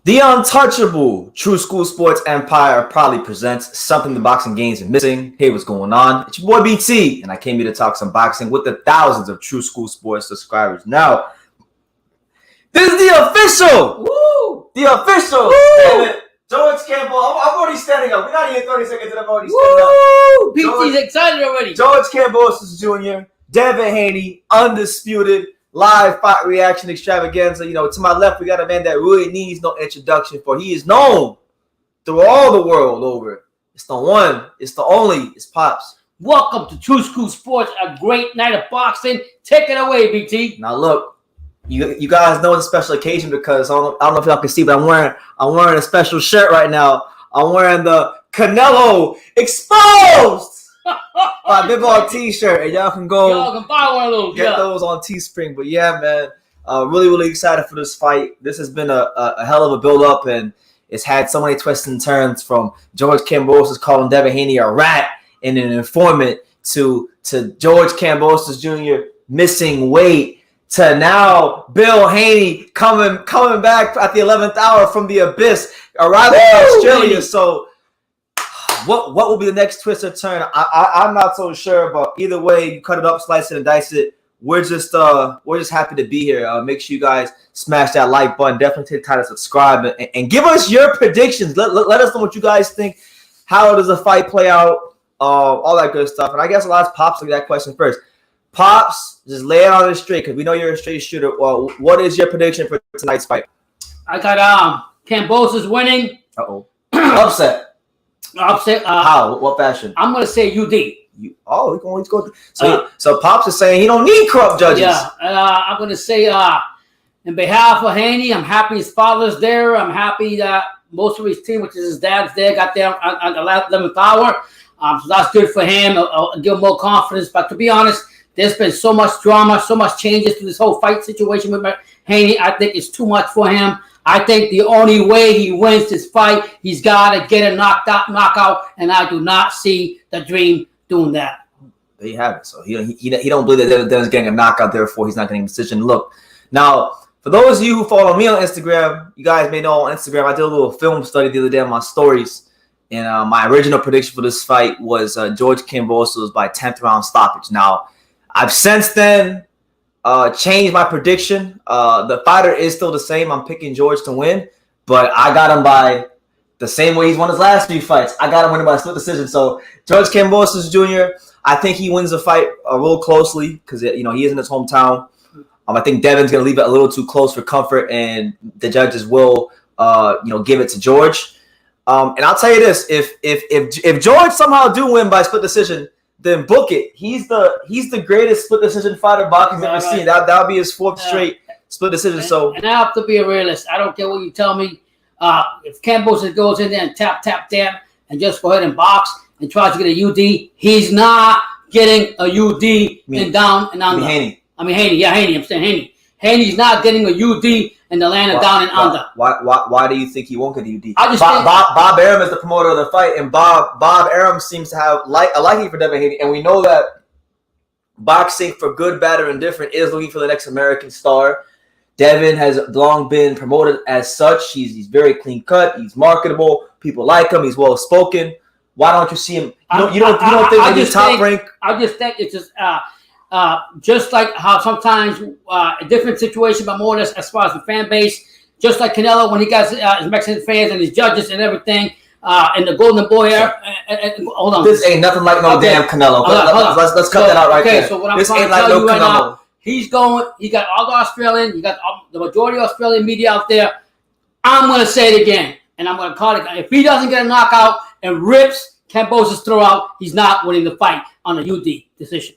The untouchable True School Sports Empire proudly presents something the boxing games are missing. Hey, what's going on? It's your boy BT, and I came here to talk some boxing with the thousands of True School Sports subscribers. Now, this is the official! Woo! The official! Woo! George Campbell, I'm already standing up. We're not even 30 seconds and I'm already standing up. BT's excited already. George Kambosos Jr., Devin Haney Undisputed, live fight reaction extravaganza. You know, to my left, we got a man that really needs no introduction, for he is known through all the world over. It's the one, it's the only, it's Pops. Welcome to True School Sports, a great night of boxing. Take it away, BT. Now look, you guys know it's a special occasion because I don't know if y'all can see, but I'm wearing a special shirt right now. I'm wearing the Canelo Exposed my Big Ball T-shirt, and y'all can buy one of those. Get those on Teespring. But yeah, man, really excited for this fight. This has been a hell of a build-up, and it's had so many twists and turns, from George Kambosos calling Devin Haney a rat and an informant to George Kambosos Jr. missing weight, to now Bill Haney coming back at the 11th hour from the abyss, arriving in Australia. Haney. So what will be the next twist or turn? I'm not so sure, but either way, you cut it up, slice it, and dice it. We're just happy to be here. Make sure you guys smash that like button. Definitely take time to subscribe and give us your predictions. Let us know what you guys think. How does the fight play out? All that good stuff. And I guess I'll ask Pops that question first. Pops, just lay it on it straight, because we know you're a straight shooter. Well, what is your prediction for tonight's fight? I got Kambosos winning. Upset. Upset. How? What fashion? I'm gonna say UD. He's going to go. So Pops is saying he don't need corrupt judges. Yeah. I'm gonna say, in behalf of Haney, I'm happy his father's there. I'm happy that most of his team, which is his dad's there, got there on the 11th hour. So that's good for him. I'll give him more confidence. But to be honest, there's been so much drama, so much changes to this whole fight situation with Haney. I think it's too much for him. I think the only way he wins this fight, he's got to get a knockout, and I do not see the Dream doing that. There you have it. So he don't believe that Devin's getting a knockout, therefore he's not getting a decision. Look, now, for those of you who follow me on Instagram, you guys may know on Instagram, I did a little film study the other day on my stories, and my original prediction for this fight was George Kambosos by 10th round stoppage. Now, I've since then changed my prediction. The fighter is still the same. I'm picking George to win, but I got him by the same way he's won his last 3 fights. I got him winning by a split decision. So George Kambosos Jr., I think he wins the fight real closely, because he is in his hometown. I think Devin's going to leave it a little too close for comfort, and the judges will give it to George. And I'll tell you this: if George somehow do win by split decision, then book it. He's the greatest split decision fighter boxing's ever seen. That'll be his 4th straight split decision. And I have to be a realist. I don't care what you tell me. If Kambosos goes in there and tap, and just go ahead and box and tries to get a UD, he's not getting a UD and down and under. Haney. Yeah, Haney. I'm saying Haney. Haney's not getting a UD and the land down and under. Why do you think he won't get a UD? I just Bob Arum is the promoter of the fight, and Bob Arum seems to have a liking for Devin Haney, and we know that boxing, for good, bad, or indifferent, is looking for the next American star. Devin has long been promoted as such. He's very clean cut. He's marketable. People like him. He's well spoken. Why don't you see him? You don't think he's top rank? I just think it's just like how sometimes a different situation, but more or less as far as the fan base, just like Canelo when he got his Mexican fans and his judges and everything, and the Golden Boy era. Hold on. This ain't nothing like no damn Canelo. Let's cut that out right there. So what I'm trying to tell you right now, he got all the Australian, you got the majority of Australian media out there. I'm going to say it again, and I'm going to call it. If he doesn't get a knockout and rips Kambosos throw out, he's not winning the fight on a UD decision.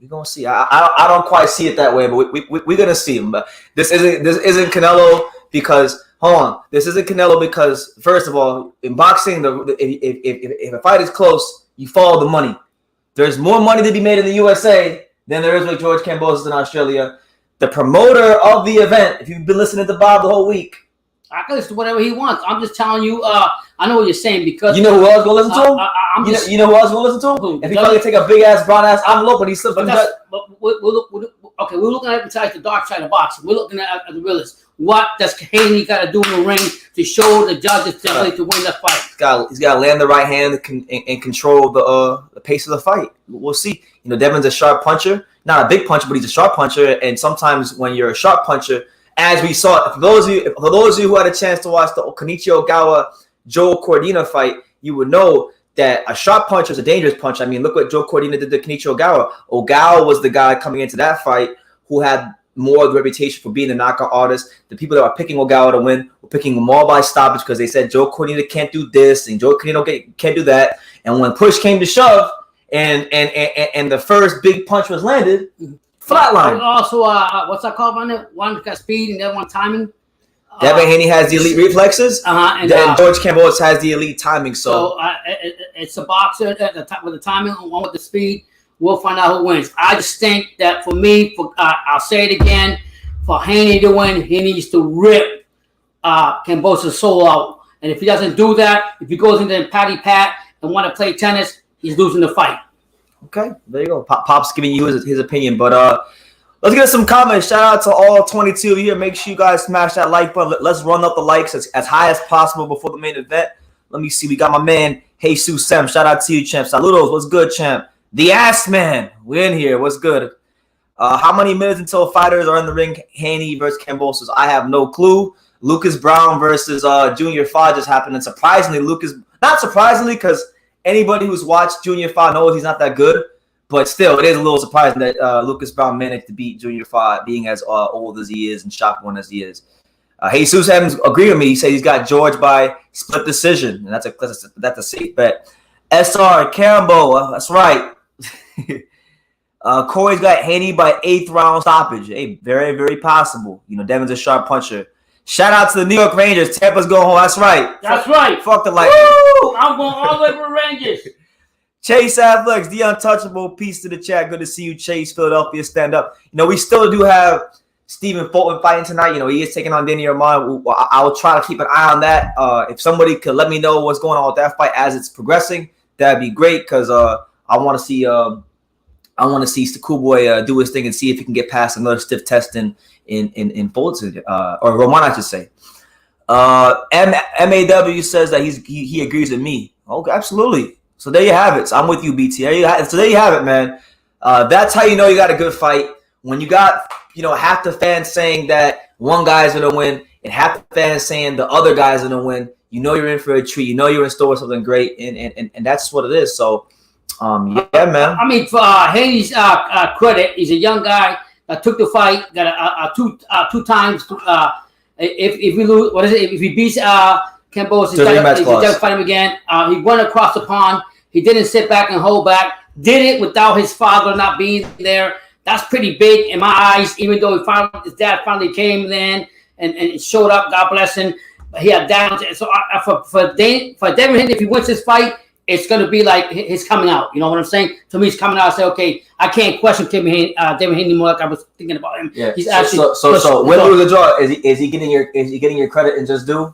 We're gonna see. I don't quite see it that way, but we're gonna see him. But this isn't Canelo because this isn't Canelo because, first of all, in boxing, if a fight is close, you follow the money. There's more money to be made in the USA than there is with George Kambosos in Australia. The promoter of the event, if you've been listening to Bob the whole week, I can listen to whatever he wants. I'm just telling you. I know what you're saying because you know who else gonna listen to him. You know who else gonna listen to him? If he fucking take a big ass brown ass envelope and he slips. But we're looking at it besides the dark side of boxing. We're looking at the realists. What does Haney got to do in the ring to show the judges to win the fight? He's got to land the right hand and control the pace of the fight. We'll see. You know, Devin's a sharp puncher, not a big puncher, but he's a sharp puncher. And sometimes when you're a sharp puncher, as we saw, for those of you who had a chance to watch the Kenichi Ogawa Joe Cordina fight, you would know that a sharp puncher is a dangerous punch. I mean, look what Joe Cordina did to Kenichi Ogawa. Ogawa was the guy coming into that fight who had more of the reputation for being the knockout artist. The people that were picking Ogawa to win were picking him all by stoppage because they said Joe Cordina can't do this and Joe Cordina can't do that. And when push came to shove and the first big punch was landed, flatline. Also, what's that called on it? One got speed and the other one timing. Devin Haney has the elite reflexes, and George Kambosos has the elite timing. So it's a boxer at the top with the timing, one with the speed. We'll find out who wins. I just think that for me, I'll say it again, for Haney to win, he needs to rip Kambosos' soul out. And if he doesn't do that, if he goes into the patty pat and want to play tennis, he's losing the fight. Okay, there you go. Pop's giving you his opinion, but let's get some comments. Shout out to all 22 of you here. Make sure you guys smash that like button. Let's run up the likes as high as possible before the main event. Let me see. We got my man, Jesus Sem. Shout out to you, champ. Saludos. What's good, champ? The Ass Man. We're in here. What's good? How many minutes until fighters are in the ring? Haney versus Kambosos. I have no clue. Lucas Brown versus Junior Fa just happened. And surprisingly, not surprisingly, because anybody who's watched Junior Fa knows he's not that good. But still, it is a little surprising that Lucas Brown managed to beat Junior Fa, being as old as he is and shotgun as he is. Jesus Adams agree with me. He said he's got George by split decision, and that's a safe bet. SR Campbell, that's right. Corey's got Haney by 8th round stoppage. Hey, very, very possible. You know, Devin's a sharp puncher. Shout out to the New York Rangers. Tampa's going home. That's right. That's right. Fuck the Lightning. Woo! I'm going all the way for the Rangers. Chase Afflex, the untouchable. Peace to the chat. Good to see you, Chase. Philadelphia, stand up. You know, we still do have Stephen Fulton fighting tonight. You know, he is taking on Danny Armand. I will try to keep an eye on that. If somebody could let me know what's going on with that fight as it's progressing, that'd be great because I want to see the cool boy do his thing and see if he can get past another stiff test in Fulton or Roman, I should say. MAW says that he agrees with me. Okay, absolutely. So there you have it. So I'm with you, BT. So there you have it, man. That's how you know you got a good fight. When you got, half the fans saying that one guy's going to win and half the fans saying the other guy's going to win, you know you're in for a treat. You know you're in store with something great, and that's what it is. So, yeah, man. I mean, for Haney's credit, he's a young guy that took the fight, got two times. If we lose, what is it? If he beats Kambosos, he's got to fight him again. He went across the pond. He didn't sit back and hold back. Did it without his father not being there. That's pretty big in my eyes, even though his dad finally came then and showed up. God bless him. But he had downs. So for Devin Haney, if he wins this fight, it's going to be like his coming out. You know what I'm saying? To me, he's coming out and say, okay, I can't question Devin Haney anymore like I was thinking about him. Yeah. He's actually so when we lose the draw, is he getting your credit and just due?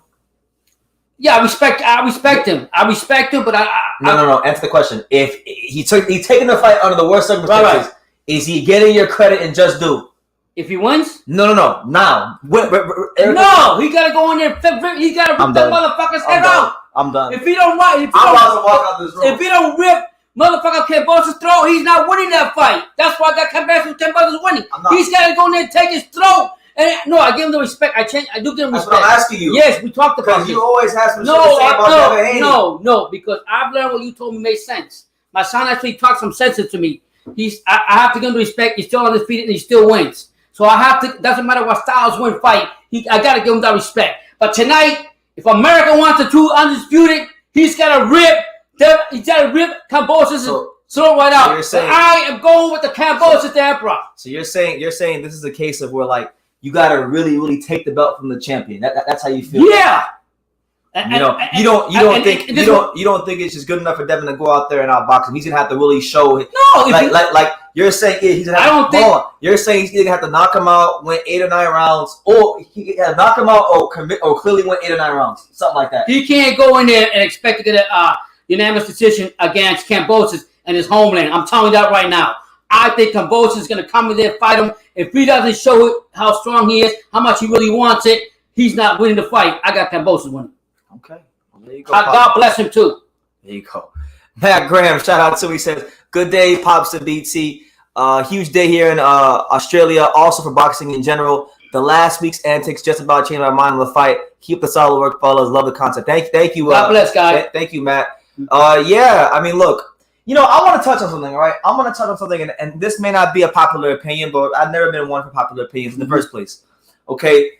Yeah, I respect him. But No. Answer the question. If he's taking the fight under the worst circumstances, right. Is he getting your credit and just due? If he wins? No. Now. No, he got to go in there. He got to rip that motherfucker's head out. I'm done. If he don't walk out this room. If he don't rip motherfucker Kambosos' throat, he's not winning that fight. That's why I got Kambosos winning. He's got to go in there and take his throat. And no, I give him the respect. I do give him respect. That's what I'm asking you. Yes, we talked about this. Because you always have some shit to say about Devin Haney. No, because I've learned what you told me made sense. My son actually talked some sense to me. I have to give him the respect. He's still on his feet and he still wins. So I have to. Doesn't matter what styles win fight. I got to give him that respect. But tonight, if America wants the true undisputed, he's got to rip. He's got to rip Kambosos' throw right out. So I am going with the Kambosos, the Emperor. So you're saying this is a case of where like you got to really, really take the belt from the champion. That's how you feel. Yeah. You don't think it's just good enough for Devin to go out there and outbox him. He's gonna have to really show it. No, like you're saying, he's gonna have you're saying he's gonna have to knock him out, win 8 or 9 rounds, or he can knock him out or clearly win 8 or 9 rounds, something like that. He can't go in there and expect to get a unanimous decision against Kambosos and his homeland. I'm telling you that right now. I think Kambosos is going to come in there and fight him. If he doesn't show how strong he is, how much he really wants it, he's not winning the fight. I got Kambosos winning. Okay. Well, there you go. God bless him, too. There you go. Matt Graham, shout out to him. He says, good day, Pops and BT. Huge day here in Australia, also for boxing in general. The last week's antics just about changed my mind on the fight. Keep the solid work, fellas. Love the content. Thank you. God bless, guys. Thank you, Matt. Yeah, I mean, look, I want to touch on something, all right? I'm going to touch on something, and this may not be a popular opinion, but I've never been one for popular opinions in the first place. Okay?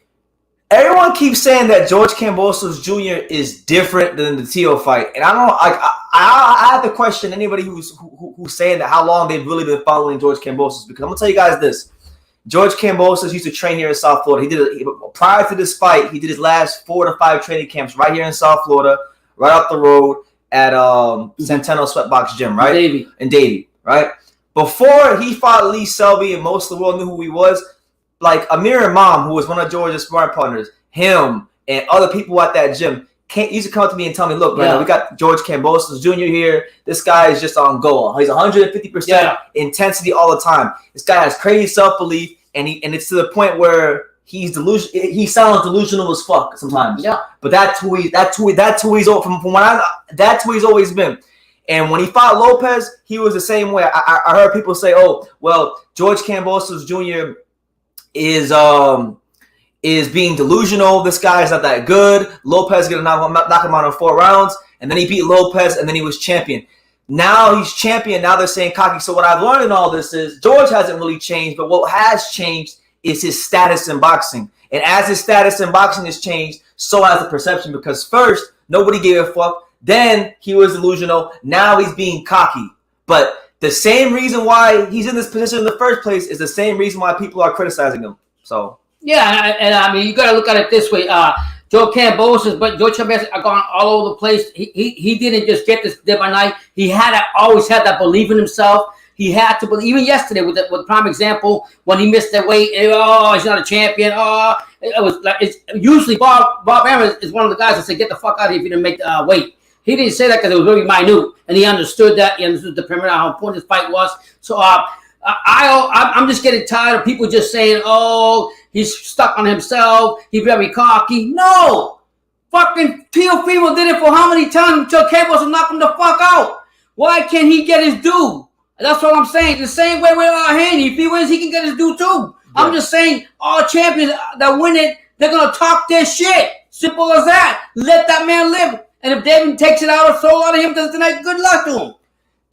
Everyone keeps saying that George Kambosos Jr. is different than the Tio fight, and I don't know. I have to question anybody who's saying that how long they've really been following George Kambosos, because I'm gonna tell you guys this: George Kambosos used to train here in South Florida. Prior to this fight, he did his last 4 to 5 training camps right here in South Florida, right up the road at Centennial Sweatbox Gym, right? In Davie, right? Before he fought Lee Selby and most of the world knew who he was. Like Amir Imam, who was one of George's sparring partners, him and other people at that gym used to come up to me and tell me, look, man, we got George Kambosos Jr. here. This guy is just on go. He's 150% intensity all the time. This guy has crazy self-belief, and it's to the point where he's delusional. He sounds delusional as fuck sometimes. Yeah. But that's who he's always been. And when he fought Lopez, he was the same way. I heard people say, oh, well, George Kambosos Jr. is being delusional. This guy is not that good. Lopez is going to knock him out in 4 rounds. And then he beat Lopez, and then he was champion. Now he's champion. Now they're saying cocky. So what I've learned in all this is George hasn't really changed, but what has changed is his status in boxing. And as his status in boxing has changed, so has the perception. Because first, nobody gave a fuck. Then he was delusional. Now he's being cocky. But the same reason why he's in this position in the first place is the same reason why people are criticizing him. So yeah, and I mean, you got to look at it this way. George Kambosos are gone all over the place. He didn't just get this day by night. He always had that belief in himself. He had to believe. Even yesterday, with prime example, when he missed that weight, he's not a champion. It was like usually Bob Aaron is one of the guys that say, "Get the fuck out of here if you didn't make the weight." He didn't say that because it was very minute, and he understood that. He understood the perimeter, how important this fight was. So I'm just getting tired of people just saying, "Oh, he's stuck on himself. He's very cocky." No, fucking Teofimo did it for how many times until Campbell knocked him the fuck out? Why can't he get his due? That's what I'm saying. The same way with Haney. If he wins, he can get his due too. Yeah. I'm just saying, all champions that win it, they're gonna talk their shit. Simple as that. Let that man live. And if Devin takes it out or soul out of him tonight, good luck to him.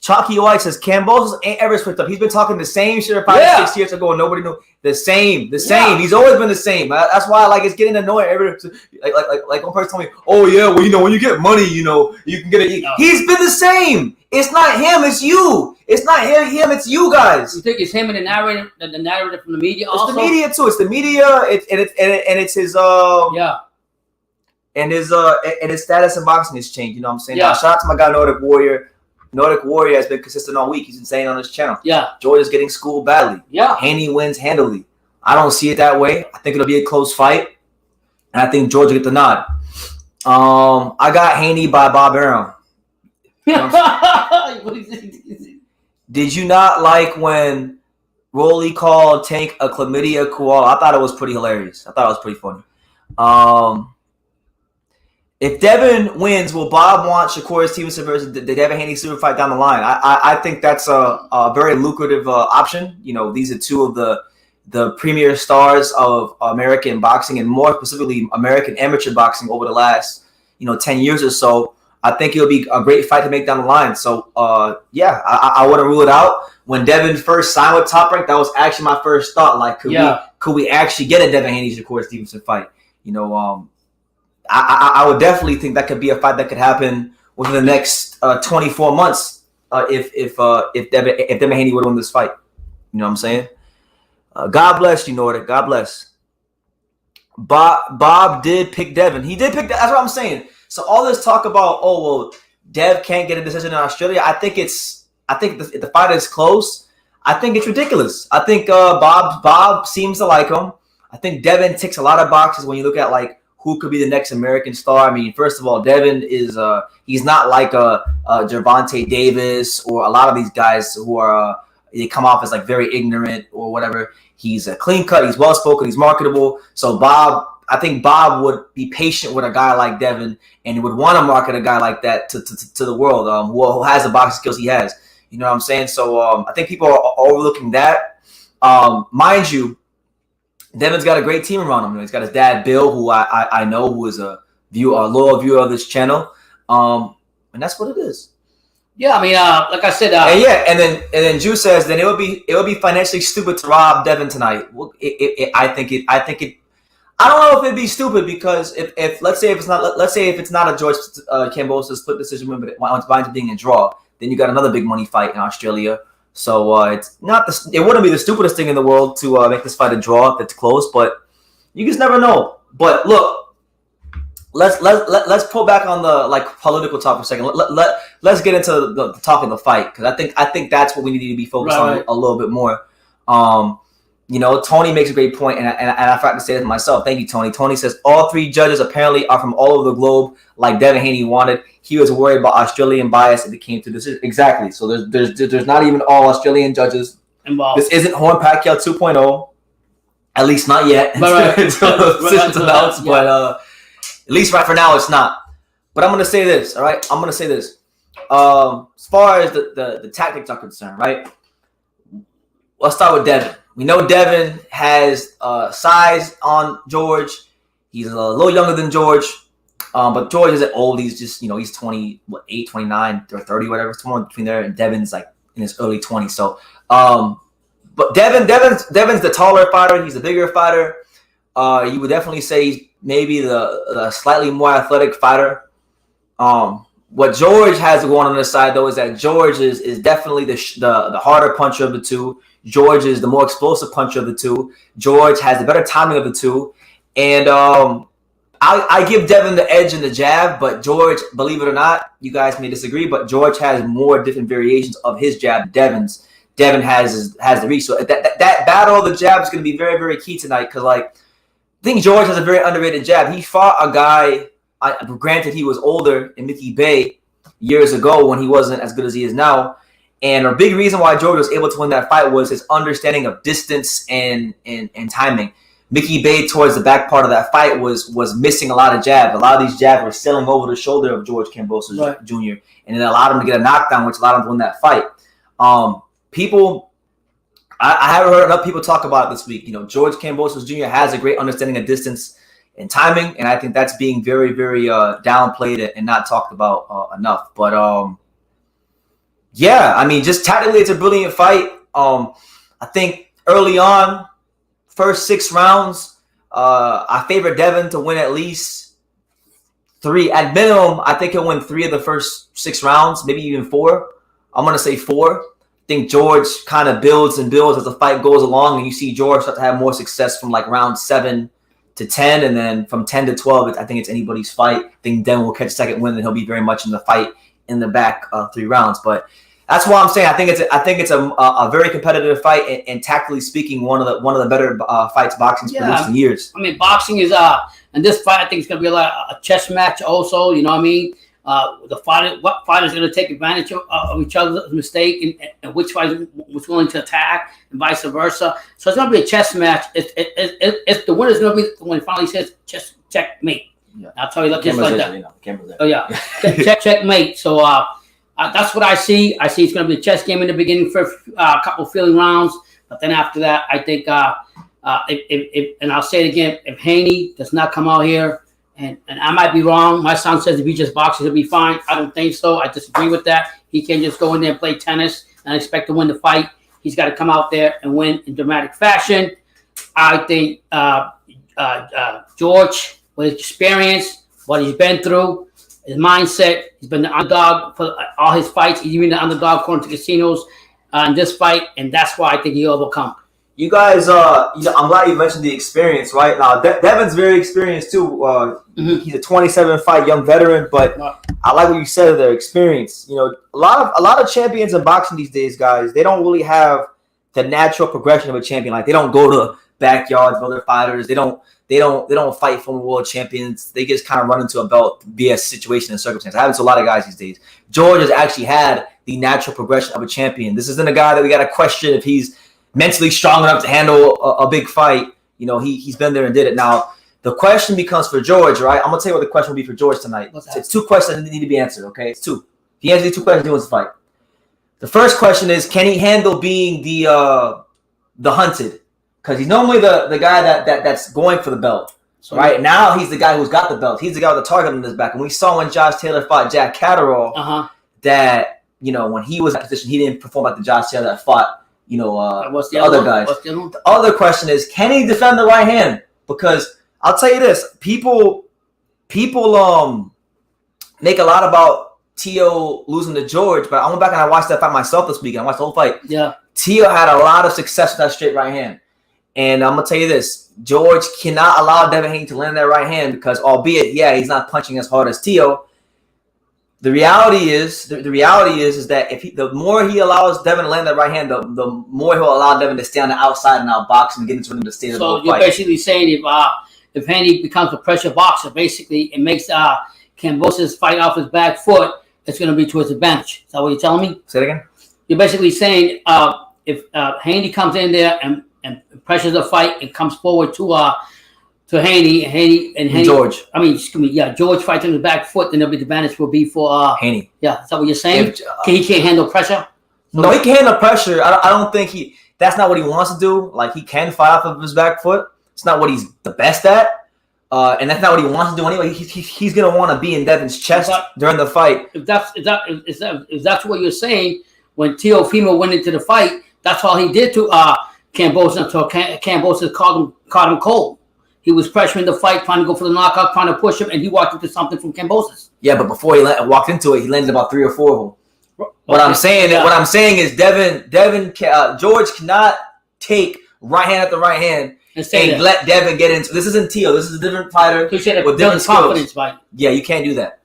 Chalky White says, Kambosos ain't ever switched up. He's been talking the same shit 5 or 6 years ago and nobody knew. The same. Yeah. He's always been the same. That's why it's getting annoying. Like one person told me, oh yeah, well, when you get money, you can get it. No. He's been the same. It's not him, it's you. It's not him, it's you guys. You think it's him and the narrative from the media also? It's the media too. It's the media, and it's his and his status in boxing has changed. You know what I'm saying? Yeah. Now, shout out to my guy Nordic Warrior. Nordic Warrior has been consistent all week. He's been saying on his channel. Yeah. George is getting schooled badly. Yeah. Haney wins handily. I don't see it that way. I think it'll be a close fight. And I think George will get the nod. I got Haney by Bob Arum. Did you not like when Rolly called Tank a chlamydia koala? I thought it was pretty hilarious. I thought it was pretty funny. If Devin wins, will Bob want Shakur Stevenson versus the Devin Haney super fight down the line? I think that's a very lucrative option. These are two of the premier stars of American boxing, and more specifically American amateur boxing over the last 10 years or so. I think it'll be a great fight to make down the line. So I wouldn't rule it out. When Devin first signed with Top Rank, that was actually my first thought. Like, could we actually get a Devin Haney Shakur Stevenson fight? I would definitely think that could be a fight that could happen within the next 24 months if Devin Haney would win this fight. You know what I'm saying? God bless you, Nordic. God bless. Bob did pick Devin. He did pick. That's what I'm saying. So all this talk about, Dev can't get a decision in Australia. I think if the fight is close, I think it's ridiculous. I think Bob seems to like him. I think Devin ticks a lot of boxes when you look at who could be the next American star. I mean, first of all, Devin is he's not like a Gervonta Davis or a lot of these guys who are they come off as like very ignorant or whatever. He's a clean cut. He's well spoken. He's marketable. So I think Bob would be patient with a guy like Devin, and he would want to market a guy like that to the world, who has the boxing skills he has. You know what I'm saying? So I think people are overlooking that. Mind you, Devin's got a great team around him. He's got his dad, Bill, who I know, who is a loyal viewer of this channel. And that's what it is. Yeah, I mean, like I said, and then Jew says then it would be financially stupid to rob Devin tonight. Well, I think it. I don't know if it'd be stupid because if let's say if it's not a George Kambosos split decision win, but it winds up being a draw, then you got another big money fight in Australia. So it's not it wouldn't be the stupidest thing in the world to make this fight a draw if it's close, but you just never know. But look, let's pull back on the political talk for a second. Let's get into the talk of the fight, because I think that's what we need to be focused on a little bit more. Tony makes a great point, and I forgot to say this myself. Thank you, Tony. Tony says all 3 judges apparently are from all over the globe, like Devin Haney wanted. He was worried about Australian bias if it came to this. Exactly. So there's not even all Australian judges involved. This isn't Horn Pacquiao 2.0, at least not yet. Until the decision's announced, but at least right for now, it's not. But I'm going to say this, all right? I'm going to say this. As far as the tactics are concerned, right? Let's start with Devin. We know Devin has size on George. He's a little younger than George. But George isn't old. He's just, he's 28, 29, or 30, whatever. Somewhere between there. And Devin's like in his early 20s. So, but Devin's the taller fighter. He's the bigger fighter. You would definitely say he's maybe the slightly more athletic fighter. What George has going on his side, though, is that George is definitely the harder puncher of the two. George is the more explosive puncher of the two. George has the better timing of the two. And I give Devin the edge in the jab, but George, believe it or not, you guys may disagree, but George has more different variations of his jab. Devin has the reach. So that battle of the jab is going to be very, very key tonight, because I think George has a very underrated jab. He fought a guy, granted he was older, in Mickey Bay years ago when he wasn't as good as he is now. And a big reason why George was able to win that fight was his understanding of distance and timing. Mickey Bay, towards the back part of that fight, was missing a lot of jabs. A lot of these jabs were sailing over the shoulder of George Kambosos Jr. And it allowed him to get a knockdown, which allowed him to win that fight. I haven't heard enough people talk about it this week. George Kambosos Jr. has a great understanding of distance and timing, and I think that's being very, very downplayed and not talked about enough. But yeah, I mean, just tactically, it's a brilliant fight. I think early on, first 6 rounds, I favor Devin to win at least 3. At minimum, I think he'll win 3 of the first 6 rounds, maybe even 4. I'm going to say 4. I think George kind of builds and builds as the fight goes along, and you see George start to have more success from round 7 to 10, and then from 10 to 12, I think it's anybody's fight. I think Devin will catch a second win, and he'll be very much in the fight in the back 3 rounds. But that's why I'm saying I think it's a very competitive fight, and tactically speaking, one of the better fights boxing's produced in years. I mean, boxing is and this fight I think is going to be a chess match also. You know what I mean? What fighters going to take advantage of each other's mistake, and which fighter was willing to attack, and vice versa. So it's going to be a chess match. It's the winner's going to be when he finally says chess checkmate. Yeah. I'll tell you just like that. Oh yeah, checkmate. So that's what I see. I see it's going to be a chess game in the beginning for a couple of feeling rounds, but then after that, I think if and I'll say it again, if Haney does not come out here, and I might be wrong. My son says if he just boxes, he'll be fine. I don't think so. I disagree with that. He can't just go in there and play tennis and expect to win the fight. He's got to come out there and win in dramatic fashion. I think George, with his experience, what he's been through, his mindset, he's been the underdog for all his fights. He's even the underdog according to casinos in this fight, and that's why I think he'll overcome. You guys, I'm glad you mentioned the experience. Right now, Devin's very experienced too. He's a 27-fight young veteran, but I like what you said of their experience. A lot of champions in boxing these days, guys, they don't really have the natural progression of a champion. Like, they don't go to backyards of other fighters. They don't fight former world champions. They just kind of run into a belt BS situation and circumstance. It happens to a lot of guys these days. George has actually had the natural progression of a champion. This isn't a guy that we got to question if he's mentally strong enough to handle a big fight. You know, he's been there and did it. Now, the question becomes for George, right? I'm going to tell you what the question will be for George tonight. It's two questions that need to be answered, okay? It's two. If he answers these two questions, he wins the fight. The first question is, can he handle being the hunted? Because he's normally the guy that's going for the belt. So right now, he's the guy who's got the belt. He's the guy with the target on his back. And we saw when Josh Taylor fought Jack Catterall that, you know, when he was in that position, he didn't perform like the Josh Taylor that fought, you know, the other guys. The other question is, can he defend the right hand? Because I'll tell you this, people make a lot about Tio losing to George, but I went back and I watched that fight myself this weekend. I watched the whole fight. Yeah. Tio had a lot of success with that straight right hand. And I'm going to tell you this, George cannot allow Devin Haney to land that right hand because albeit, yeah, he's not punching as hard as Tio. The reality is that if the more he allows Devin to land that right hand, the more he'll allow Devin to stay on the outside and outbox and get into him to stay in the fight. So you're basically saying if Haney becomes a pressure boxer, basically it makes Kambosos fight off his back foot, it's going to be to his advantage. Is that what you're telling me? Say it again. You're basically saying if Haney comes in there and pressures the fight and comes forward to Haney, George. I mean, excuse me, yeah, George fights on the back foot, then the advantage will be for Haney. Yeah, is that what you're saying? He can't handle pressure? So no, he can handle pressure. I don't think that's not what he wants to do. Like, he can fight off of his back foot. It's not what he's the best at. And that's not what he wants to do anyway. He's going to want to be in Devin's chest during the fight. If that's what you're saying, when Teofimo went into the fight, that's all he did to Kambosos until Kambosos caught him cold. He was pressuring the fight, trying to go for the knockout, trying to push him, and he walked into something from Kambosos. Yeah, but before he walked into it, he landed about 3 or 4 of them. What I'm saying is George cannot take right hand at the right hand and let Devin get into. This isn't Tio. This is a different fighter with different skills. Yeah, you can't do that.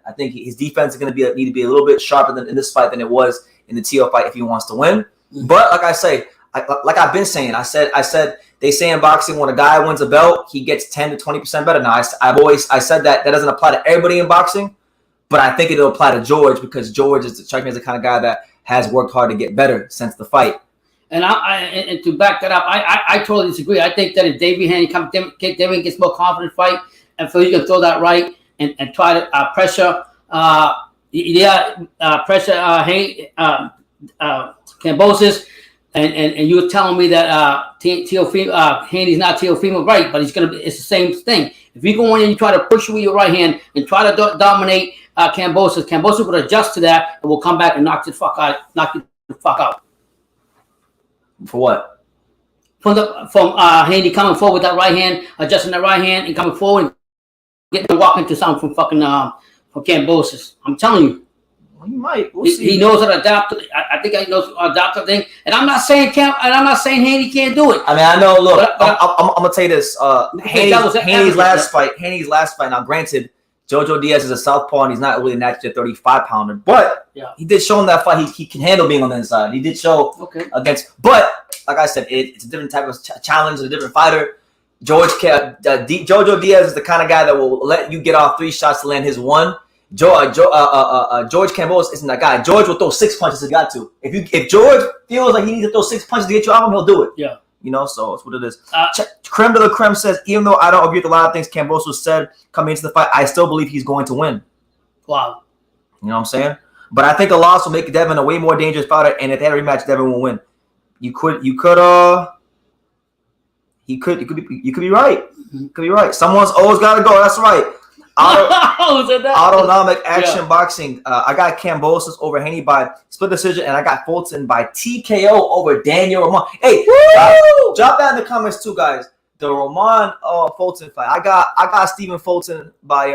I think his defense is going to need to be a little bit sharper in this fight than it was in the Tio fight if he wants to win. Mm-hmm. But like I say, like I've been saying, I said they say in boxing when a guy wins a belt, he gets 10 to 20% better. Now I said that doesn't apply to everybody in boxing, but I think it'll apply to George because George strikes me as the kind of guy that has worked hard to get better since the fight. And and to back that up, I totally disagree. I think that if Devin Haney Devin gets more confident fight, and so he can throw that right and try to pressure, Haney, Kambosos. And you were telling me that Haney's not Teofimo, right? But it's the same thing. If you go in and you try to push with your right hand and try to dominate Kambosos will adjust to that and will come back and knock you the fuck out. For what? From Haney coming forward with that right hand, adjusting that right hand and coming forward and getting walking to something from fucking from Kambosos. I'm telling you. He might. He knows how to adapt. I think he knows how to adapt to thing. And I'm not saying Haney can't do it. I mean, I know. Look, I'm gonna tell you this. Haney's last fight. Now, granted, Jojo Diaz is a southpaw and he's not really naturally a 35-pounder, but he did show in that fight he can handle being on the inside. He did show against. But like I said, it's a different type of challenge, a different fighter. Jojo Diaz is the kind of guy that will let you get off 3 shots to land his one. George Kambosos isn't that guy. George will throw 6 punches if he got to. If George feels like he needs to throw 6 punches to get you out of him, he'll do it. Yeah. You know, so it's what it is. Creme de la Creme says, even though I don't agree with a lot of things Kambosos said coming into the fight, I still believe he's going to win. Wow. You know what I'm saying? But I think the loss will make Devin a way more dangerous fighter, and if they had a rematch, Devin will win. You could be right. You could be right. Someone's always got to go. That's right. Autonomic action boxing. I got Kambosos over Haney by split decision, and I got Fulton by TKO over Daniel Roman. Hey, drop that in the comments too, guys. The Roman Fulton fight. I got Stephen Fulton by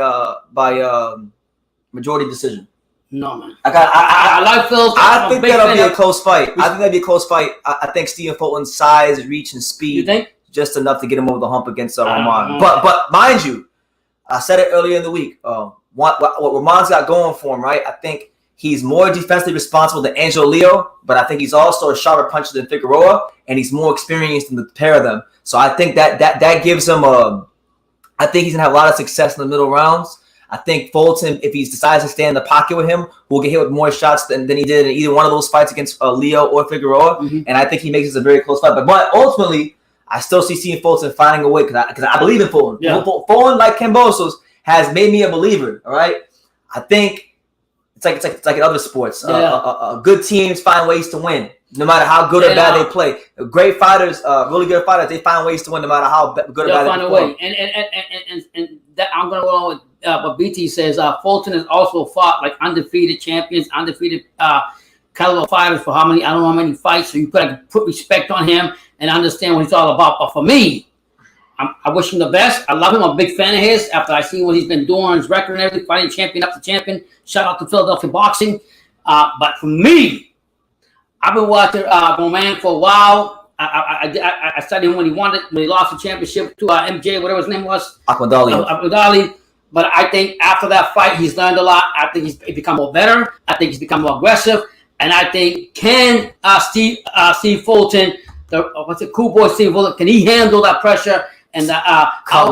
majority decision. No, man. I like Fulton. I think that'll be a close fight. I think Stephen Fulton's size, reach, and speed. You think? Just enough to get him over the hump against Roman. But mind you, I said it earlier in the week. What Roman's got going for him, right? I think he's more defensively responsible than Angelo Leo, but I think he's also a sharper puncher than Figueroa, and he's more experienced than the pair of them. So I think that gives him I think he's gonna have a lot of success in the middle rounds. I think Fulton, if he decides to stay in the pocket with him, will get hit with more shots than he did in either one of those fights against Leo or Figueroa. And I think he makes this a very close fight. But ultimately, I still see Fulton finding a way because I believe in Fulton. Yeah. Fulton, like Kambosos, has made me a believer. All right, I think it's like in other sports. Good teams find ways to win, no matter how good or bad they play. Great fighters, really good fighters, they find ways to win, no matter how good or bad they play. Find a way. And that I'm going to go on with what BT says. Fulton has also fought like undefeated champions, undefeated caliber fighters for I don't know how many fights. So you put respect on him and understand what he's all about. But for me, I wish him the best. I love him. I'm a big fan of his. After I see what he's been doing, his record and everything, fighting champion after champion. Shout out to Philadelphia Boxing. But for me, I've been watching Roman for a while. I studied him when he lost the championship to MJ, whatever his name was. Ahmed Ali. But I think after that fight, he's learned a lot. I think he's become more better. I think he's become more aggressive. And I think Steve Fulton, cool boy Steve Fulton, can he handle that pressure and the punch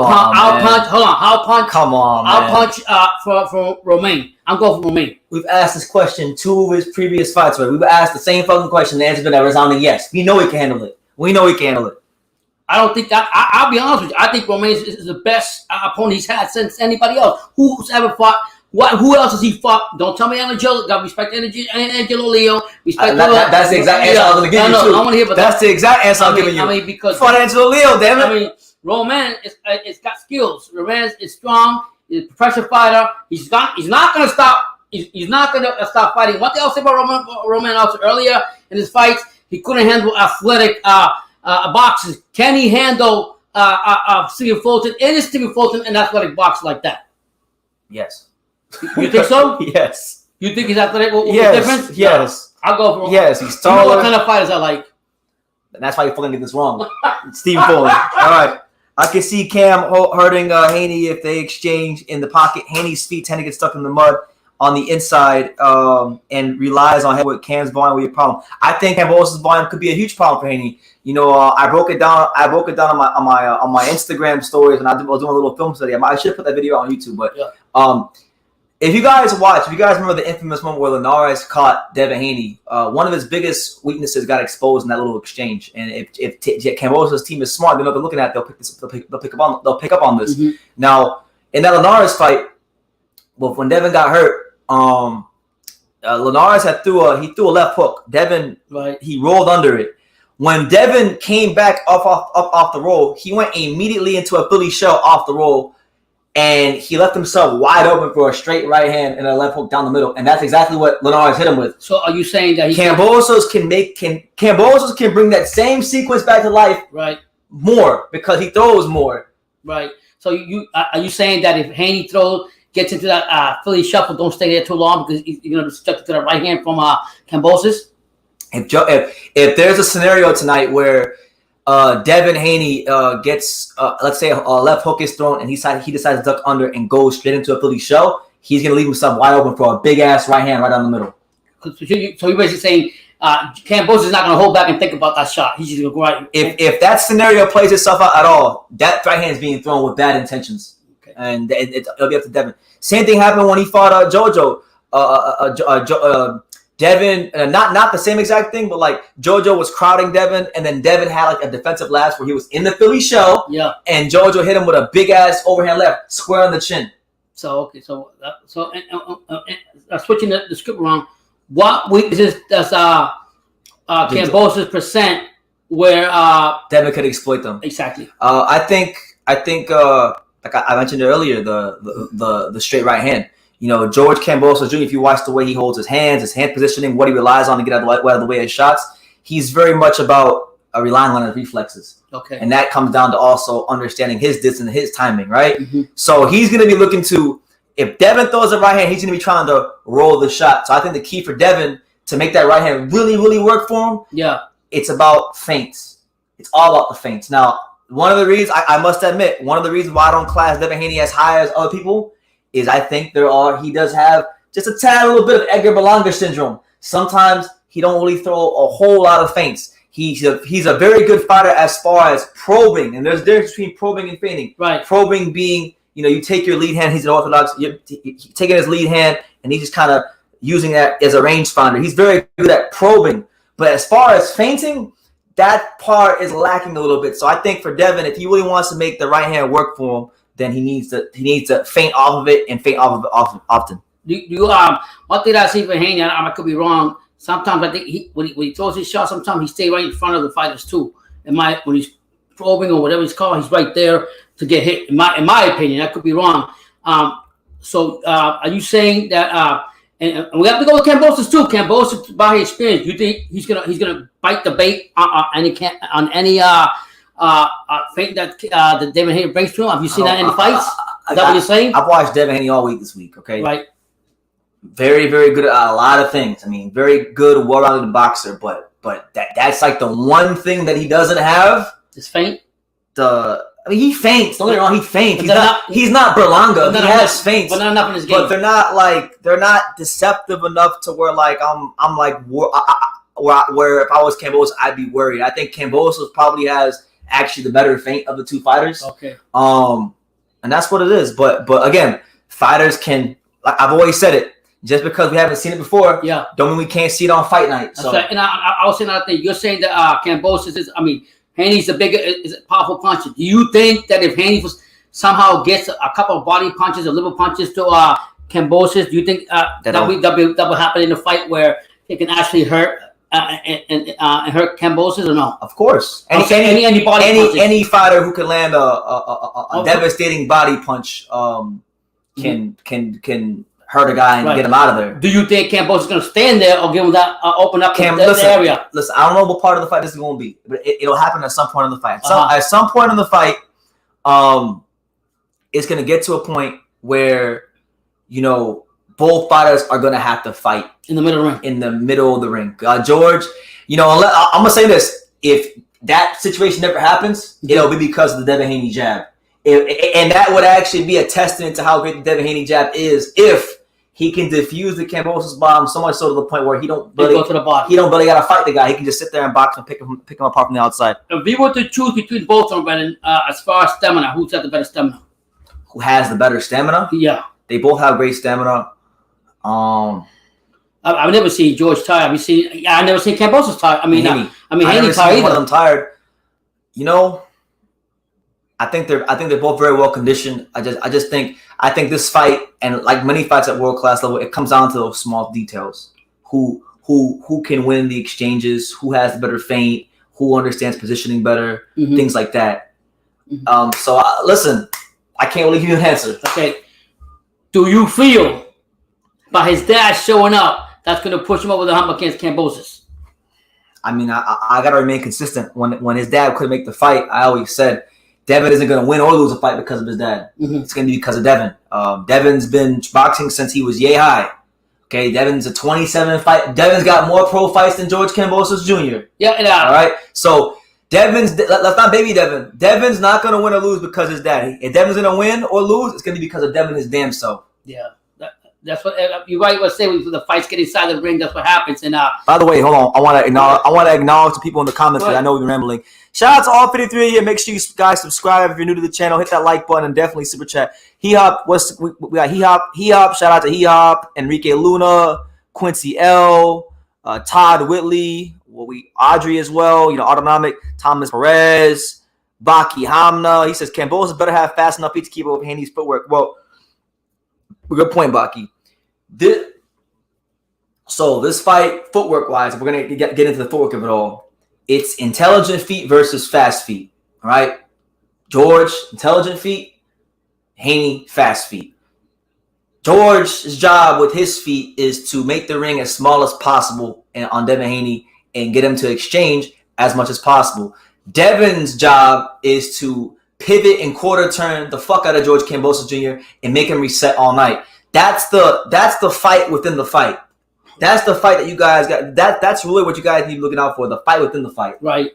for Romain? I'm going for Romain. We've asked this question 2 of his previous fights. Right? We've asked the same fucking question. The answer's been a resounding yes. We know he can handle it. I don't think that. I'll be honest with you. I think Romain is the best opponent he's had since anybody else. Who's ever fought? Who else has he fought? Don't tell me Angelo. Got respect Angelo Leo. Respect. That's the exact answer I'm going to give you. I want to hear about that's the exact answer I'm giving you. I mean, because fought Angelo Leo, damn it. I mean, Roman is got skills. Roman is strong. He's a professional fighter. He's not going to stop. He's not going to stop fighting. What they also say about Roman also earlier in his fights, he couldn't handle athletic boxes. Can he handle Stephen Fulton and athletic box like that? Yes. You think so? Yes. You think he's athletic? Yes. Yes. I'll go for yes. He's taller. You know what kind of fighters I like? And that's why you're fucking getting this wrong. Stephen Fulton. All right. I can see Cam hurting Haney if they exchange in the pocket. Haney's feet tend to get stuck in the mud on the inside and relies on with Cam's volume will be a problem. I think Kambosos' volume could be a huge problem for Haney. You know, I broke it down on my Instagram stories, and I was doing a little film study. I should have put that video on YouTube, but if you guys remember the infamous moment where Linares caught Devin Haney, one of his biggest weaknesses got exposed in that little exchange. And if Kambosos' team is smart, they know what they're looking at. They'll pick up on this. Mm-hmm. Now in that Linares fight, well, when Devin got hurt, Linares threw a left hook. Devin, he rolled under it. When Devin came back off the roll, he went immediately into a Philly shell off the roll, and he left himself wide open for a straight right hand and a left hook down the middle, and that's exactly what Linares hit him with. So, are you saying that Kambosos can bring that same sequence back to life, more because he throws more, right? So, are you saying that if Haney gets into that Philly shuffle, don't stay there too long because you're going to be stuck to the right hand from Kambosos? If there's a scenario tonight where Devin Haney gets, let's say, a left hook is thrown and he decides to duck under and goes straight into a Philly shell, he's going to leave himself wide open for a big-ass right hand right down the middle. So you're basically saying Kambosos is not going to hold back and think about that shot. He's just going to go right. If that scenario plays itself out at all, that right hand is being thrown with bad intentions. Okay. And it'll be up to Devin. Same thing happened when he fought JoJo. Devin, not the same exact thing, but like JoJo was crowding Devin, and then Devin had like a defensive lapse where he was in the Philly shell, and JoJo hit him with a big ass overhand left, square on the chin. So switching the script around, what weaknesses does Kambosos present where Devin could exploit them? Exactly. I think like I mentioned earlier, the straight right hand. You know, George Kambosos Jr., if you watch the way he holds his hand positioning, what he relies on to get out of the way of his shots, he's very much about relying on his reflexes. Okay. And that comes down to also understanding his distance and his timing, right? Mm-hmm. So he's going to be looking to, if Devin throws a right hand, he's going to be trying to roll the shot. So I think the key for Devin to make that right hand really, really work for him, it's about feints. It's all about the feints. Now, one of the reasons, I must admit, one of the reasons why I don't class Devin Haney as high as other people is I think he does have just a tad little bit of Edgar Berlanga syndrome. Sometimes he don't really throw a whole lot of feints. He's a very good fighter as far as probing, and there's a difference between probing and feinting. Right. Probing being you take your lead hand. He's an orthodox. You're taking his lead hand, and he's just kind of using that as a rangefinder. He's very good at probing. But as far as feinting, that part is lacking a little bit. So I think for Devin, if he really wants to make the right hand work for him, then he needs to feint off of it and feint off of it often. One thing I see for Haney, I could be wrong. Sometimes I think when he throws his shot, sometimes he stays right in front of the fighters too. When he's probing or whatever it's called, he's right there to get hit. In my opinion, I could be wrong. So are you saying that? And we have to go with Kambosos too. Kambosos, by his experience, you think he's gonna bite the bait on any feint that Devin Haney brings to him? Have you seen that in the fights? Is that what you're saying? I've watched Devin Haney all week this week. Okay, right. Very, very good at a lot of things. I mean, very good, well-rounded boxer. But that's like the one thing that he doesn't have. His feint. He feints. Don't get me wrong. He feints. He's not Berlanga. He has feints, but not enough in his game. But they're not deceptive enough to where like I'm like where if I was Kambosos, I'd be worried. I think Kambosos probably has actually the better feint of the two fighters. Okay. And that's what it is. But again, fighters can. Like I've always said it. Just because we haven't seen it before, don't mean we can't see it on fight night. So. And I was saying another thing. You're saying that Kambosos is. I mean, Haney's is a powerful puncher. Do you think that if Haney somehow gets a couple of body punches or liver punches to Kambosos, do you think that will happen in a fight where it can actually hurt and hurt Kambosos or no? Of course. Any fighter who can land a devastating body punch can hurt a guy and get him out of there. Do you think Kambosos is going to stand there or give him that open up the area? Listen, I don't know what part of the fight this is going to be, but it'll happen at some point in the fight. At some point in the fight, it's going to get to a point where, both fighters are going to have to fight. In the middle of the ring. In the middle of the ring. George, I'm going to say this. If that situation never happens, it'll be because of the Devin Haney jab. And that would actually be a testament to how great the Devin Haney jab is if he can defuse the Kambosos bomb so much so to the point where he don't really got to fight the guy. He can just sit there and box and pick him apart from the outside. If we were to choose between both of them, as far as stamina, who's got the better stamina? Who has the better stamina? Yeah. They both have great stamina. I've never seen George tired. I've never seen Kambosos tired. Haney tired either. One of them tired. I think they're both very well conditioned. I think this fight, and like many fights at world class level, it comes down to those small details. Who can win the exchanges? Who has the better feint? Who understands positioning better? Things like that. So listen, I can't really give you an answer. Okay. Do you feel by his dad showing up that's going to push him over the hump against Kambosos? I mean, I got to remain consistent. When his dad couldn't make the fight, I always said Devin isn't going to win or lose a fight because of his dad. It's going to be because of Devin. Devin's been boxing since he was yay high. Okay, Devin's a 27 fight. Devin's got more pro fights than George Kambosos Jr. Yeah. All right. So let's not baby Devin. Devin's not going to win or lose because of his dad. If Devin's going to win or lose, it's going to be because of Devin his damn self. Yeah. That's what you're right. What say when the fights get inside the ring, that's what happens. And by the way, hold on. I want to acknowledge the people in the comments because I know we've been rambling. Shout out to all 53 of you. Make sure you guys subscribe if you're new to the channel. Hit that like button and definitely super chat. We got He Hop. Shout out to He Hop, Enrique Luna, Quincy L, Todd Whitley, Audrey as well. Autonomic, Thomas Perez, Baki Hamna. He says Kambosos better have fast enough feet to keep up with Haney's footwork. Well, good point, Baki. This fight, footwork-wise, if we're going to get into the footwork of it all, it's intelligent feet versus fast feet, all right? George, intelligent feet. Haney, fast feet. George's job with his feet is to make the ring as small as possible on Devin Haney and get him to exchange as much as possible. Devin's job is to pivot and quarter turn the fuck out of George Kambosos Jr. and make him reset all night. That's the fight within the fight. That's the fight that you guys got. That's really what you guys need to be looking out for. The fight within the fight. Right.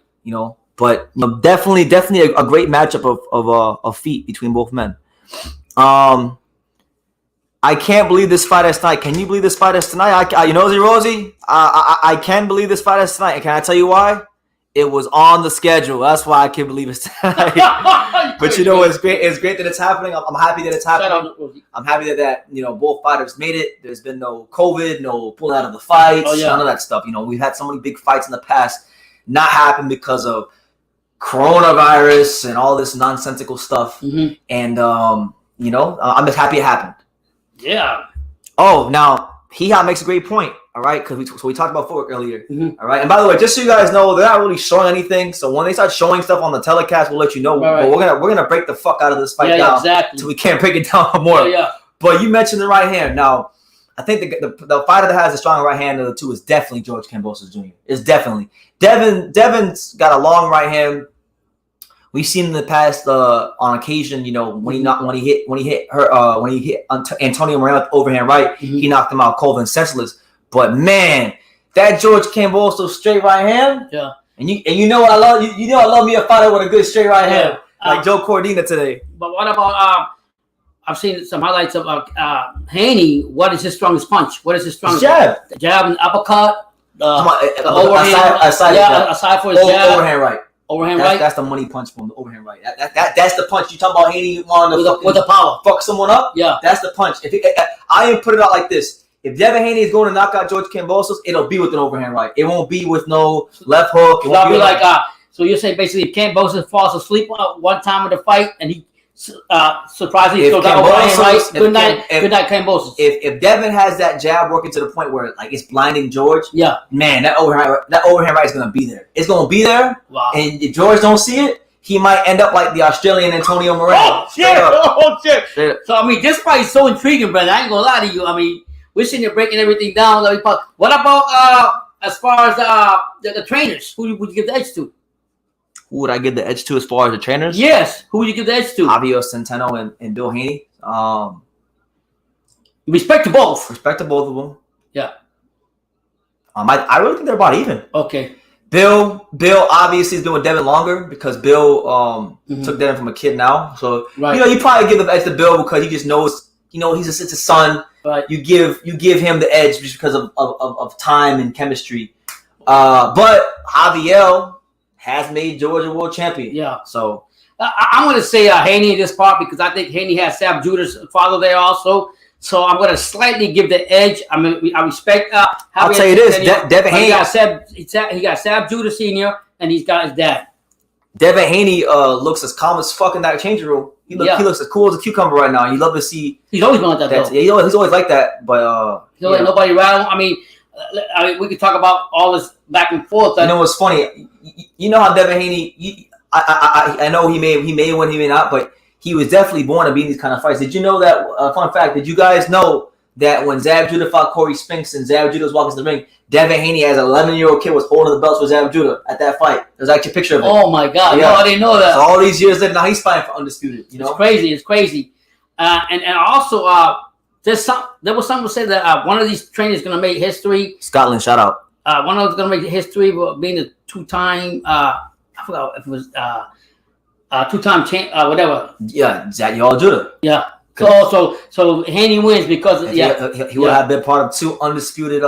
But definitely a great matchup of feet between both men. I can't believe this fight is tonight. Can you believe this fight is tonight? Rosie, I can believe this fight is tonight. And can I tell you why? It was on the schedule. That's why I can't believe it's tonight. But you know, it's great. It's great that it's happening. I'm happy that it's happening. I'm happy that both fighters made it. There's been no COVID, no pulling out of the fights, none of that stuff. We've had so many big fights in the past not happen because of coronavirus and all this nonsensical stuff. And I'm just happy it happened. Yeah. Oh, now Hee-Haw makes a great point. All right, because we talked about footwork earlier. All right, and by the way, just so you guys know, they're not really showing anything. So when they start showing stuff on the telecast, we'll let you know. Right. But we're gonna break the fuck out of this fight down, so we can't break it down more. But you mentioned the right hand. Now, I think the fighter that has the stronger right hand of the two is definitely George Kambosos Jr. It's definitely Devin's got a long right hand. We've seen in the past on occasion, when he hit Antonio Moreno with overhand right, he knocked him out cold and senseless. But man, that George Kambosos straight right hand, and you know what I love, I love me a fighter with a good straight right hand, like Joe Cordina today. But what about I've seen some highlights of Haney. What is his strongest punch? What is his strongest jab? Jab and uppercut. Overhand, aside for his jab, overhand right. Overhand right. That's the money punch from the overhand right. That's the punch you talking about. Haney on with the power, fuck someone up. Yeah, that's the punch. I even put it out like this. If Devin Haney is going to knock out George Kambosos, it'll be with an overhand right. It won't be with no left hook. So I'll be like, so you're saying basically if Kambosos falls asleep one time in the fight and he surprisingly throws that overhand right, good night, Kambosos. If Devin has that jab working to the point where like it's blinding George, man, that overhand right is gonna be there. It's gonna be there. Wow. And if George don't see it, he might end up like the Australian Antonio Moreno. Oh shit! So I mean, this fight is so intriguing, brother. I ain't gonna lie to you. I mean, we're sitting here breaking everything down. What about as far as the trainers? Who would you give the edge to? Who would I give the edge to as far as the trainers? Yes. Who would you give the edge to? Javier Centeno and Bill Haney. Respect to both. Respect to both of them. Yeah. I really think they're about even. Okay. Bill obviously has been with Devin longer because Bill took Devin from a kid now. So you probably give the edge to Bill because he just knows it's his son. Right. You give him the edge just because of time and chemistry. But Javier has made George a world champion. Yeah. So I'm going to say Haney in this part because I think Haney has Sab Judah's father there also. So I'm going to slightly give the edge. I mean, I respect. I'll tell you this: Devin Haney he got Sab Judah Sr. and he's got his dad. Devin Haney looks as calm as fuck in that changing room. He looks as cool as a cucumber right now. You love to see. He's always been like that. Though. Yeah, he's always like that. But he'll let nobody rattle. I mean, we could talk about all this back and forth. You know what's funny? You know how Devin Haney? I know he may win, he may not, but he was definitely born to be in these kind of fights. Did you know that? Fun fact: did you guys know that when Zab Judah fought Corey Spinks and Zab Judah was walking to the ring, Devin Haney, as an 11-year-old kid, was holding the belts for Zab Judah at that fight? There's actually a picture of it. Oh my God! Yeah. No, I didn't know that. So all these years later, now he's fighting for Undisputed. You know, it's crazy. And also, there was someone said that one of these trainers is going to make history. Scotland, shout out. One of them is going to make history for being a two-time. I forgot if it was two-time champ, whatever. Yeah, Zab Judah. Yeah. So Haney wins because he would have been part of two undisputed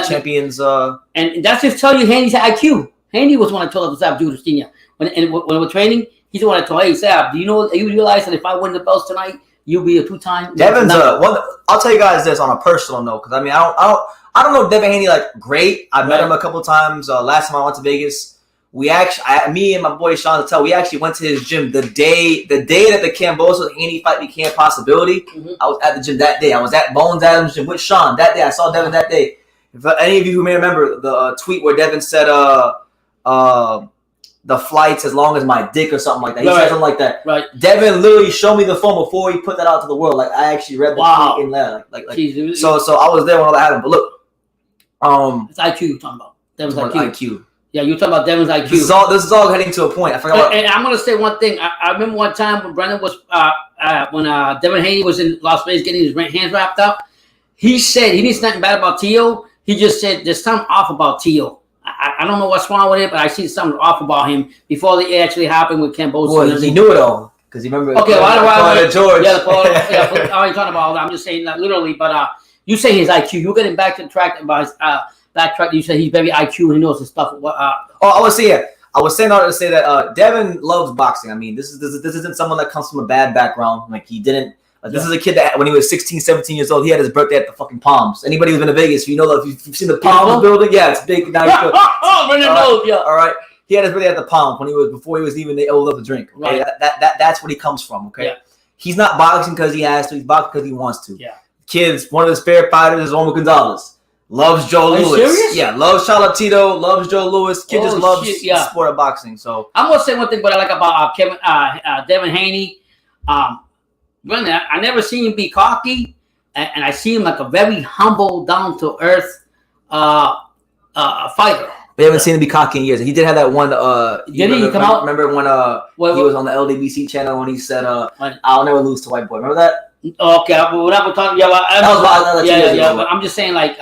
champions. And that's just tell you Haney's IQ. Haney was one that told us Zab Judah Sr. When we're training, he's the one that told, hey Zab, do you realize that if I win the belts tonight, you'll be a two-time? Devin's one. I'll tell you guys this on a personal note because I mean I don't know Devin Haney like great. I met him a couple times. Last time I went to Vegas. Me and my boy Sean Littell, we actually went to his gym the day that the Kambosos Haney fight became a possibility. Mm-hmm. I was at the gym that day. I was at Bones Adams' gym with Sean that day. I saw Devin that day. If any of you who may remember the tweet where Devin said, "The flight's as long as my dick" or something like that. He said something like that. Right. Devin literally showed me the phone before he put that out to the world. Like I actually read the tweet in there. Like so I was there when all that happened. But look, it's IQ you're talking about. Devin's IQ. Yeah, you're talking about Devin's IQ. This is all heading to a point. I forgot. And I'm going to say one thing. I remember one time when Brendan was, when Devin Haney was in Las Vegas getting his hands wrapped up, he said he didn't say nothing bad about Tio. He just said there's something off about Tio. I don't know what's wrong with it, but I see something off about him before it actually happened with Kambosos. Well, he knew it all because he remember. Okay, George. Yeah, I ain't talking about all that. I'm just saying that literally. But you say his IQ. You're getting back to the track about his backtrack. You said he's very IQ and he knows his stuff. I was saying, I was saying to say that Devin loves boxing. I mean, this isn't someone that comes from a bad background. Like he didn't. This is a kid that when he was 16, 17 years old, he had his birthday at the fucking Palms. Anybody who's been to Vegas, you know that if you've seen the Palms building, yeah, it's big. Now all right. He had his birthday at the Palms before he was even old enough to drink. Okay? Right. That's what he comes from. Okay. Yeah. He's not boxing because he has to. He's boxing because he wants to. Yeah. Kids, one of his favorite fighters is Omar Gonzalez. Loves Joe Louis. Serious? Yeah, loves Charlatito. Loves Joe Louis. Kid just loves the sport of boxing. So I'm gonna say one thing, what I like about Devin Haney. I never seen him be cocky, and I see him like a very humble, down to earth fighter. We haven't seen him be cocky in years. He did have that one. Did he come out? Remember when he was on the LDBC channel when he said, "I'll never lose to white boy." Remember that? Okay, we're not talking. Yeah. But I'm just saying, like,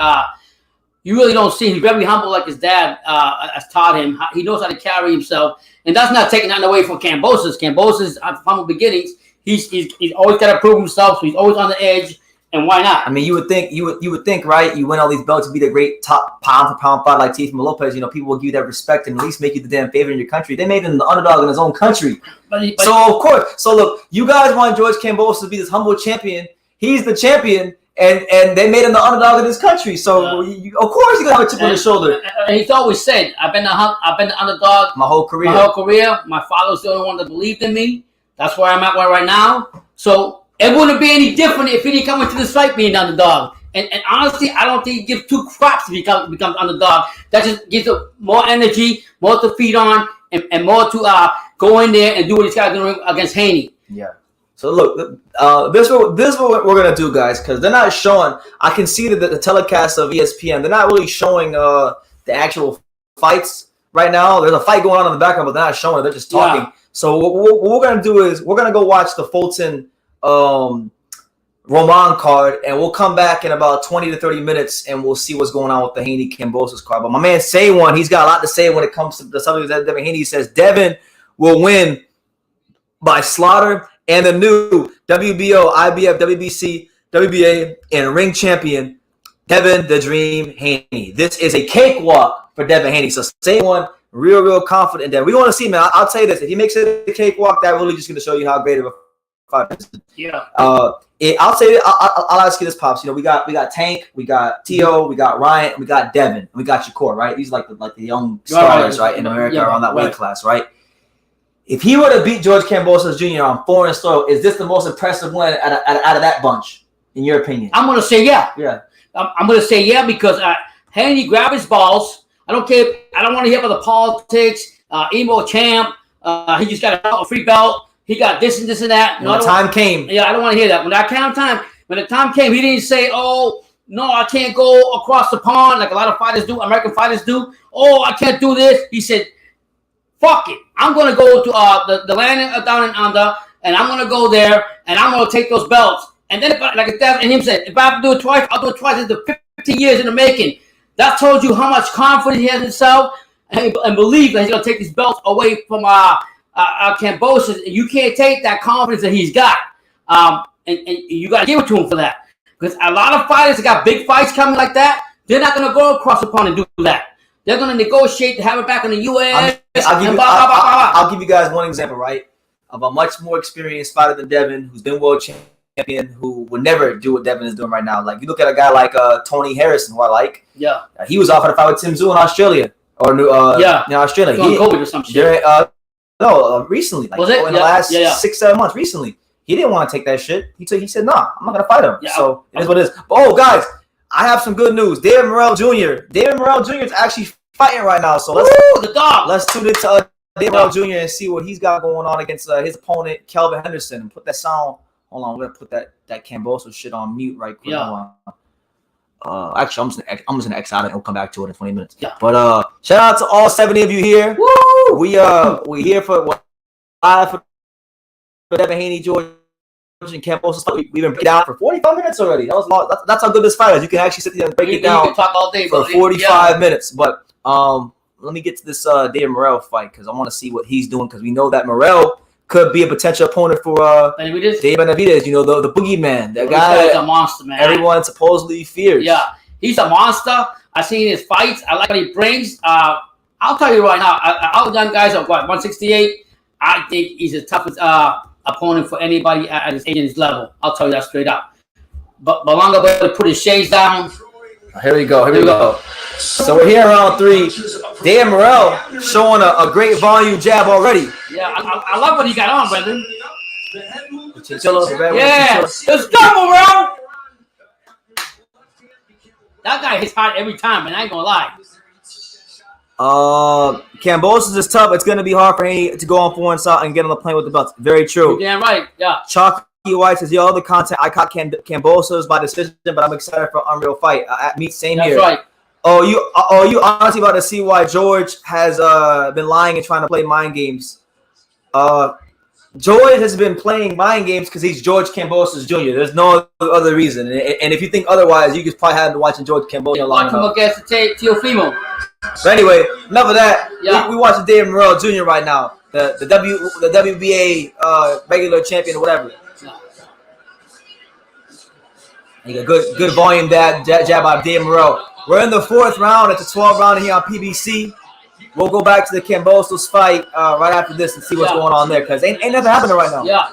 you really don't see him. He's very humble, like his dad has taught him. He knows how to carry himself, and that's not taking nothing away from Kambosos. Kambosos, from the beginnings, he's always got to prove himself. So he's always on the edge. And why not? I mean, you would think, right? You win all these belts to be the great top pound for pound fighter like Teofimo Lopez. You know, people will give you that respect and at least make you the damn favorite in your country. They made him the underdog in his own country. So of course, look, you guys want George Kambosos to be this humble champion. He's the champion, and they made him the underdog in his country. So of course, you're gonna have a chip on his shoulder. And he's always said, "I've been the underdog my whole career. My father was the only one that believed in me. That's where I'm at right now." So. It wouldn't be any different if he didn't come into this fight being underdog. And honestly, I don't think he gives two craps if he becomes underdog. That just gives him more energy, more to feed on, and more to go in there and do what he's got to do against Haney. Yeah. So look, this is what we're gonna do, guys, because they're not showing. I can see that the telecast of ESPN. They're not really showing the actual fights right now. There's a fight going on in the background, but they're not showing it. They're just talking. Yeah. So what we're gonna do is we're gonna go watch the Fulton Roman card, and we'll come back in about 20 to 30 minutes and we'll see what's going on with the Haney Kambosos card. But my man he's got a lot to say when it comes to the subject that Devin Haney says Devin will win by slaughter, and the new WBO, IBF, WBC, WBA, and ring champion Devin the Dream Haney. This is a cakewalk for Devin Haney. So real confident that we want to see, man. I'll tell you this: if he makes it a cakewalk, that really just going to show you how great of a yeah. I'll say I'll ask you this, Pops. You know, we got Tank, we got Tio, we got Ryan, we got Devin, we got Shakur, right? These are like the young stars, right, in America around that weight class, right? If he were to beat George Kambosos Jr. on foreign soil, is this the most impressive win out of that bunch, in your opinion? I'm gonna say yeah. Yeah. I'm gonna say yeah because Haney grabbed his balls. I don't care. I don't want to hear about the politics. Emo champ. He just got a free belt. He got this and this and that. When the time came. Yeah, I don't want to hear that. When the time came, he didn't say, "Oh, no, I can't go across the pond," like a lot of fighters do, American fighters do. "Oh, I can't do this." He said, "Fuck it. I'm going to go to the land down in under, and I'm going to go there, and I'm going to take those belts." And then, and him said, "If I have to do it twice, I'll do it twice." It's the 15 years in the making. That told you how much confidence he has in himself and believe that he's going to take these belts away from Kambosos. You can't take that confidence that he's got, and you got to give it to him for that. Because a lot of fighters that got big fights coming like that, they're not going to go across the pond and do that. They're going to negotiate to have it back in the U.S. I'll give you guys one example, right, of a much more experienced fighter than Devin, who's been world champion, who would never do what Devin is doing right now. Like, you look at a guy like Tony Harrison, who I like. Yeah. He was offered a fight with Tim Tszyu in Australia. Australia. He COVID or some shit. Recently, like in the last 6-7 months. Recently, he didn't want to take that shit. He said, "Nah, I'm not gonna fight him." Yeah, so it is what it is. But guys, I have some good news. David Morrell Jr. is actually fighting right now. So let's tune into David Morrell Jr. and see what he's got going on against his opponent Kelvin Henderson. And put that sound. Hold on, we're gonna put that Kambosos shit on mute right quick. Yeah. Actually, I'm just gonna X out it and we'll come back to it in 20 minutes. Yeah. But shout out to all 70 of you here. Woo! We here for Devin Haney, George, and Kambosos. We've been breaking down for 45 minutes already. That was long. That's how good this fight is. You can actually sit there and break it down. You can talk all day for 45 minutes. But let me get to this David Morrell fight because I want to see what he's doing because we know that Morrell could be a potential opponent for David Benavidez. You know, the boogeyman, that guy. He's a monster, man. Everyone supposedly fears. Yeah, he's a monster. I've seen his fights. I like what he brings. I'll tell you right now, all the young guys are what 168. I think he's the toughest opponent for anybody at his age and his level. I'll tell you that straight up. But Malanga better put his shades down. Here we go. So we're here in round 3. Dan Morrell showing a great volume jab already. Yeah, I love what he got on, brother. Yeah, let's go, Morrell. That guy hits hard every time, and I ain't gonna lie. Kambosos is tough. It's gonna be hard for Haney to go on 4-0 and get on the plane with the belts. Very true. You're damn right. Yeah. Chalky White says, "Yo, the content I caught Kambosos by decision, but I'm excited for Unreal Fight." Same here. That's right. Oh, you honestly about to see why George has been lying and trying to play mind games. George has been playing mind games because he's George Kambosos Jr. There's no other reason. And if you think otherwise, you just probably haven't been watching George Kambosos long enough. Watch him against Teofimo. But anyway, enough of that. Yeah. We watching David Morrell Jr. right now, the WBA regular champion or whatever. Yeah. You got good volume jab by David Morrell. We're in the 4th round. It's a 12 round here on PBC. We'll go back to the Kambosos fight right after this and see what's going on there because ain't nothing happening right now. Yeah.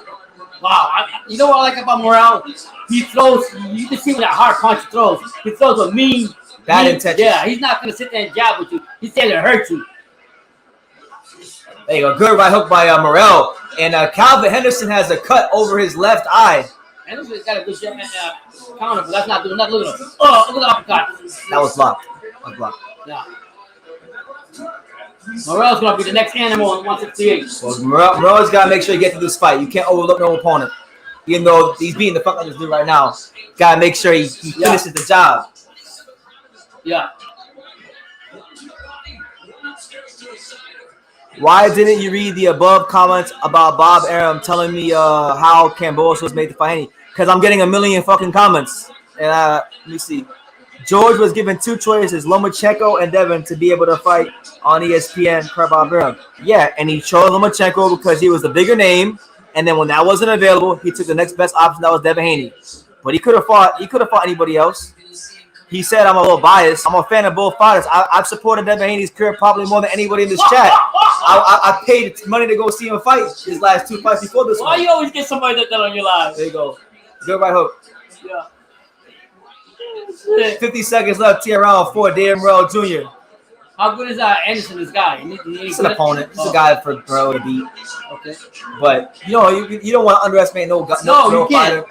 Wow. You know what I like about Morrell? He throws. You can see when that hard punch he throws. He throws a mean. Bad intention. Yeah, he's not going to sit there and jab with you. He's there to hurt you. There you go. Good right hook by Morrell. And Calvin Henderson has a cut over his left eye. Henderson's got a good jab counter, but that's not doing nothing. Look at him. Oh, look at the uppercut. That was blocked. Yeah. Morrell's going to be the next animal in 168. Well, Morrell's got to make sure you get to this fight. You can't overlook no opponent. Even though he's beating the fuck out of this dude right now, got to make sure he finishes the job. Yeah. Why didn't you read the above comments about Bob Arum telling me how Kambosos was made to fight Haney? Because I'm getting a million fucking comments. And let me see. George was given 2 choices, Lomachenko and Devin, to be able to fight on ESPN per Bob Arum. Yeah, and he chose Lomachenko because he was the bigger name. And then when that wasn't available, he took the next best option. That was Devin Haney. But he could have fought anybody else. He said, I'm a little biased. I'm a fan of both fighters. I've supported Devin Haney's career probably more than anybody in this chat. I paid money to go see him fight his last 2 fights before this one. Why you always get somebody that on your live? There you go. Good right hook. Yeah. 50 seconds left here round 4. Dan Morrell Jr. How good is Anderson, this guy? He's an opponent. He's a guy for Morrell to beat. Okay. But, you don't want to underestimate no you can't. Fighter.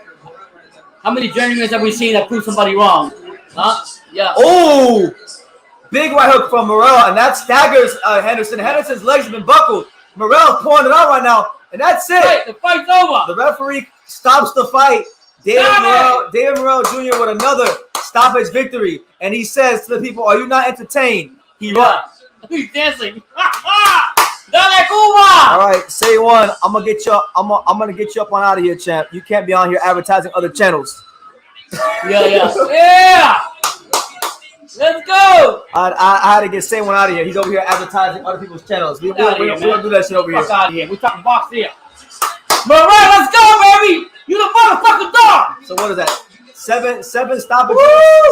How many journeymen have we seen that prove somebody wrong? Huh? Yeah. Oh! Big right hook from Morrell, and that staggers Henderson. Henderson's legs have been buckled. Morrell's pouring it out right now, and that's it. Right, the fight's over. The referee stops the fight. David Morrell Jr. with another stoppage victory, and he says to the people, "Are you not entertained?" He runs. He's dancing. Dale Cuba. All right, say one. I'm gonna get you. I'm gonna get you up on out of here, champ. You can't be on here advertising other channels. Yeah. Let's go. I had to get Say One out of here. He's over here advertising other people's channels. We don't do that shit over here. Fuck out of here. We're talking box here. All right, let's go, baby. You the motherfucking dog. So what is that? Seven stoppages.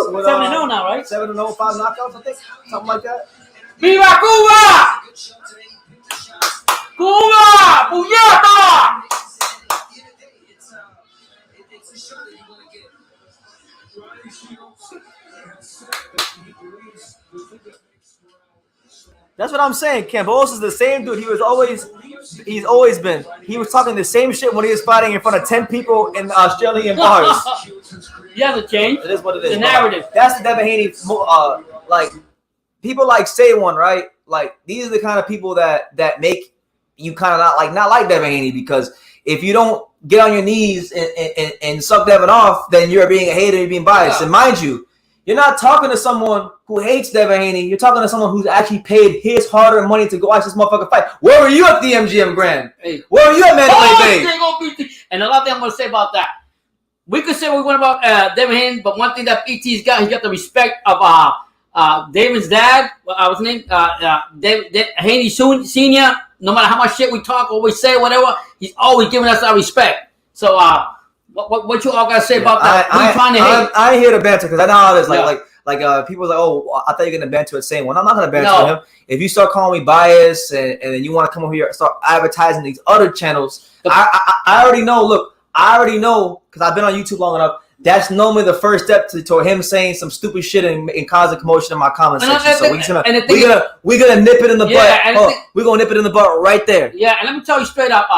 7-0 now, right? 7-0, 5 knockouts, I think. Something like that. Viva Cuba! Cuba! Puñeta! That's what I'm saying. Kambosos is the same dude. He's always been. He was talking the same shit when he was fighting in front of 10 people in Australian bars. He hasn't changed. It is what it is. The narrative. That's the Devin Haney. Like people like Say One, right? Like these are the kind of people that make you kind of not like Devin Haney, because if you don't get on your knees and suck Devin off, then you're being a hater, you're being biased. Yeah. And mind you, you're not talking to someone who hates Devin Haney. You're talking to someone who's actually paid his hard-earned money to go watch this motherfucker fight. Where were you at the MGM Grand? Hey. Where were you at Mandalay Bay? And another thing I'm going to say about that. We could say what we want about Devin Haney, but one thing that PT's got, he got the respect of David's dad. What's his name? David Haney Sr. No matter how much shit we talk or we say, whatever, he's always giving us our respect. So, what you all got to say about that? I ain't here to banter because I know how it is. people are like, oh, I thought you're gonna ban to it saying, well, I'm not gonna ban to him. If you start calling me biased and then you want to come over here and start advertising these other channels, I already know. Look, I already know because I've been on YouTube long enough. That's normally the first step toward him saying some stupid shit and causing commotion in my comment section. So we're gonna nip it in the butt. We're gonna nip it in the butt right there. Yeah, and let me tell you straight up.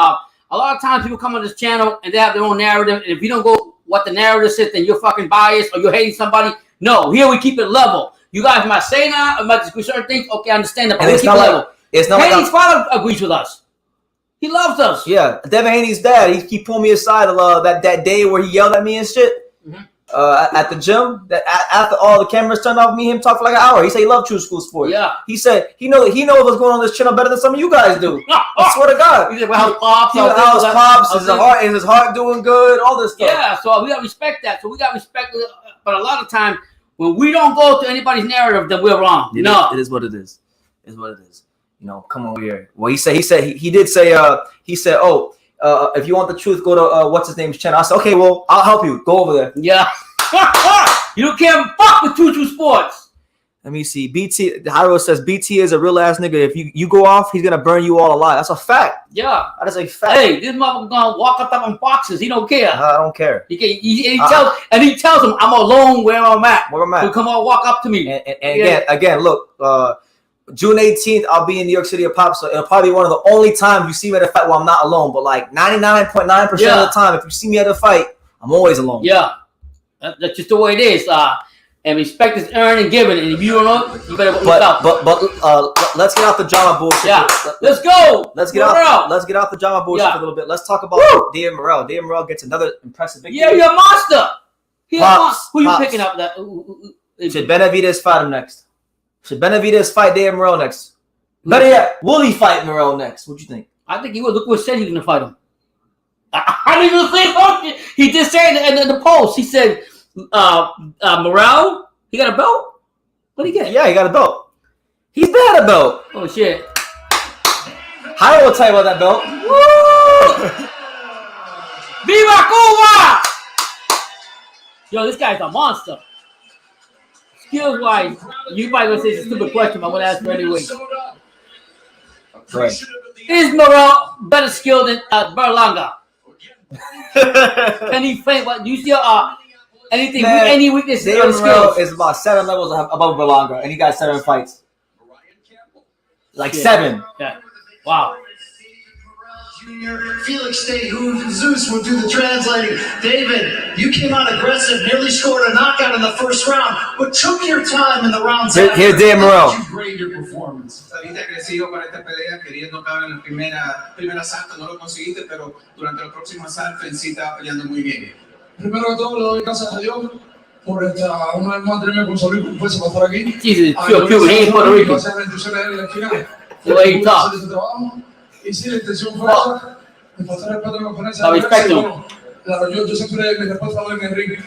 A lot of times people come on this channel and they have their own narrative, and if you don't go what the narrative says, then you're fucking biased or you're hating somebody. No, here we keep it level. You guys might say that, or might disagree certain things. Okay, I understand that, but we keep it level. Haney's father agrees with us. He loves us. Yeah, Devin Haney's dad. He pulled me aside that day where he yelled at me and shit. At the gym, that after all the cameras turned off, me and him talked for like an hour. He said he loved True School Sports. Yeah. He said he knows what's going on this channel better than some of you guys do. I swear to God. He said, well, how's Pops? Is his heart doing good? All this stuff. Yeah, so we got to respect that. So we got to respect it. But a lot of times, when we don't go to anybody's narrative, then we're wrong. It is what it is. It's what it is. Come over here. Well, he said, oh, if you want the truth, go to what's his name's channel. I said, okay, well, I'll help you. Go over there. Yeah. You can't fuck with True Sports. Let me see. BT Hyro says BT is a real ass nigga. If you go off, he's gonna burn you all alive. That's a fact. Yeah. That is a fact. Hey, this motherfucker gonna walk up on boxes. He don't care. I don't care. He tells him I'm alone where I'm at. So come on, walk up to me. And again, look, June 18th, I'll be in New York City at Pop, so it'll probably be one of the only times you see me at a fight where I'm not alone. But like 99.9% of the time, if you see me at a fight, I'm always alone. Yeah, that's just the way it is. And respect is earned and given. And if you don't know, you better look out. But let's get out the drama bullshit. Yeah, let's go. Let's get out the drama bullshit for a little bit. Let's talk about David Morrell. David Morrell gets another impressive victory. Yeah, you're a monster. Who you picking up? That should Benavidez fight him next? Should Benavidez fight David Morrell next? Better yet, will he fight Morrell next? What do you think? I think he will. Look what said he's going to fight him. I didn't even say something. He just said in the post. He said, Morrell, he got a belt? What did he get? Yeah, he got a belt. He's had a belt. Oh, shit. I will tell you about that belt. Woo! Viva Cuba! Yo, this guy's a monster. Skills-wise, you might gonna say it's a stupid question, but I'm gonna ask you anyway. Right. Is Morrell better skilled than Berlanga? Can he fight? What do you see? Anything? Any weaknesses? David Morrell is about 7 levels above Berlanga, and he got 7 fights. Like 7. Yeah. Wow. Felix Day, who Zeus will do the translating. David, you came out aggressive, nearly scored a knockout in the first round, but took your time in the rounds. Here's David Morrell. You grade your performance. Habías crecido para esta pelea, queriendo caber en el primer asalto, no lo conseguiste, pero durante los próximos asaltos en sí estaba peleando muy bien. Primero que todo, le doy gracias a Dios por una vez más tenerme con Solís con fuerza para estar aquí. Jesus, Puerto Rico. Hacer bendiciones en la final. Way top. Y sí, la intención fue esa, de pasar el patrón de oponente. Claro, yo siempre me respeto en el ring.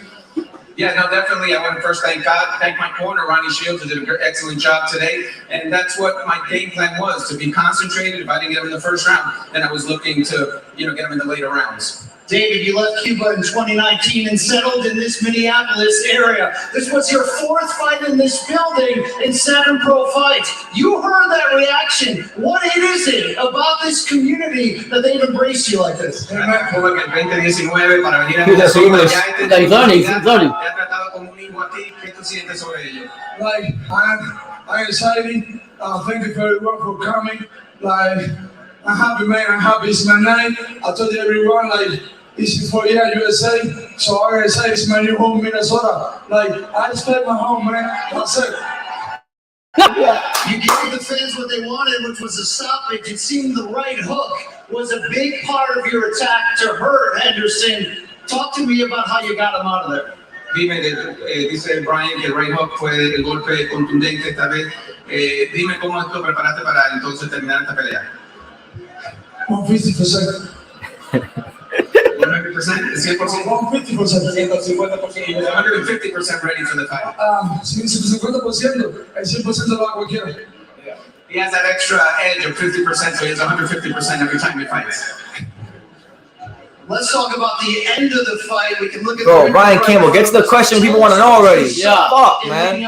Yeah, no, definitely. I want to first thank God, thank my corner, Ronnie Shields, who did an excellent job today. And that's what my game plan was, to be concentrated. If I didn't get him in the first round, then I was looking to, get him in the later rounds. David, you left Cuba in 2019 and settled in this Minneapolis area. This was your 4th fight in this building in 7 pro fights. You heard that reaction. What is it about this community that they've embraced you like this? He's learning. Like, I'm excited. Thank you very much for coming. Like, I'm happy, man. I'm happy. It's my night. I told everyone, like, it's for USA. So I gotta say, it's my new home, Minnesota. Like, I respect my home, man. That's it. You gave the fans what they wanted, which was a stoppage. It seemed the right hook was a big part of your attack to hurt Henderson. Talk to me about how you got him out of there. Dime, dice Brian que el right hook fue el golpe contundente esta vez. Dime cómo lo preparaste para entonces terminar esta pelea. 150%. 100%, 100%, 150% ready for the fight. 50%, el 100% lo hago cualquiera. He has that extra edge of 50%, so he has 150% every time he fights. Let's talk about the end of the fight. We can look at Bro, Brian Campbell, get to the question people want to know already. Yeah. Fuck, man.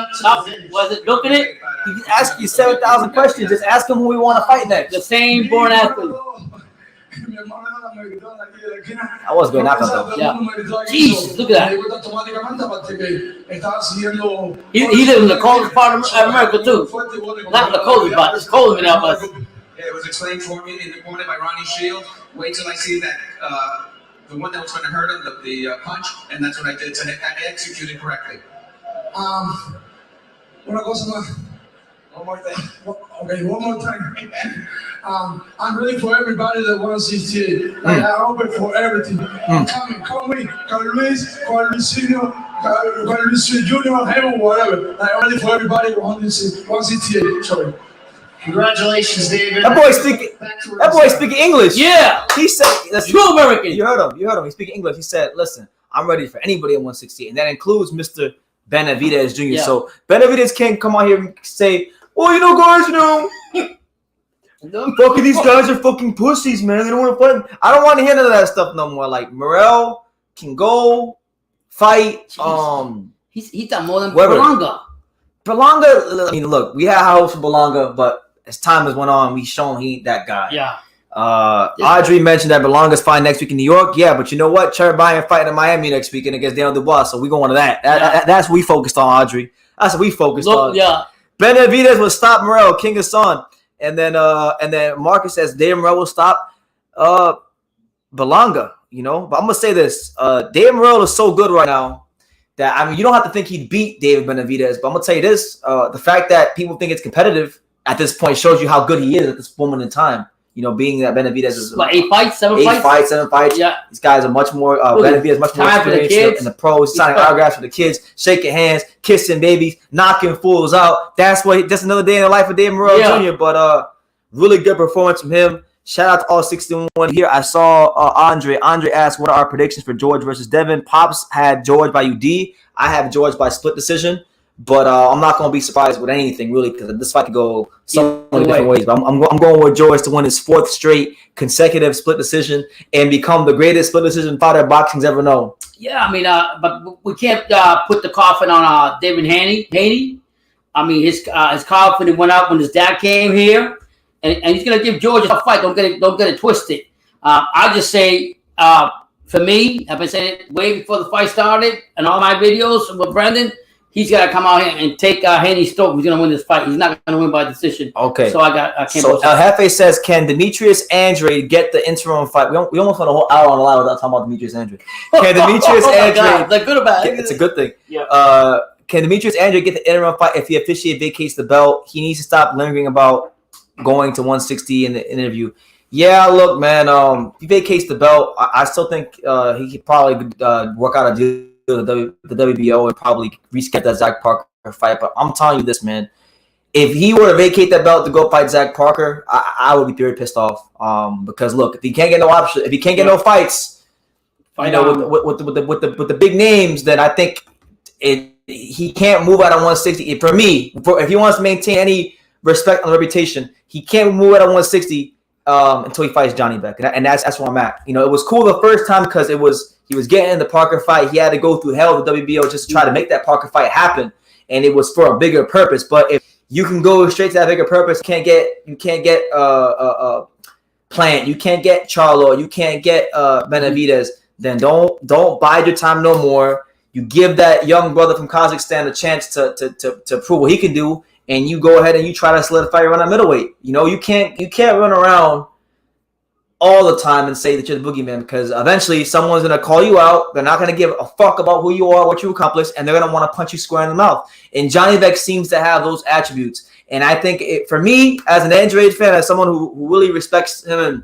Was it looking it? He asked you 7,000 questions. Just ask him who we want to fight next. The same born athlete. I was going knock out though. Yeah. Jesus, look at that. He lives in the coldest part of America too. Not the coldest, but it's cold in us. Yeah, it was explained for me in the corner by Ronnie Shields. Wait till I see that the one that was going to hurt him, the punch, and that's what I did. So I executed correctly. Una cosa más. One more thing. Okay, one more time. I'm ready for everybody that wants CTA. Like, I'm open for everything. Come with Carl Luis Senior, Carl Luis Junior, him, whatever. Like, I'm ready for everybody who wants CTA. Sorry. Congratulations, David. That boy speaking English. Yeah. He said, that's True American. You heard him. He's speaking English. He said, listen, I'm ready for anybody at 168. And that includes Mr. Benavidez Jr. Yeah. So Benavidez can't come out here and say, well, guys, fucking these guys are fucking pussies, man. They don't want to fight. I don't want to hear none of that stuff no more. Like, Morrell can go fight. He's done more than Berlanga. I mean, look, we had high hopes for Berlanga, but as time has went on, we shown he ain't that guy. Yeah. Audrey mentioned that Berlanga's fighting next week in New York. Yeah, but you know what? Cherry Bryan fighting in Miami next weekend against Daniel Dubois, so we going to that. That's what we focused on, Audrey. That's what we focused on. Yeah. Benavidez will stop Morrell, King of Son. And then Marcus says Dave Morrell will stop Berlanga, But I'm gonna say this. Dave Morrell is so good right now that, I mean, you don't have to think he'd beat David Benavidez, but I'm gonna tell you this: the fact that people think it's competitive at this point shows you how good he is at this moment in time. Being that Benavidez is 8 fights, 7 fights? 7 fights. Yeah. These guys are much more, Benavidez is much more experienced in the pros. He's signing autographs for the kids, shaking hands, kissing babies, knocking fools out. That's another day in the life of Dave Morrell Jr. But really good performance from him. Shout out to all 61 here. I saw Andre. Andre asked, what are our predictions for George versus Devin? Pops had George by UD. I have George by split decision. But I'm not going to be surprised with anything, really, because this fight could go so many different ways. But I'm going with George to win his 4th straight consecutive split decision and become the greatest split decision fighter boxing's ever known. Yeah, I mean, but we can't put the coffin on Devin Haney. I mean, his coffin went up when his dad came here, and he's going to give George a fight. Don't get it twisted. I just say, for me, I've been saying it way before the fight started, and all my videos with Brendan. He's got to come out here and take Haney's stroke. He's going to win this fight. He's not going to win by decision. Okay. So I got Campbell. So El Jefe says, can Demetrius Andre get the interim fight? We almost went a whole hour on the line without talking about Demetrius Andre. Can Demetrius Andre? Is that good or bad? It's a good thing. Yeah. Can Demetrius Andre get the interim fight if he officially vacates the belt? He needs to stop lingering about going to 160 in the interview. Yeah, look, man. If he vacates the belt, I still think he could probably work out a deal the WBO and probably reschedule that Zach Parker fight. But I'm telling you this, man. If he were to vacate that belt to go fight Zach Parker, I would be very pissed off. Because look, if he can't get no option, if he can't get no fights, with the big names, then I think he can't move out on 160. For me, if he wants to maintain any respect on the reputation, he can't move out on 160 until he fights Johnny Beck, and that's where I'm at. It was cool the first time because he was getting the Parker fight. He had to go through hell with the WBO just to try to make that Parker fight happen, and it was for a bigger purpose. But if you can go straight to that bigger purpose, you can't get Plant, you can't get Charlo, you can't get Benavidez, then don't bide your time no more. You give that young brother from Kazakhstan a chance to prove what he can do, and you go ahead and you try to solidify your run at middleweight. You can't run around all the time and say that you're the boogeyman, because eventually someone's going to call you out. They're not going to give a fuck about who you are, what you accomplished, and they're going to want to punch you square in the mouth. And Johnny Beck seems to have those attributes. And I think for me, as an Andre fan, as someone who really respects him and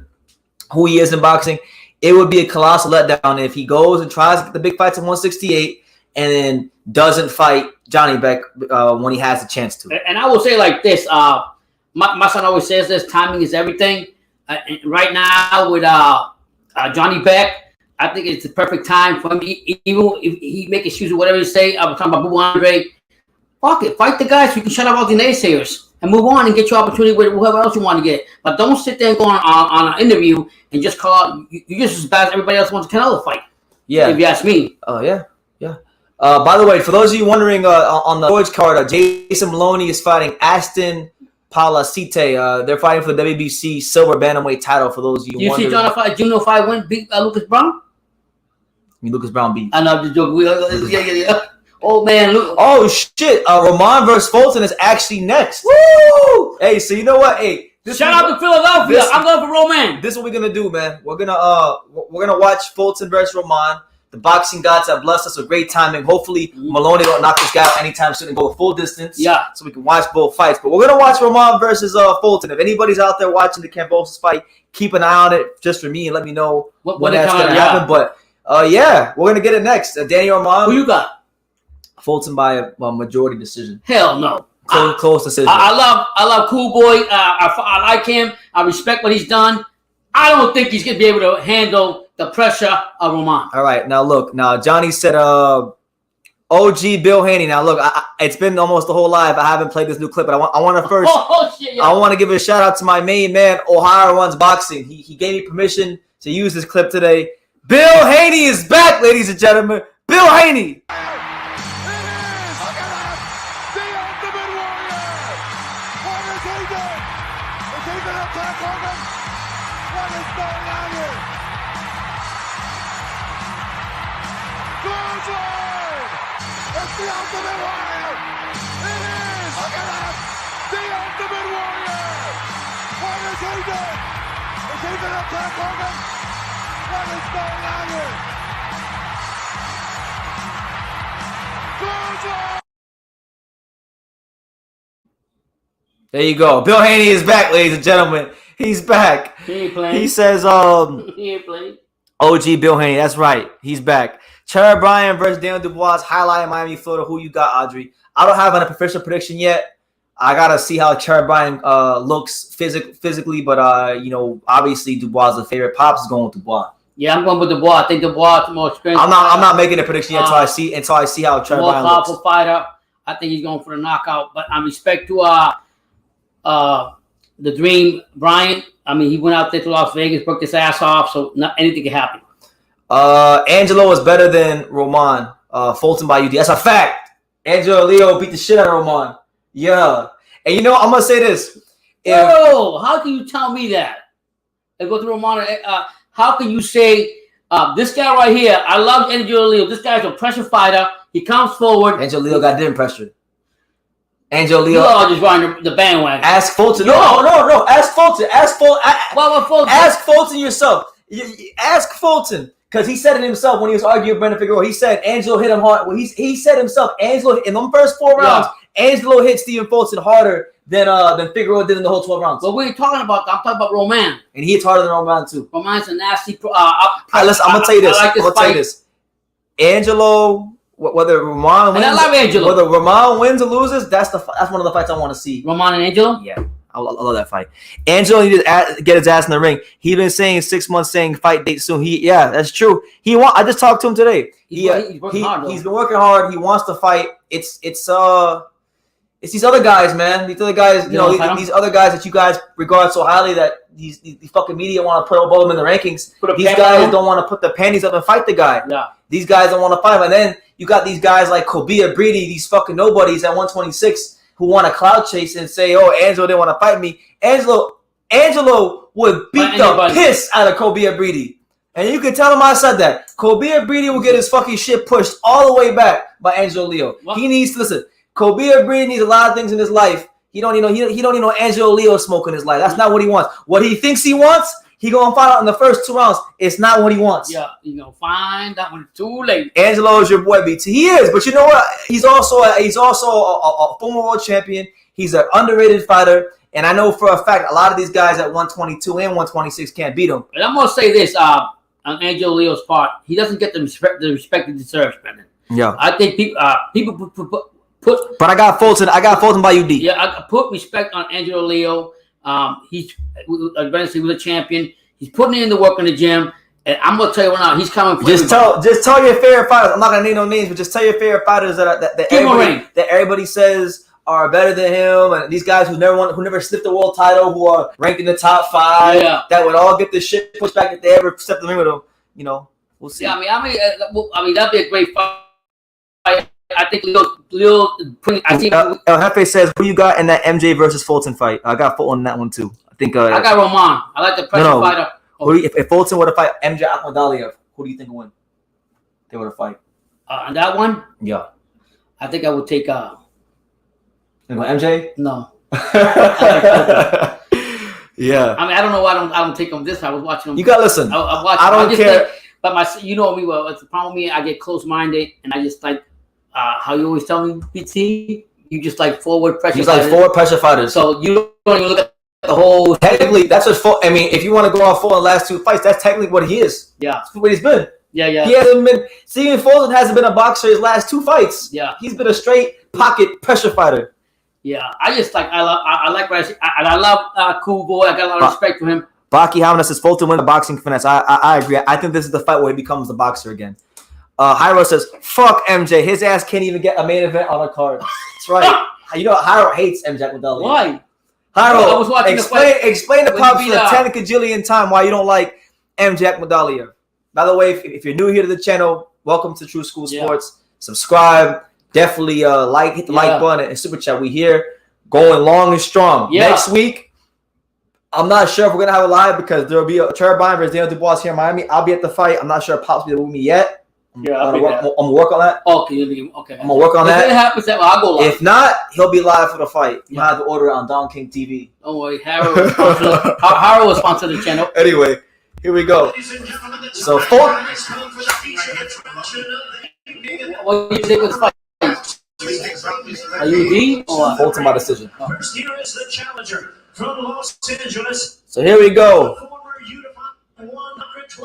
who he is in boxing, it would be a colossal letdown if he goes and tries to get the big fights at 168 and then doesn't fight Johnny Beck when he has the chance to. And I will say like this, my son always says this, timing is everything. Right now with Johnny Beck, I think it's the perfect time for him. Even if he make excuses, whatever you say, I was talking about Boo Andre. Fuck it, fight the guys so you can shut up all the naysayers. and move on and get your opportunity with whoever else you want to get. But don't sit there and go on an interview and just call out. You're just as bad as everybody else wants to Canelo fight. Yeah. If you ask me. Oh, yeah. By the way, for those of you wondering, on the George card, Jason Maloney is fighting Aston Palasite. They're fighting for the WBC silver bantamweight title. For those of you wondering. You see John fight Juno fight win beat Lucas Brown? Lucas Brown beat. I know the joke. Yeah. Oh man, look. Oh shit! Roman versus Fulton is actually next. Woo! Hey, so you know what? Hey, shout out to Philadelphia. I'm going for Roman. This is what we're gonna do, man. We're gonna watch Fulton versus Roman. The boxing gods have blessed us with great timing. Hopefully, Maloney don't knock this guy out anytime soon and go full distance. Yeah. So we can watch both fights. But we're gonna watch Roman versus Fulton. If anybody's out there watching the Kambosos fight, keep an eye on it just for me and let me know when that's gonna happen. But yeah, we're gonna get it next. Danny Roman. Who you got? Fulton by a majority decision. Hell no. Close decision. I love Cool Boy. I like him. I respect what he's done. I don't think he's gonna be able to handle the pressure of Roman. All right, now look. Now Johnny said, "OG Bill Haney." Now look, it's been almost the whole live. I haven't played this new clip, but I want to first. I want to give a shout out to my main man, Ohio Runs Boxing. He gave me permission to use this clip today. Bill Haney is back, ladies and gentlemen. Bill Haney. There you go. Bill Haney is back, ladies and gentlemen. He's back. He ain't playing. He says, he ain't playing. OG Bill Haney. That's right. He's back. Cherry Bryan versus Daniel Dubois. Highlight in Miami, Florida. Who you got, Audrey? I don't have an official prediction yet. I gotta see how Cherry Bryan looks physically, but obviously Dubois is the favorite. Pops is going with Dubois. Yeah, I'm going with Dubois. I think Dubois is the more experienced. I'm not making a prediction yet until I see how Cherry Bryan looks. More powerful fighter. I think he's going for the knockout. But on respect to the Dream Bryant, I mean, he went out there to Las Vegas, broke his ass off, so anything can happen. Angelo is better than Roman. Fulton by UD. That's a fact. Angelo Leo beat the shit out of Roman. Yeah. And I'm gonna say this. How can you tell me that? And go to Roman. How can you say this guy right here? I love Angelo Leo. This guy's a pressure fighter. He comes forward. Angelo Leo got different pressure. Angelo Leo. You all just riding the bandwagon. Ask Fulton. No. Ask Fulton. Ask Fulton yourself. Ask Fulton. Because he said it himself when he was arguing with Brandon Figueroa. He said Angelo hit him hard. Well, he said himself, Angelo, in them first 4 rounds, Angelo hit Stephen Fulton harder than Figueroa did in the whole 12 rounds. But we ain't talking about that. I'm talking about Roman. And he hits harder than Roman, too. Roman's a nasty... I'm going to tell you this. I'm going to tell you this. Angelo... Whether Roman wins or loses, that's one of the fights I want to see. Roman and Angelo? Yeah, I love that fight. Angelo needs to get his ass in the ring. He's been saying 6 months, saying fight date soon. That's true. I just talked to him today. He's been working hard. He wants to fight. It's these other guys, man. These other guys, these other guys that you guys regard so highly that these fucking media want to put above them in the rankings. These guys don't want to put the panties up and fight the guy. Yeah. These guys don't want to fight him. And then you got these guys like Kobia Breedy, these fucking nobodies at 126 who want to cloud chase and say, "Oh, Angelo didn't want to fight me." Angelo would beat the piss out of Kobia Breedy. And you can tell him I said that. Kobia Breedy will get his fucking shit pushed all the way back by Angelo Leo. What? He needs to listen. Kobia Breedy needs a lot of things in his life. He don't need no Angelo Leo smoke in his life. That's not what he wants. What he thinks he wants, he gonna find out in the first 2 rounds. It's not what he wants. Yeah, you gonna find out when it's too late. Angelo is your boy, BT. He is, but you know what? He's also a former world champion. He's an underrated fighter, and I know for a fact a lot of these guys at 122 and 126 can't beat him. And I'm gonna say this on Angelo Leo's part, he doesn't get the respect he deserves, Brendan. Yeah, I think people put. But I got Fulton by UD. Yeah, I put respect on Angelo Leo. He's eventually was a champion. He's putting in the work in the gym, and I'm gonna tell you right now, he's coming for just tell your favorite fighters. I'm not gonna name no names, but just tell your favorite fighters that everybody says are better than him, and these guys who never sniffed the world title, who are ranked in the top 5, that would all get the shit pushed back if they ever step in the ring with him. You know, we'll see. Yeah, I mean, that'd be a great fight. I think Leo El Jefe says, who you got in that MJ versus Fulton fight? I got Fulton in that one too. I think. I got Roman. I like the pressure fighter. If Fulton were to fight MJ Akhmadaliev, who do you think would win? They were to fight. On that one? Yeah. I think I would take MJ? No. Yeah. I mean, I don't know why I don't take him this. I was watching him. You gotta listen. I don't care. But you know me well. It's the problem with me. I get close-minded, and I just like how you always tell me, PT. You just like forward pressure. He's like forward pressure fighters. So you don't even look at the whole. Technically, that's what. I mean, if you want to go off for the last 2 fights, that's technically what he is. Yeah. That's what he's been. Yeah. He hasn't been. Steven Fulton hasn't been a boxer his last 2 fights. Yeah. He's been a straight pocket pressure fighter. Yeah. I just like I like what I see, and I love Cool Boy. I got a lot of respect for him. Baki Hamna says Fulton win the boxing finesse. I agree. I think this is the fight where he becomes the boxer again. Hyro says, fuck MJ. His ass can't even get a main event on a card. That's right. You know, Hyro hates MJ Akhmadaliev. Why? Hyro, I was watching explain the pops for the 10 cajillion time why you don't like MJ Akhmadaliev. By the way, if you're new here to the channel, welcome to True School Sports. Subscribe. Definitely hit the like button and super chat. We here going long and strong. Next week, I'm not sure if we're gonna have a live because there will be a Turbine versus Daniel Dubois here in Miami. I'll be at the fight. I'm not sure if Pops will be with me yet. I'm gonna work on that. Okay. I'm gonna work on that. If it happens, I'll go live. If not, he'll be live for the fight. You have to order it on Don King TV. Don't worry, Harrow will sponsor the channel. Anyway, here we go. So what do you think was fight? Are you D or Fulton by decision? First here is the challenger from Los Angeles. So here we go.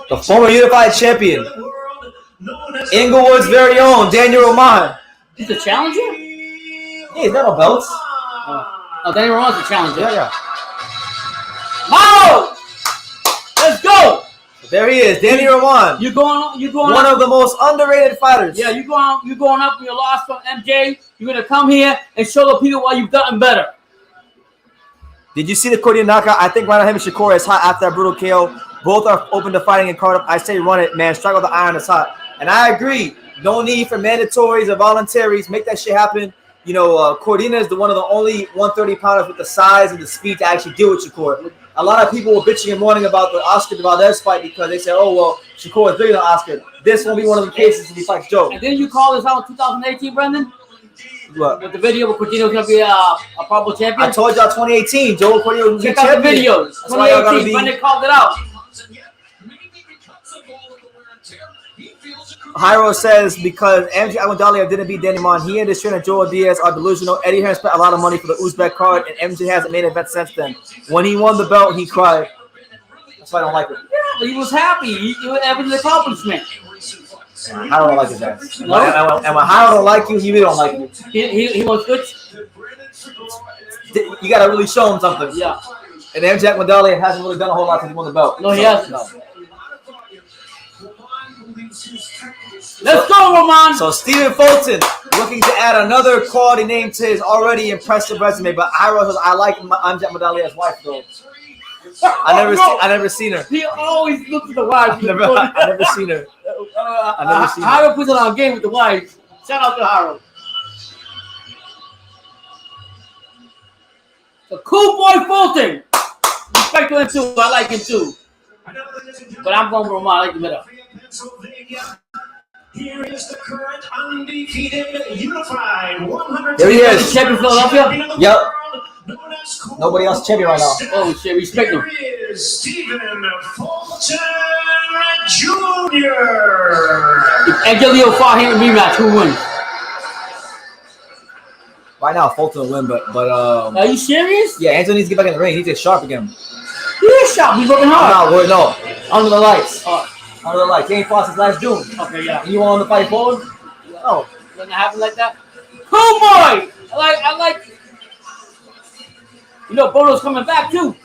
The former unified champion, Inglewood's very own Daniel Roman. He's a challenger? Yeah, he's got no belts. Oh, Daniel Roman's a challenger. Yeah. Mao! Let's go! There he is, Danny Roman. You're going one of the most underrated fighters. Yeah, you're going up from your loss from MJ. You're gonna come here and show the people why you've gotten better. Did you see the Cody knockout? I think right on him and Shakur is hot after that brutal KO. Both are open to fighting in Cardiff. I say run it, man. Strike with the iron is hot. And I agree. No need for mandatories or voluntaries. Make that shit happen. You know, Cordina is one of the only 130-pounders with the size and the speed to actually deal with Shakur. A lot of people were bitching and mourning about the Oscar Valdez fight because they said, oh, well, Shakur is bigger than Oscar. This won't be one of the cases if he fights Joe. And then you call this out in 2018, Brendan? What? With the video where Cordina was going to be a probable champion? I told y'all 2018, Joe Cordina was Check out the videos. 2018, Brendan called it out. Hyro says because MJ Akhmadaliev didn't beat Danny Mon, he and his trainer Joel Diaz are delusional. Eddie Hearn spent a lot of money for the Uzbek card, and MJ hasn't made an event since then. When he won the belt, he cried. That's why I don't like him. Yeah, but he was happy. It was an accomplishment. I don't like his ass. No? And when Hyro don't like you, he really don't like you. He was good. You got to really show him something. Yeah. And MJ Akhmadaliev hasn't really done a whole lot since he won the belt. No, he hasn't. No. Let's go, Roman. So Stephen Fulton looking to add another quality name to his already impressive resume, but I like MJ Akhmadaliev's wife though. I never seen her. He always looks at the wife. I never seen her. Haro puts it on game with the wife. Shout out to Haro. The cool boy Fulton. Respect to him too. I like him too. But I'm going Roman. I like the middle. Here is the current undefeated unified 100. There he is. Champion Philadelphia? Yep. Nobody else champion right now. Oh shit, respect him. Here is Stephen Fulton Jr. If Angelio fought him in rematch, who wins? Right now, Fulton will win, but Are you serious? yeah, Anthony needs to get back in the ring. He needs to get sharp again. He is sharp. He's working hard. No, under the lights. Oh. Under the lights. He ain't fought since last June. Okay, yeah. And you want him to fight forward? No. Doesn't happen like that. Cool boy. I like. You know, Bono's coming back too.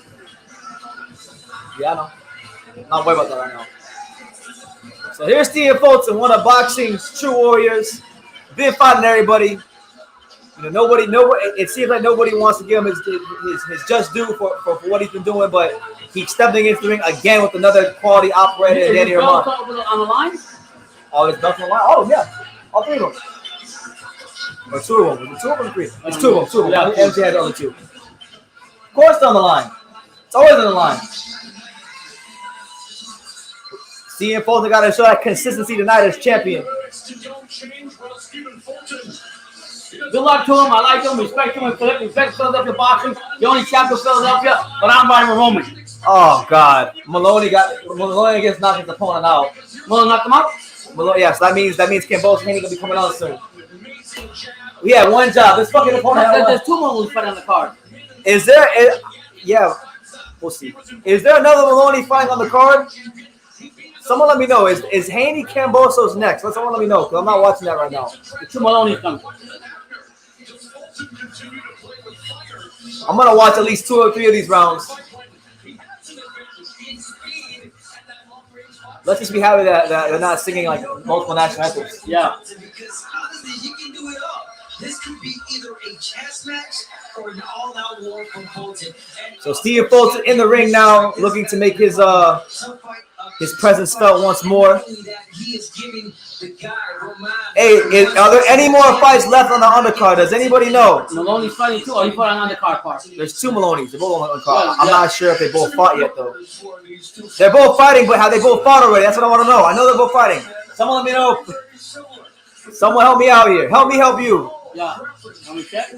Yeah, I know. Not worried about that right now. So here's Stephen Fulton, one of boxing's true warriors. Been fighting everybody. You know, nobody. It seems like nobody wants to give him his just due for what he's been doing, but he's stepping into the ring again with another quality operator. Is your belt on the line? Oh, his belt's on the line. Oh yeah, all three of them. Or two of them. Is it two of them or three? It's two of them. Yeah, MJ had the other two. Of course, it's on the line. It's always on the line. CM Fulton got to show that consistency tonight as champion. Good luck to him. I like him. Respect him. Respect Philadelphia boxing. The only chapter of Philadelphia, but I'm riding with Roman. Oh God, Maloney gets knocked his opponent out. Maloney knocked him out. Yes, that means Kambosos Haney gonna be coming on soon. We had one job. This fucking opponent. There's two Maloney fighting on the card. Is there? Yeah, we'll see. Is there another Maloney fighting on the card? Someone let me know. Is Haney Kambosos next? Someone let me know because I'm not watching that right now. The two Maloney's coming. I'm gonna watch at least 2 or 3 of these rounds. Let's just be happy that they're not singing like multiple national anthems. Yeah. Because honestly, he can do it all. This could be either a chess match or an all-out war from Fulton. So Steve Fulton in the ring now, looking to make his presence felt once more. Hey, are there any more fights left on the undercard? Does anybody know? Maloney's fighting too, or he fought on the undercard part? There's 2 Maloney's. They're both on the undercard. I'm not sure if they both fought yet, though. They're both fighting, but have they both fought already? That's what I want to know. I know they're both fighting. Someone let me know. Someone help me out here. Help me help you. Yeah. Let me check.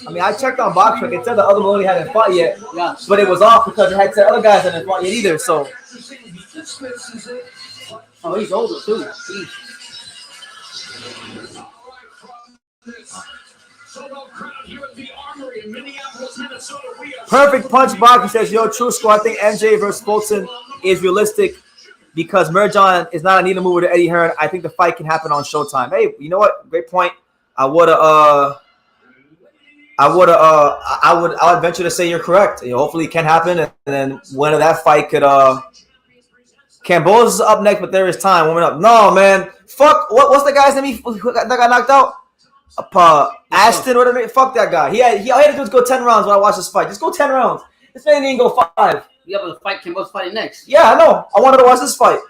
I mean, I checked on BoxRec. It said the other Maloney hadn't fought yet. Yeah. But it was off because it had said other guys hadn't fought yet either, so. Oh, he's older too. Perfect punch box. He says, yo, true score. I think MJ versus Fulton is realistic because Merjan is not a needle mover to Eddie Hearn. I think the fight can happen on Showtime. Hey, you know what? Great point. I would venture to say you're correct. You know, hopefully it can happen, and then when that fight could Kambosos is up next, but there is time warming up. No, man. Fuck. What's the guy's name that got knocked out? Ashton, whatever. Fuck that guy. All he had to do was go 10 rounds when I watched this fight. Just go 10 rounds. This man didn't go 5. Yeah, but the fight Kambosos fighting next. Yeah, I know. I wanted to watch this fight.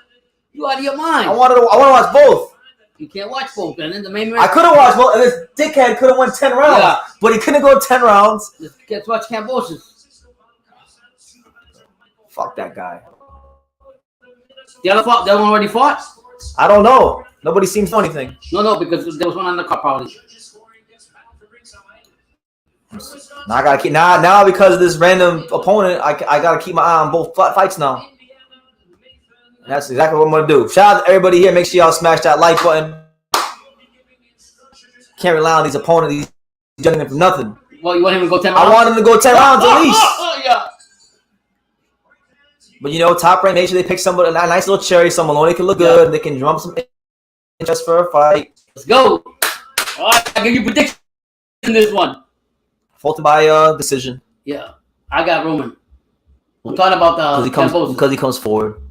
You out of your mind. I want to watch both. You can't watch both, and then the main. I could have watched both, and this dickhead could have won 10 rounds, but he couldn't go 10 rounds. Let's watch Kambosos. Fuck that guy. The other one already fought? I don't know. Nobody seems to know anything. No, because there was one on the card probably. Now I gotta keep now because of this random opponent. I gotta keep my eye on both fights now. And that's exactly what I'm gonna do. Shout out to everybody here. Make sure y'all smash that like button. Can't rely on these opponents. These gentlemen for nothing. Well, you want him to go 10 rounds? I want him to go 10 rounds at least. Yeah. But you know, Top Rank, make sure they pick somebody, a nice little cherry. Some Maloney can look good. They can drum some interest for a fight. Let's go. All right, I'll give you a prediction in this one. Fulton by decision. Yeah, I got Roman. I'm talking about because he comes forward.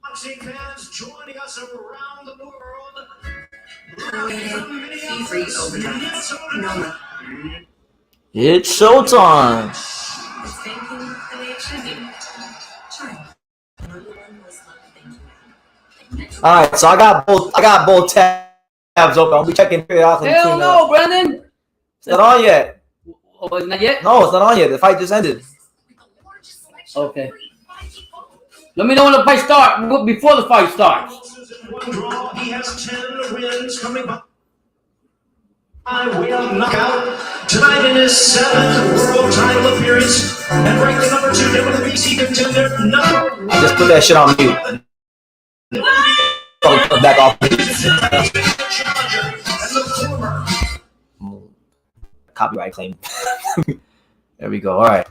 Boxing fans joining us around the world. It's showtime. All right, so I got both tabs open. I'll be checking periodically. Hell no, Brandon. It's not on yet. Oh, it's not yet? No, it's not on yet. The fight just ended. Okay. Let me know when the fight starts. Before the fight starts. He has 10 wins coming by way of knockout. Tonight in his 7th world title appearance and ranked the number 2 WBC contender. I just put that shit on mute. Back off. Copyright claim. There we go. All right.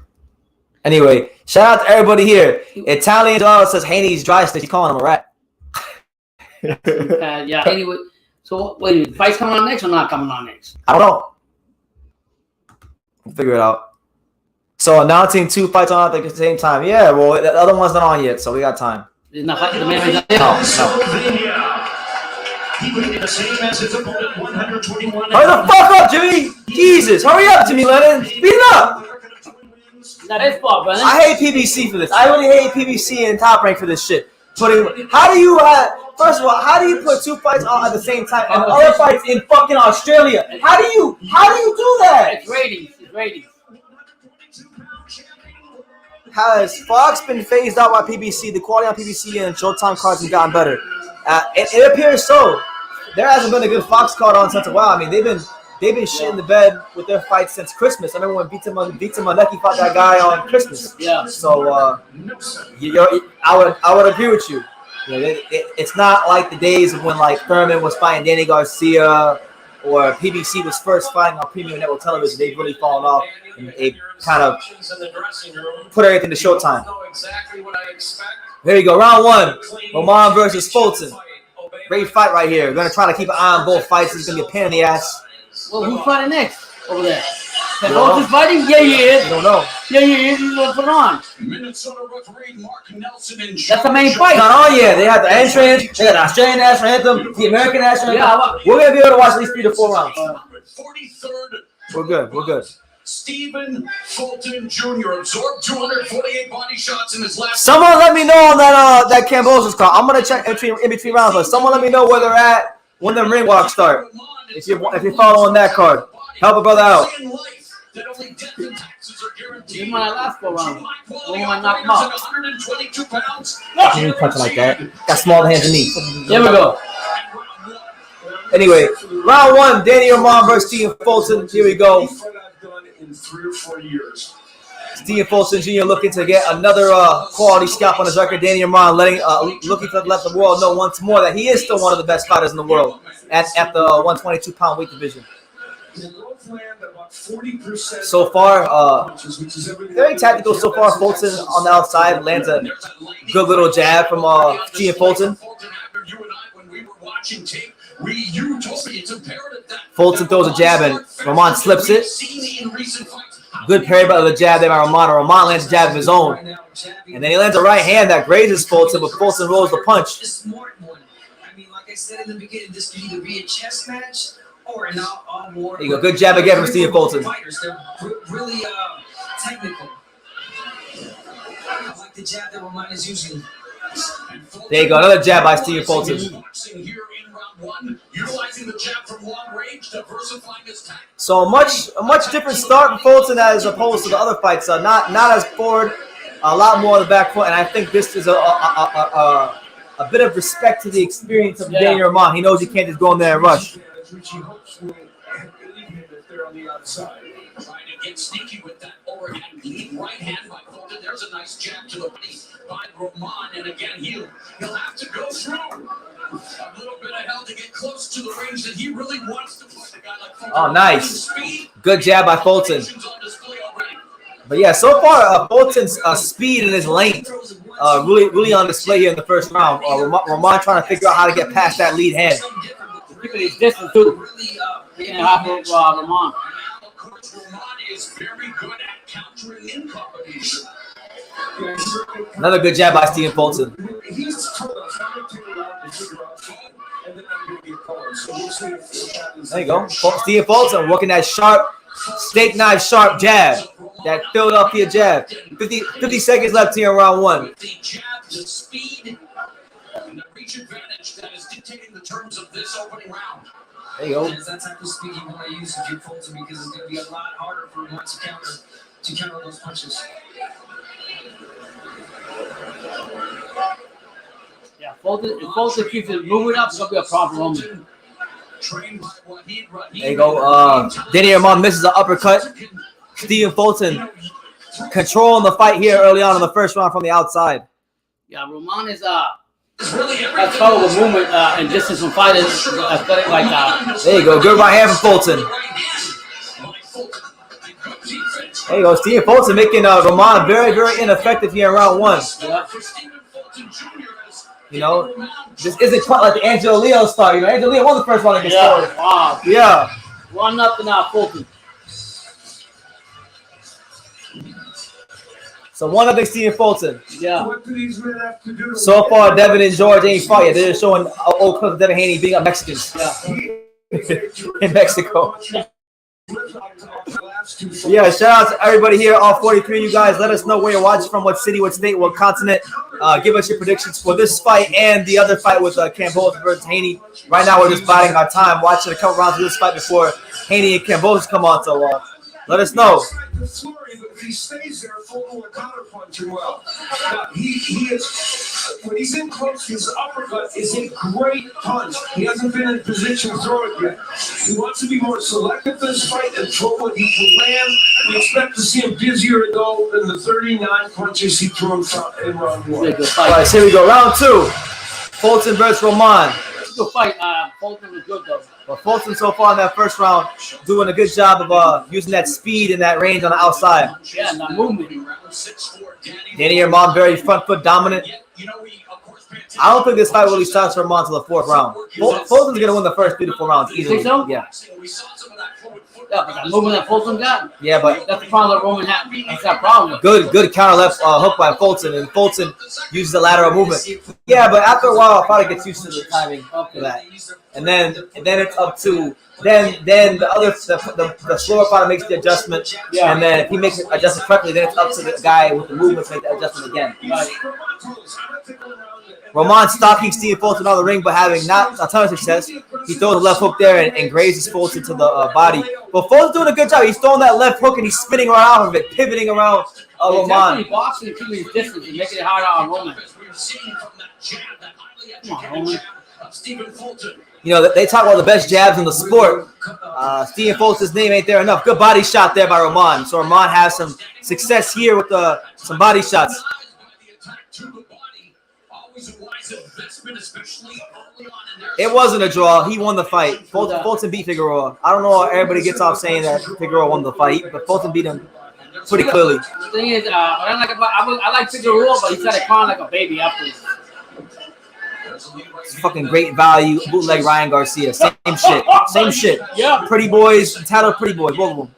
Anyway, shout out to everybody here. Italian Dog says Haney's dry stick. He's calling him a rat. Yeah. Anyway, so wait, the fight's coming on next or not coming on next? I don't know. We'll figure it out. So announcing 2 fights on at the same time. Yeah. Well, the other one's not on yet, so we got time. It's not fighting. The main fight's not No. He weighed the same as his opponent, 121. Hurry the fuck up, Jimmy! Jesus, hurry up, Jimmy Lennon! Speed it up! Not his fault, brother. I hate PBC for this. I really hate PBC and Top Rank for this shit. How do you first of all, how do you put two fights on at the same time and other fights in fucking Australia? How do you do that? It's ratings. It's ratings. Has Fox been phased out by PBC? The quality on PBC and Showtime cards has gotten better. It appears so. There hasn't been a good Fox card on since a while. I mean, they've been shitting the bed with their fights since Christmas. I remember when Vita Maneki fought that guy on Christmas. Yeah. So I would agree with you. It's not like the days of when like Thurman was fighting Danny Garcia or PBC was first fighting on premium network television. They've really fallen off and they kind of put everything to Showtime. There you go, round one. Roman versus Fulton. Great fight right here. We're gonna try to keep an eye on both fights. It's gonna be a pain in the ass. Well, who's fighting next over there? Kambosos fighting? Yeah, he is. I don't know. Yeah, he is. He's gonna put on. That's the main It's fight. not on yet. They have the entrance. They got the Australian national anthem, the American national anthem. Yeah, we're gonna be able to watch at least 3 to 4 rounds. 43rd. We're good. We're good. Stephen Fulton Jr. absorbed 248 body shots in his last. Someone let me know on that Kambosos card. I'm gonna check in between rounds, but someone let me know where they're at when the ring walks start. If you're following that card, help a brother out. He might last 4 rounds. We might knock him out. He didn't punch like that. Got small hands and knees. There we go. Anyway, round one, Danny Roman versus Stephen Fulton. Here we go. In 3 or 4 years. Stephen Fulton Jr. looking to get another quality scalp on his record. Danny Roman looking to let the world know once more that he is still one of the best fighters in the world at the 122-pound weight division. So far, very tactical so far. Fulton on the outside lands a good little jab from Stephen Fulton. Fulton throws a jab and Roman slips it. Good parry by the jab there by Roman. Roman lands a jab of his own. And then he lands a right hand that grazes Fulton, but Fulton rolls the punch. I mean, like I said in the beginning, this could either be a chess match or an all-war. There you go. Good jab again from Stephen Fulton. They're really technical. I like the jab that Roman is using. There you go. Another jab by Stephen Fulton. So a much different start for Fulton as opposed to the other fights. Not as forward, a lot more on the back foot, and I think this is a bit of respect to the experience of Danny Roman. He knows he can't just go in there and rush. Trying to get sneaky with that overhand lead right hand by Fulton. There's a nice jab to the body by Roman, and again he'll have to go through a little bit of hell to get close to the range that he really wants to fight a guy like Fulton. Oh, nice. Good jab by Fulton. But yeah, so far Fulton's speed and his length really on display here in the first round. Roman trying to figure out how to get past that lead hand. Keeping his distance too. Roman. Is very good at countering in combination. Another good jab by Stephen Fulton. There you go. Stephen Fulton working that sharp, steak knife sharp jab. That Philadelphia jab. 50 seconds left here in round one. The jab, the speed, and the reach advantage that is dictating the terms of this opening round. There you go. It's that type of speed you want to use to get Fulton because it's going to be a lot harder for him to counter those punches. Yeah, if Fulton keeps it moving up, it's going to be a problem for Roman. There you go. Danny Roman misses an uppercut. Stephen Fulton controlling the fight here early on in the first round from the outside. Yeah, Roman is that's color of movement and distance from fighters athletic like that. There you go. Good right hand from Fulton. There you go. Stephen Fulton making Roman very, very ineffective here in round one. Yeah. You know, this isn't quite like the Angelo Leo start. You know, Angelo Leo won the first round against Fulton. Wow. Yeah. 1-0 now, Fulton. So 1-0 Stephen Fulton. Yeah. What do these men have to do? So far, Devin and George ain't fought yet. They're just showing old clips of Devin Haney beating up Mexicans in Mexico. Yeah, shout out to everybody here, all 43 of you guys. Let us know where you're watching from, what city, what state, what continent. Give us your predictions for this fight and the other fight with Kambosos versus Haney. Right now, we're just biding our time, watching a couple rounds of this fight before Haney and Kambosos come on. So let us know. If he stays there, Fulton will counterpunch him well. He is, when he's in close, his uppercut is a great punch. He hasn't been in position to throw it yet. He wants to be more selective in this fight and throw what he can land. We expect to see him busier though than the 39 punches he threw in round 1. All right, so here we go. Round 2. Fulton versus Roman. Good fight. Fulton was good though. But Fulton so far in that first round doing a good job of using that speed and that range on the outside. Yeah, and that movement. Danny Roman very front foot dominant. I don't think this fight really starts for Roman until the 4th round. Fulton's gonna win the first 3 to 4 rounds easily. You think so? Yeah. Yeah, but that movement that Fulton got. Yeah, but That's the problem that Roman had. That's that problem. good counter left hook by Fulton, and Fulton uses the lateral movement. Yeah, but after a while, I'll probably get used to the timing for that. And then it's up to then the slower fighter makes the adjustment. Yeah. And then if he makes the adjustment correctly, then it's up to the guy with the movement to make the adjustment again. Right. Roman stalking Stephen Fulton out of the ring, but having not a ton of success. He throws a left hook there and grazes Fulton to the body. But Fulton's doing a good job. He's throwing that left hook and he's spinning around out of it, pivoting around Roman. He's definitely boxing and keeping his distance and making it harder on Roman. Come on, Roman. You know, they talk about the best jabs in the sport. Stephen Fulton's name ain't there enough. Good body shot there by Roman. So Roman has some success here with some body shots. It wasn't a draw. He won the fight. Fulton beat Figueroa. I don't know how everybody gets off saying that Figueroa won the fight, but Fulton beat him pretty clearly. The thing is, I like Figueroa, but he started crying like a baby afterwards. It's fucking great value. Bootleg Ryan Garcia. Same shit. Yeah. Pretty boys. Entitled Pretty Boys. Both of them.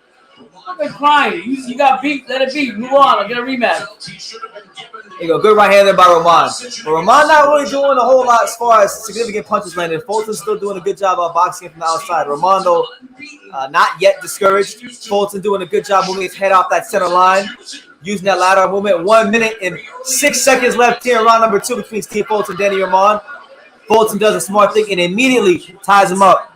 I've been crying. You got beat. Let it be. Move on. I'll get a rematch. There you go. Good right hand there by Roman. But Roman not really doing a whole lot as far as significant punches landed. Fulton's still doing a good job of boxing from the outside. Roman, though, not yet discouraged. Fulton doing a good job moving his head off that center line, using that lateral movement. 1 minute and 6 seconds left here in round number 2 between Steve Fulton and Danny Roman. Fulton does a smart thing and immediately ties him up.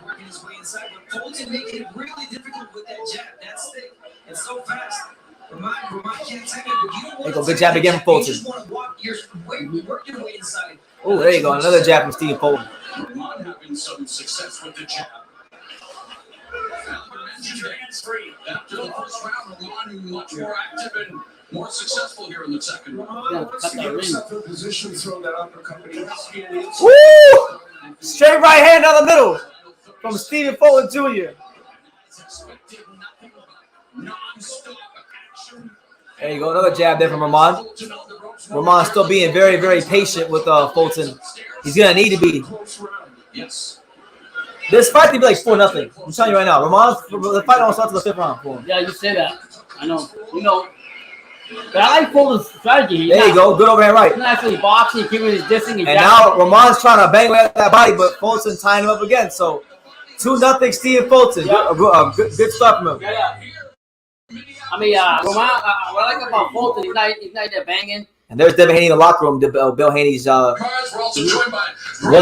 Fulton making it really difficult with that jab. That's thick and so fast. Roman can't take it, but you don't want to good jab again from Fulton. You just want to work your way inside. Oh, there you go. Another jab from Steve Fulton. Roman having some success with the jab. After the first round, Roman much more active and more successful here in the second round. Position, throw that uppercut. Woo! Straight right hand down the middle from Stephen Fulton Jr. There you go, another jab there from Roman. Roman still being very, very patient with Fulton. He's gonna need to be. This fight could be like 4-0. I'm telling you right now, the fight don't start to the 5th round for him. Yeah, you say that. I know. You know. But I like Fulton's strategy. There you go, good overhand right. He's not actually boxing, keeping his distance. And now Roman's trying to bang away at that body, but Fulton tying him up again. So 2-0 Stephen Fulton. Yeah. Good start from him. Yeah. I mean, Roman, what I like about Fulton, he's not there banging. And there's Devin Haney in the locker room. Bill Haney's warming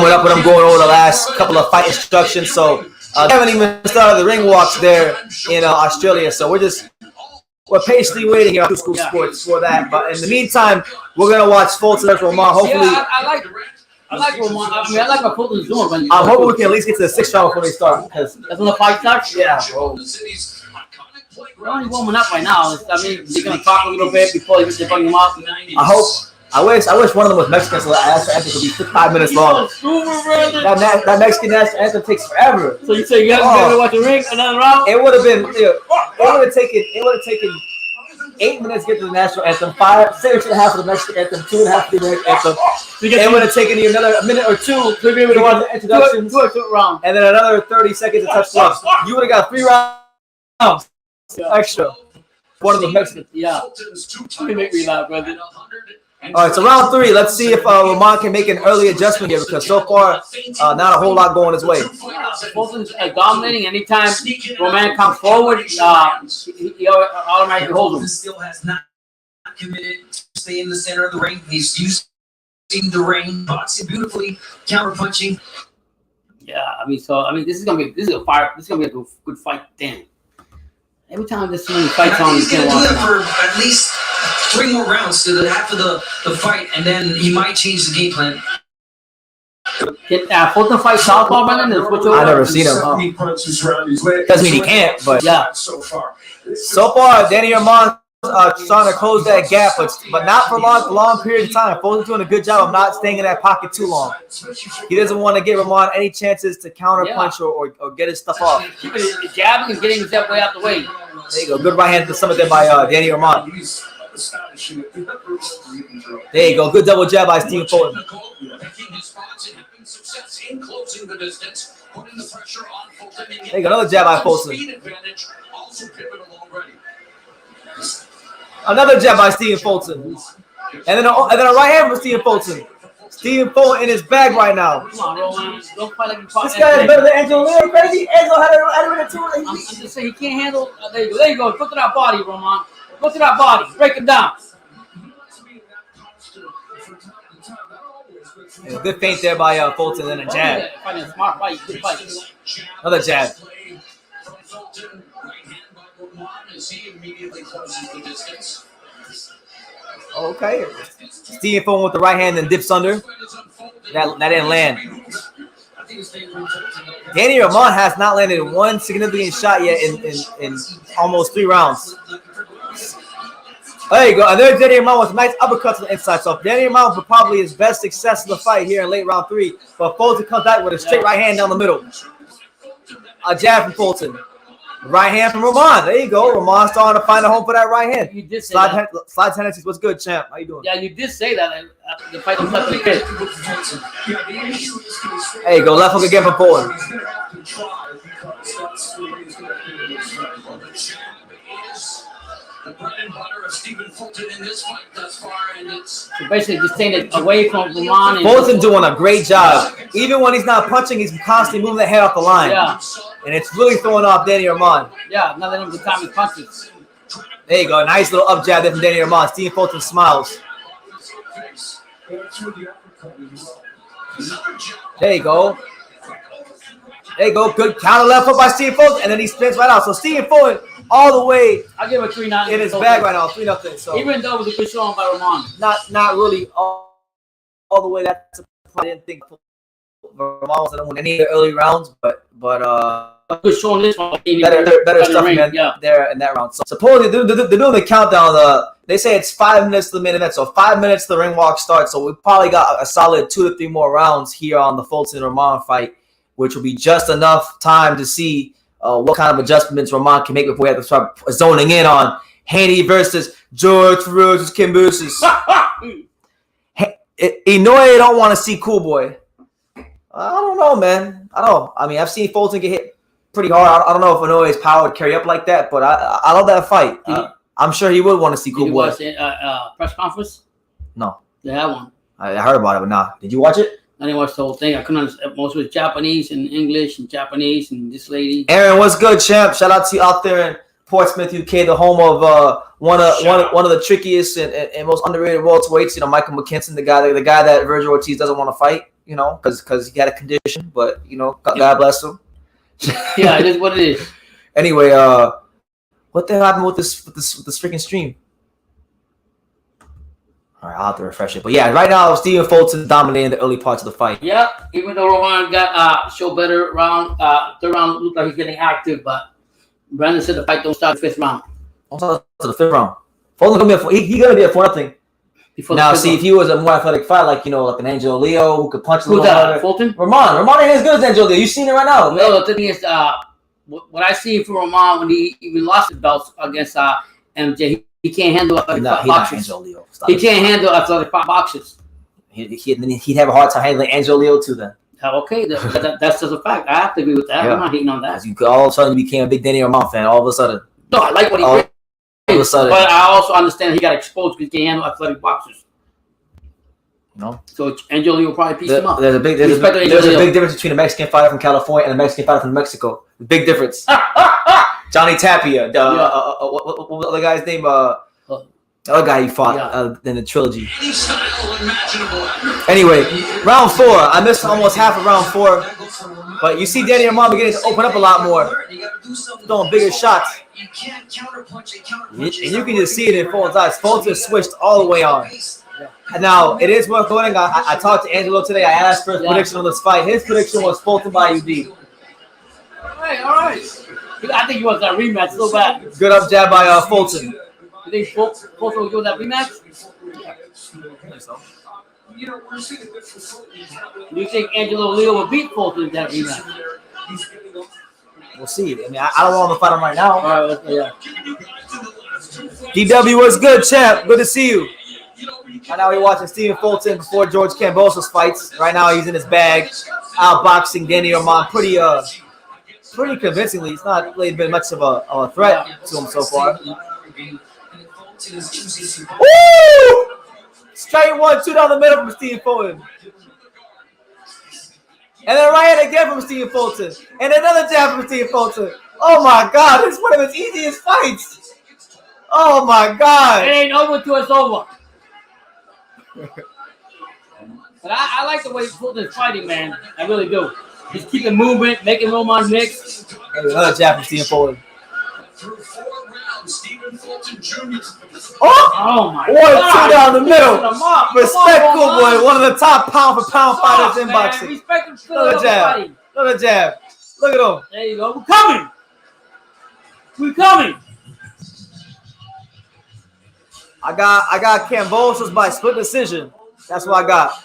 up with him, going over the last couple of fight instructions. So haven't even started the ring walks there in Australia. So we're patiently waiting here on School Sports for that. But in the meantime, we're gonna watch Fulton versus Roman. Hopefully, I like Roman. I mean, I like what Fulton's doing. I'm hoping we can at least get to the 6th round before they start. Because that's when the fight starts. Yeah. They're only warming up right now. I mean, they're gonna talk a little bit before they bring him up. I wish one of them was Mexican, so the national anthem could be 5 minutes long. That Mexican national anthem takes forever. So you say you haven't been able to watch the ring another round? It would have taken 8 minutes to get to the national anthem, 6.5 for the Mexican anthem, 2.5 for the American anthem. It would have taken you a minute or 2 to be able to watch the introductions, and then another 30 seconds to touch gloves. You would have got 3 rounds extra. one of the Mexicans. Yeah. You make me laugh, brother. All right, so round 3. Let's see if Roman can make an early adjustment here because so far, not a whole lot going his way. Fulton's dominating. Anytime Roman comes forward, he automatically holds him. Still has not committed to stay in the center of the ring. He's using the ring, boxing beautifully, counter punching. Yeah, this is gonna be a good fight. Damn. Every time this many fights on, he's gonna do it for at least 3 more rounds to the half of the fight, and then he might change the game plan. Fulton fight southpaw, Brennan? I've never seen him. Doesn't mean he can't, but yeah. So far, Danny Roman trying to close that gap, but not for long period of time. Fulton's doing a good job of not staying in that pocket too long. He doesn't want to give Roman any chances to counter punch or get his stuff off. Jabbing and getting his step way out the way. There you go. Good right hand to stomach there by Danny Roman. There you go. Good double jab by Stephen Fulton. There you go. Another jab by Fulton. Another jab by Stephen Fulton. And then a right hand from Stephen Fulton. Stephen Fulton in his bag right now. Come on, Roman. Don't fight like you fought. This guy is better than Angelo Leo. Crazy. Angelo had a minute too. I'm just saying he can't handle. There you go. Go to that body, Roman. Go to that body. Break him down. Yeah, good feint there by Fulton and a jab. Smart fight. Good fight. Another jab. Okay. Stephen Fulton with the right hand and dips under. That didn't land. Danny Roman has not landed one significant shot yet in almost 3 rounds. There you go. And there's Danny Roman with nice uppercuts to the inside. So Danny Roman was probably his best success in the fight here in late round 3. But Fulton comes back with a straight right hand down the middle. A jab from Fulton. Right hand from Roman. There you go. Roman starting to find a home for that right hand. You did say that. Slide tendencies. What's good, champ? How you doing? Yeah, you did say that. The fight was left to the kid. There you go. Left hook again from Fulton. So basically, just staying it away from Roman. Fulton doing a great job. Even when he's not punching, he's constantly moving the head off the line. Yeah. And it's really throwing off Danny Roman. Yeah, not letting him the time he punches. There you go. Nice little up jab there from Danny Roman. Stephen Fulton smiles. There you go. There you go. Good counter left hook by Stephen Fulton. And then he spins right out. So Stephen Fulton all the way I'll give it 3-9 in his bag right now. 3-0. So even though it was a good showing by Roman. Not really all the way. That's I didn't think Roman was going to win any of the early rounds, but good showing this one. Better stuff there in that round. So supposedly they're doing the countdown. They say it's 5 minutes to the main event, so 5 minutes the ring walk starts. So we probably got a solid 2 to 3 more rounds here on the Fulton Roman fight, which will be just enough time to see what kind of adjustments Roman can make before we have to start zoning in on Haney versus George versus Kambosos. Inoue don't want to see Cool Boy. I don't know, man. I mean, I've seen Fulton get hit pretty hard. I don't know if Inoue's power would carry up like that, but I love that fight. I'm sure he would want to see Cool Boy. Did you watch press conference? No. They had one. I heard about it, but nah. Did you watch it? I didn't watch the whole thing. I couldn't understand. Most was Japanese and English and Japanese and this lady. Aaron, what's good, champ? Shout out to you out there in Portsmouth, UK, the home of one of the trickiest and most underrated welterweights. You know, Michael McKinson, the guy that Virgil Ortiz doesn't want to fight. You know, because he had a condition, but you know, God bless him. Yeah, it is what it is. Anyway, what the hell happened with this freaking stream? All right, I'll have to refresh it. But yeah, right now Stephen Fulton dominating the early parts of the fight. Yeah, even though Roman got show better round, third round looked like he's getting active, but Brandon said the fight don't start the 5th round. Don't start to the 5th round. Fulton's gonna be he gonna be at 4-0. Now, see, if he was a more athletic fight, like like an Angelo Leo who could punch a little harder. Fulton? Roman ain't as good as Angelo Leo. You seen it right now. No, the thing is, what I see from Roman when he even lost his belts against MJ, he can't handle athletic boxers. He can't handle athletic boxers. He'd have a hard time handling Angelo Leo too then. Okay, that's just a fact. I have to agree with that. Yeah. I'm not hating on that. All of a sudden you became a big Danny Roman fan all of a sudden. No, I like what he did. of a sudden. But I also understand he got exposed because he can't handle athletic boxers. No. So Angelo Lee will probably piece him up. There's a big difference between a Mexican fighter from California and a Mexican fighter from Mexico. Big difference. Johnny Tapia, what the guy's name? The other guy he fought in the trilogy. Anyway, round 4. I missed almost half of round 4, but you see Danny Armand beginning to open up a lot more, throwing bigger shots. And you can just see it in Fulton's eyes. Fulton switched all the way on. Now, it is worth noting, I talked to Angelo today. I asked for his prediction on this fight. His prediction was Fulton by UD. All right. I think he wants that rematch so bad. Good up jab by Fulton. You think Fulton will give that rematch? Yeah. I think so. Do you think Angelo Leo will beat Fulton in that rematch? We'll see. I mean, I don't want him to fight him right now. All right, yeah. DW, what's good, champ? Good to see you. Right now we're watching Stephen Fulton before George Kambosos fights. Right now he's in his bag, outboxing Danny Armand pretty convincingly. It's not really been much of a threat to him so far. Woo! Straight 1-2 down the middle from Stephen Fulton. And then right hand again from Stephen Fulton. And another jab from Stephen Fulton. Oh my God, this is one of his easiest fights. Oh my God. It ain't over till it's over. But I like the way Fulton's fighting, man. I really do. He's keeping movement, making Roman mix. Another jab from Stephen Fulton. Oh my 1-2 God. down the middle. Respectful on, boy, one of the top pound for pound fighters in boxing. Respect him. Another jab. Another jab. Look at him. There you go. We're coming. We're coming. I got Kambosos by split decision. That's what I got.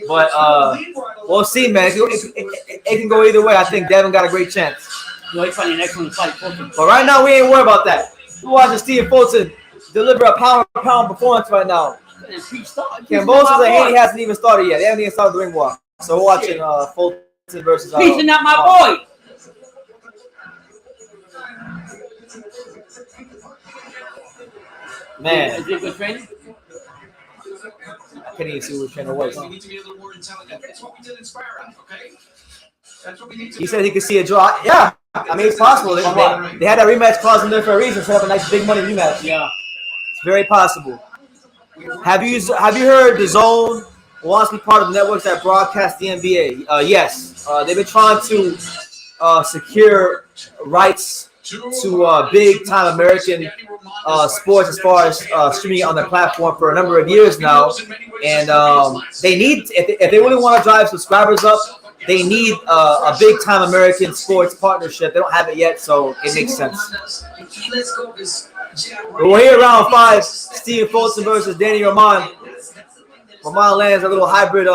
But we'll see, man. It can go either way. I think Devin got a great chance. No, he's fighting an excellent fight. But right now, we ain't worried about that. We're watching Stephen Fulton deliver a pound-for-pound performance right now. Kambosos and Haney hasn't even started yet. They haven't even started the ring walk. So we're watching Fulton versus. Piecing out my boy. Man, is it good training? I can't even see what trainer was. We need to be a little more intelligent. That's what we did in Spire Out, okay? That's what we need to He said he could see a draw. Yeah, I mean it's possible. They had that rematch clause in there for a reason. Set up a nice big money rematch. Yeah, it's very possible. Have you heard the Zone wants to be part of the networks that broadcast the NBA? Yes, they've been trying to secure rights to big time American sports as far as streaming it on their platform for a number of years now, and they need if they really want to drive subscribers up, they need a big time American sports partnership. They don't have it yet, so it makes sense. We're here round 5. Stephen Fulton versus Danny Armand. Armand lands a little hybrid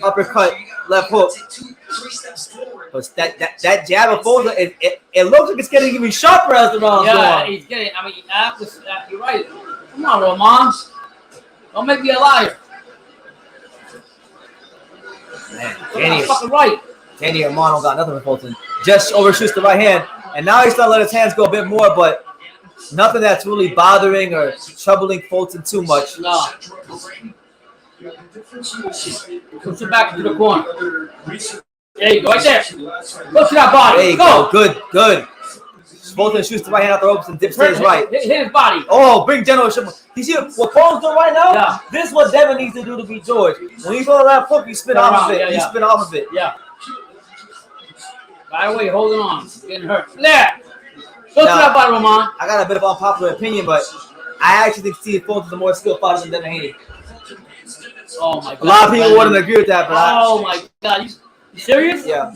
uppercut left hook. But that jab of Fulton, it looks like it's getting even sharper as the rounds go on. He's getting. I mean, you're right. Come on, Roman. Don't make me a liar. Man, Danny, fucking right. Danny Armand got nothing with Fulton. Just overshoots the right hand, and now he's starting to let his hands go a bit more, but nothing that's really bothering or troubling Fulton too much. No. Push it back into the corner. There you go, right there. Go to that body. There you go. Good. Fulton shoots the right hand out the ropes and dips to his right. Hit his body. Oh, bring generation. You see what Fulton's doing right now? Yeah. This is what Devin needs to do to beat George. When you throw that hook, you spin off of it. You spin off of it. Yeah. By the way, holding on. Getting hurt. There. Go to that body, Roman. I got a bit of unpopular opinion, but I actually think Steve Fulton's a more skilled fighter than Devin Haney. Oh my God. A lot of people wouldn't agree with that, but my God. You serious? Yeah.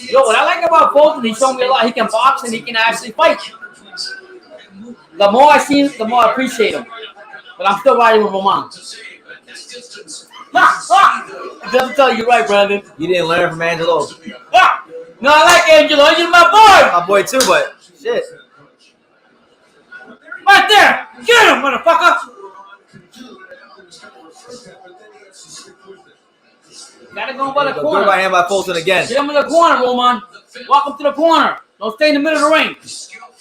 Yo, what I like about Fulton, he showed me a lot. He can box and he can actually fight. The more I see him, the more I appreciate him. But I'm still riding with Roman. It doesn't tell you right, Brandon. You didn't learn from Angelo. No, I like Angelo. He's my boy. My boy too, but shit. Right there. Get him, motherfucker. Gotta go by the corner. Good right hand by Fulton again. Get him in the corner, Roman. Walk him to the corner. Don't stay in the middle of the ring.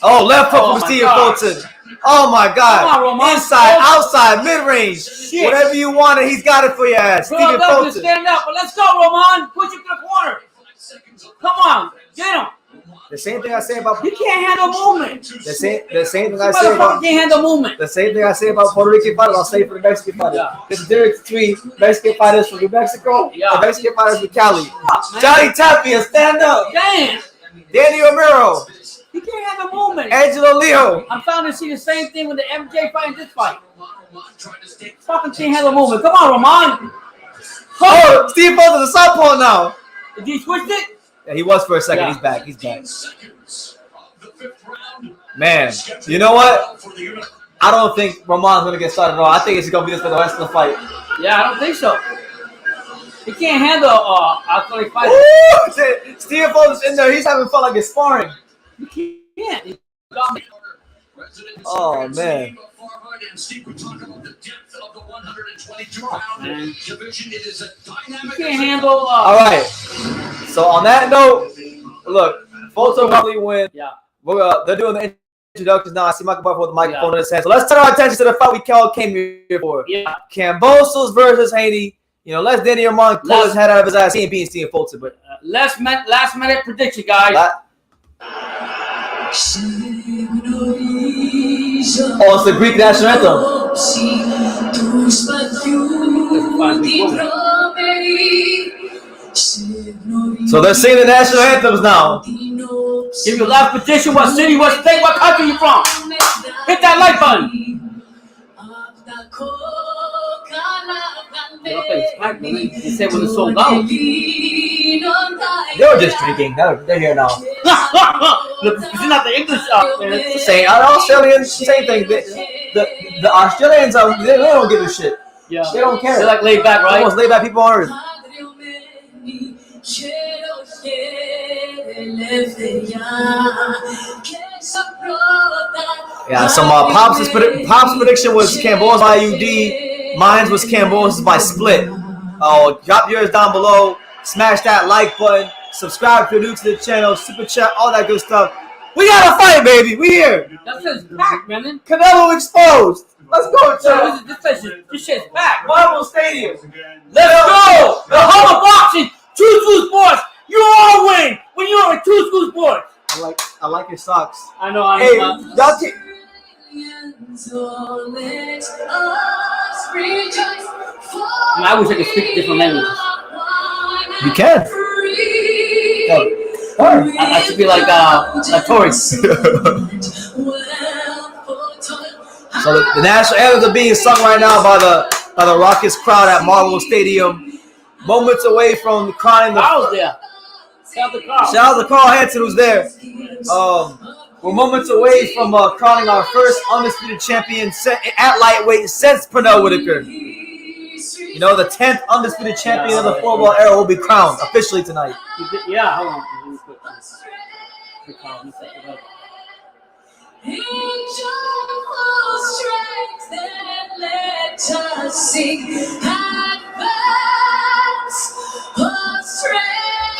Oh, left hook from Steve Fulton. Oh my God! Come on, Roman. Inside, outside, mid-range, Shit. whatever you wanted, he's got it for your ass. Bro, Stephen just Fulton. stand up. But let's go, Roman. Push it to the corner. Come on, get him. The same thing I say about He can't handle movement. the same thing I This say motherfucker about can't handle movement. the same thing I say about Puerto Rican fighters. I'll say for the Mexican fighters. Yeah. There's a difference between Mexican fighters from New Mexico Yeah. and Mexican fighters from Cali. Man. Johnny Tapia, stand up. Damn. Danny Romero, He can't handle movement. Angelo Leo. I'm starting to see the same thing with the MJ fight and this fight. Fucking can't handle movement. Come on, Roman. Oh, Steve Fulton, the southpaw now. Did he switch it? Yeah, he was for a second. Yeah. He's back. He's back. Man, you know what? I don't think Roman's gonna get started at all. I think it's gonna be this for the rest of the fight. Yeah, I don't think so. He can't handle athletic fighting. Ooh, Steve Fulton's in there. He's having fun like it's sparring. He can't. He got me. Oh man. Man. He can't handle. All right. So on that note, look, Fulton probably win. Yeah. They're doing the introductions now. I see Michael Buffer with the microphone in his hand. So let's turn our attention to the fight we came here for. Yeah. Kambosos versus Haney. You know, let's Danny Armand pull his head out of his ass. He ain't beating Steve Fulton, but Last minute prediction, guys. Oh, it's the Greek national anthem. So they're singing the national anthems now. Give your last prediction. What city, what state, what country you from? Hit that like button. They said when it's sold out. They were just drinking. They're here now. It's not the English man. Same. Australians, same thing. The Australians, they don't give a shit. Yeah. They don't care. They're like laid back, They're the right? most laid back people on earth. Yeah, so Pop's prediction was Kambosos by IUD. Mine was Kambosos by split. Drop yours down below. Smash that like button. Subscribe if you're new to the channel. Super chat, all that good stuff. We got a fight, baby. We here. That shit's back, man. Canelo exposed. Let's go, Joe. This shit's back. Marvel Stadium. Let's go. The home of boxing. Two sports. You all win when you're in two sports. I like your socks. I know. Hey, y'all keep. I wish I could speak different languages. You can. I should be like a tourist. So the national anthems are being sung right now by the raucous crowd at Marvel Stadium. Moments away from crowning the. I was there. Shout out to Carl Hansen who's there. We're moments away from crowning our first undisputed champion at lightweight since Pernell Whitaker. You know, the 10th undisputed champion of the football era will be crowned officially tonight. Yeah, hold on.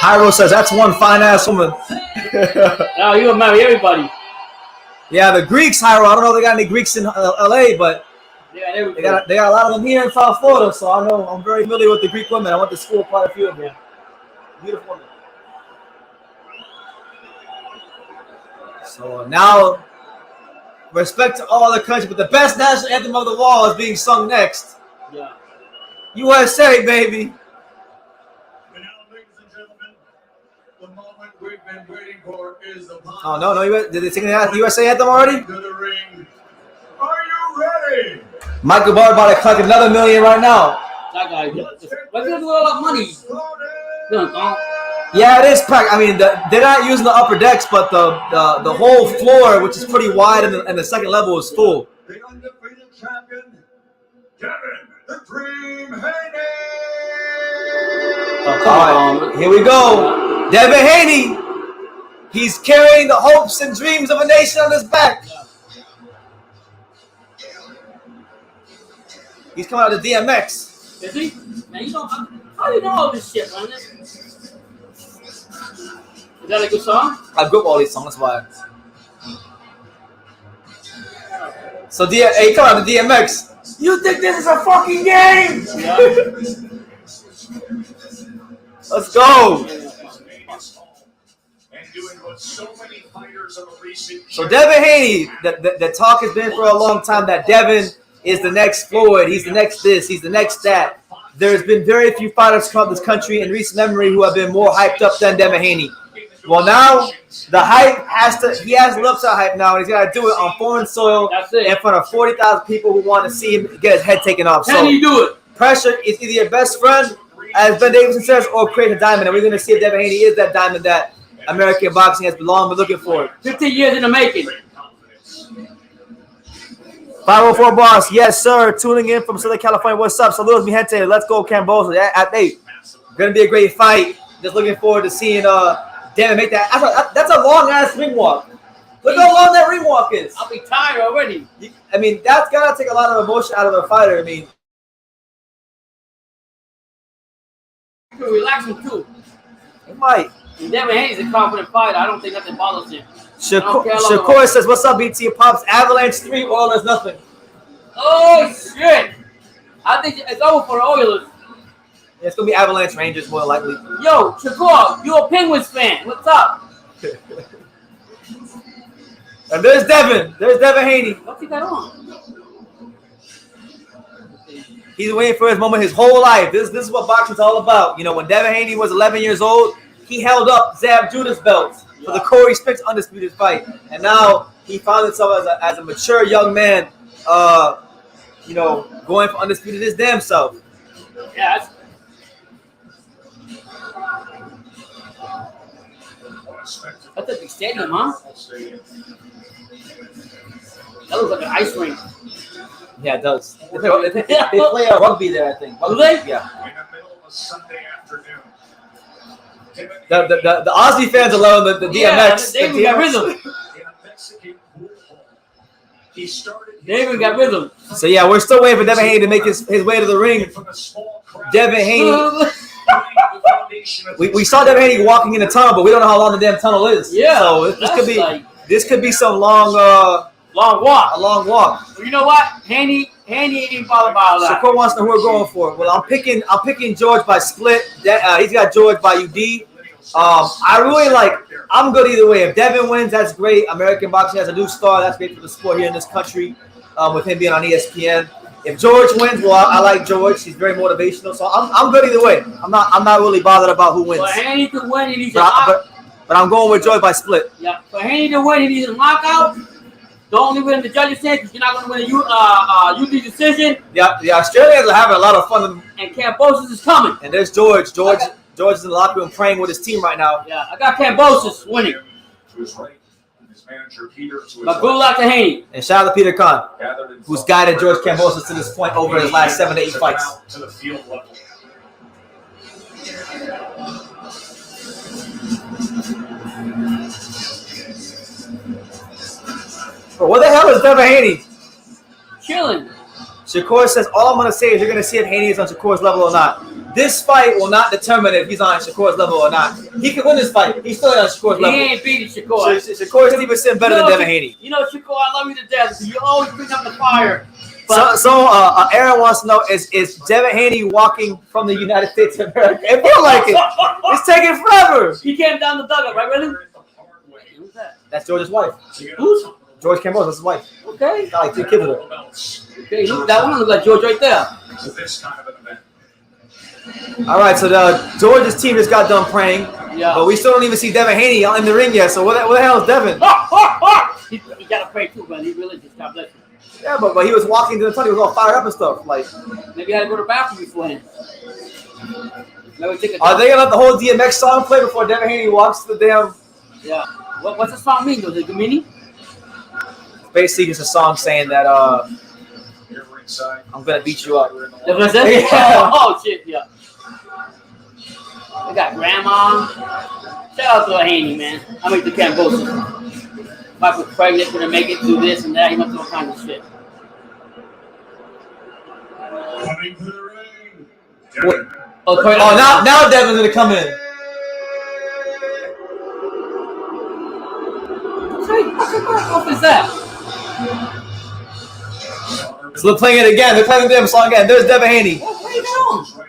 Hyro says that's one fine ass woman. Oh, you will marry everybody. Yeah, the Greeks, Hyro. I don't know if they got any Greeks in LA, but yeah, they got a lot of them here in South Florida. So I know I'm very familiar with the Greek women. I went to school with quite a few of them. Beautiful women. So now, respect to all the countries, but the best national anthem of the wall is being sung next. Yeah. USA, baby. And now, ladies and gentlemen, the moment we've been waiting for is upon. Oh, no. Did they sing the USA anthem already? To the ring. Are you ready? Michael Barr about to collect another $1 million right now. That guy, what's gonna do all that money? Yeah, it is packed. I mean, they're not using the upper decks, but the whole floor, which is pretty wide, and the second level is full. The undefeated champion, Devin the Dream Haney. All right, here we go. Devin Haney. He's carrying the hopes and dreams of a nation on his back. He's coming out of DMX. Is he? Man, you don't. How do you know all this shit, man? Is that a good song? I grew up all these songs, that's why. So hey, come on, the DMX. You think this is a fucking game? Yeah. Let's go. So Devin Haney, the talk has been for a long time that Devin is the next Floyd. He's the next this. He's the next that. There's been very few fighters from this country in recent memory who have been more hyped up than Devin Haney. Well, now the hype he has to live up to hype now, and he's got to do it on foreign soil in front of 40,000 people who want to see him get his head taken off. How do you do it? Pressure is either your best friend, as Ben Davidson says, or create a diamond. And we're going to see if Devin Haney is that diamond that American boxing has long been looking for. 15 years in the making. 504 Boss, yes, sir. Tuning in from Southern California. What's up? Saludos, mi gente. Let's go, Kambosos. Hey, going to be a great fight. Just looking forward to seeing Devin make that. That's a long-ass ring walk. Look how long that ring walk is. I'll be tired already. I mean, that's got to take a lot of emotion out of a fighter. I mean, You can relax him too. it might. And Devin Haney's a confident fighter. I don't think nothing bothers him. Shakur says, what's up, BT Pops? Avalanche 3, Oilers nothing. Oh, shit. I think it's over for the Oilers. Yeah, it's going to be Avalanche Rangers more likely. Yo, Shakur, you a Penguins fan. What's up? And there's Devin. There's Devin Haney. What's he got on? He's waiting for his moment his whole life. This is what boxing's all about. You know, when Devin Haney was 11 years old, he held up Zab Judah's belt for the Corey Spinks Undisputed fight. And now he found himself as a mature young man, you know, going for Undisputed his damn self. Yeah, that's a big stadium, huh? That looks like an ice rink. Yeah, it does. They play rugby there, I think. Do they? Yeah. The Aussie fans are loving the DMX. They even got rhythm. They even got rhythm. So yeah, we're still waiting for Devin Haney to make his way to the ring. Devin Haney. We saw Devin Haney walking in the tunnel, but we don't know how long the damn tunnel is. Yeah. So this could be some long walk. A long walk. Well, you know what? Haney ain't even bothered by all that. Shakur wants to know who we're going for. Well, I'm picking George by split. He's got George by UD. I really I'm good either way. If Devin wins, that's great. American boxing has a new star. That's great for the sport here in this country. With him being on ESPN. If George wins, well, I like George. He's very motivational. So I'm good either way. I'm not really bothered about who wins. For Haney to win, he needs a but I'm going with George by split. Yeah. For Haney to win, he needs a knockout. The only win the judges say you're not going to win a UD decision. Yeah, the Australians are having a lot of fun. And Kambosos is coming. And there's George. George is in the locker room praying with his team right now. Yeah, I got Kambosos winning. But good luck to Haney. And shout out to Peter Khan, who's guided George Kambosos to this point over his last 7 to 8 fights. Bro, what the hell is Devin Haney? Chilling. Shakur says, all I'm going to say is you're going to see if Haney is on Shakur's level or not. This fight will not determine if he's on Shakur's level or not. He can win this fight. He's still on Shakur's level. He ain't beating Shakur. Shakur is even sitting better than Devin Haney. You know, Shakur, I love you to death. You always bring up the fire. Aaron wants to know, is Devin Haney walking from the United States of America? It feels like it. It's taking forever. He came down the dugout, right, really? Who's that? That's George's wife. Who's? George Campbell, that's his wife. Okay. Got like 2 kids with her. Okay, that one looks like George right there. All right, so George's team just got done praying. Yeah. But we still don't even see Devin Haney in the ring yet. So what the hell is Devin? He got to pray too, man. He really just got blessed. Yeah, but he was walking to the tunnel. He was all fired up and stuff. Like, maybe I had to go to the bathroom beforehand. Are they gonna let the whole DMX song play before Devin Haney walks to the damn? Yeah. What's the song mean? Does it mean? Basically, it's a song saying that I'm gonna beat you up. That's what I said? Yeah. Oh shit, yeah. We got grandma. Shout out to Haney, man. I mean the Kambosos. Wife was pregnant, gonna make it do this and that. He went through all kinds of shit. Wait. Now Devin's gonna come in. What kind of off is that? So they're playing it again. They're playing the damn song again. There's Devin Haney. What are you doing?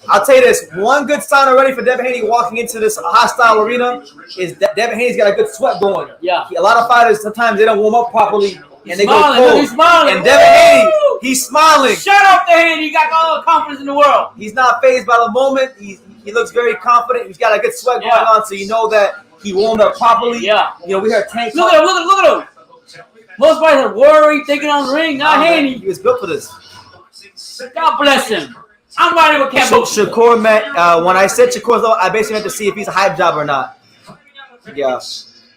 I'll tell you this. One good sign already for Devin Haney walking into this hostile arena is that Devin Haney's got a good sweat going. Yeah. A lot of fighters, sometimes they don't warm up properly. And they smiling, go cold. he's smiling. And Devin Haney, he's smiling. Shout out to Haney. He got all the confidence in the world. He's not fazed by the moment. He looks very confident. He's got a good sweat going on, so you know that he warmed up properly. Yeah. You know, we heard Tank. Look at him. Most fighters are worried, thinking on the ring. Not Haney. He was built for this. God bless him. I'm riding with Campbell. Shakur met, when I said Shakur, though, I basically meant to see if he's a hype job or not. Yeah.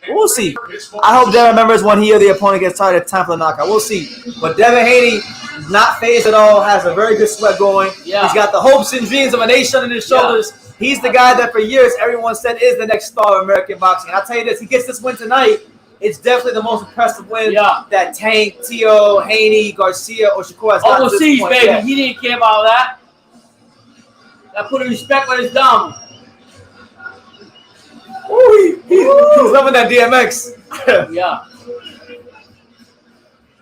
We'll see. I hope Devin remembers when he or the opponent gets tired, it's time for the knockout. We'll see. But Devin Haney, not phased at all, has a very good sweat going. Yeah. He's got the hopes and dreams of a nation on his shoulders. Yeah. He's the guy that for years everyone said is the next star of American boxing. And I'll tell you this, he gets this win tonight. It's definitely the most impressive win that Tank, Tio, Haney, Garcia, or Shakur has gotten to this point. Baby. He didn't care about that. I put a respect on his dumb. Ooh, he's loving that DMX. Yeah.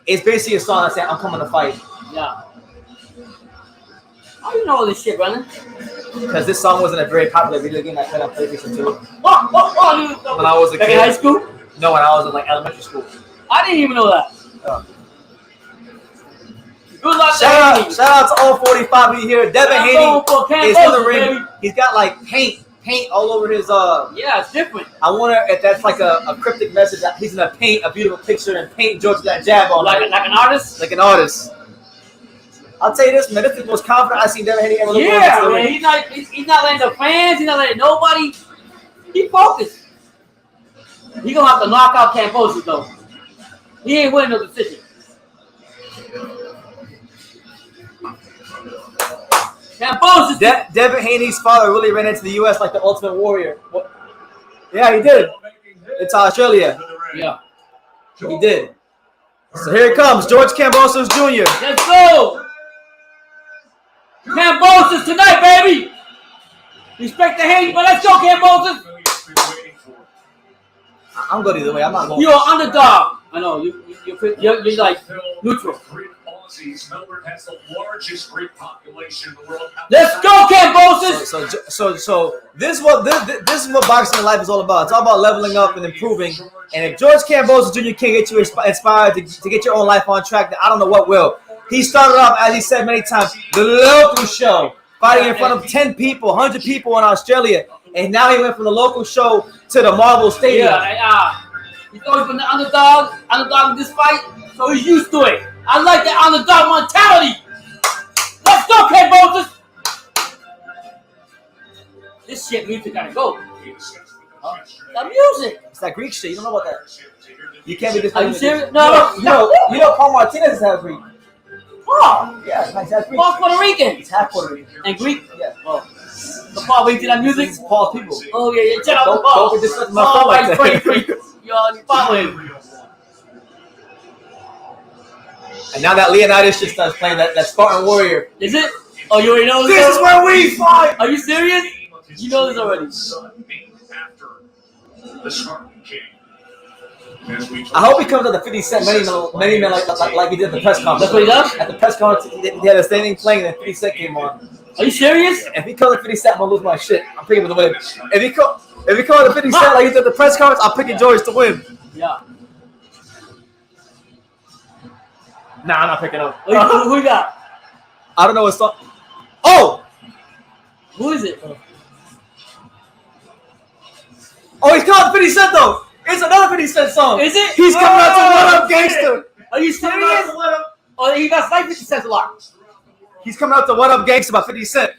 It's basically a song that says, I'm coming to fight. Yeah. How you know all this shit, Brandon? Because this song wasn't a very popular video game I played on PlayStation 2. When I was a kid. in high school? No, when I was in like elementary school. I didn't even know that. Oh. Good luck shout out to all 45 of you here. Devin Haney is in the ring. Baby. He's got like paint all over his yeah, it's different. I wonder if that's like a cryptic message that he's gonna paint a beautiful picture and paint George that jab on like an artist? Like an artist. I'll tell you this, man, this is the most confident I've seen Devin Haney ever look. Yeah, man, he's not letting the fans, he's not letting nobody. He focused. He gonna have to knock out Kambosos though. He ain't winning no decision. Kambosos. Devin Haney's father really ran into the U.S. like the Ultimate Warrior. What? Yeah, he did. It's Australia. Yeah. He did. So here it comes, George Kambosos Jr. Let's go. Kambosos tonight, baby. Respect the Haney, but let's go, Kambosos. I'm good either way. I'm not going. You're an underdog. I know. You're like neutral. Melbourne has the largest Greek population in the world. Let's go, Kambosos. So this is what boxing in life is all about. It's all about leveling up and improving. And if George Kambosos Jr. can't get you inspired to get your own life on track, then I don't know what will. He started off, as he said many times, the local show, fighting in front of 10 people, 100 people in Australia. And now he went from the local show to the Marvel Stadium. Yeah, he's always been the underdog in this fight, so he's used to it. I like that underdog mentality. Let's go, Kambosos. This shit music gotta go. The music. It's that Greek shit. You don't know about that. You can't be this. Are you serious? No. You know Paul Martinez is half Greek. Oh. Yeah, he's half Greek. Paul's Puerto Rican. He's half Puerto Rican. And Greek? Yeah. Oh. The Paul, we did that music? This is Paul's people. Oh, yeah. Check out the Paul. Don't be disrespecting my phone like that. You're following. And now that Leonidas just starts playing that Spartan Warrior. Is it? Oh, you already know this? This is where we fight! Are you serious? You know this already. I hope he comes at the 50 Cent many men like he did at the press conference. That's what he does? At the press conference, he had a standing playing and 50 Cent came on. Are you serious? If he comes at 50 Cent, I'm going to lose my shit. I'm picking him to win. If he comes at 50 Cent like he did at the press conference, I'm picking George to win. Yeah. Nah, I'm not picking him. Who you got? I don't know what song. Oh! Who is it? Oh, he's calling 50 Cent though. It's another 50 Cent song. Is it? He's coming out to What Up Gangster. Are you serious? Oh, he got like 50 Cent a lot. He's coming out to What Up Gangster by 50 Cent.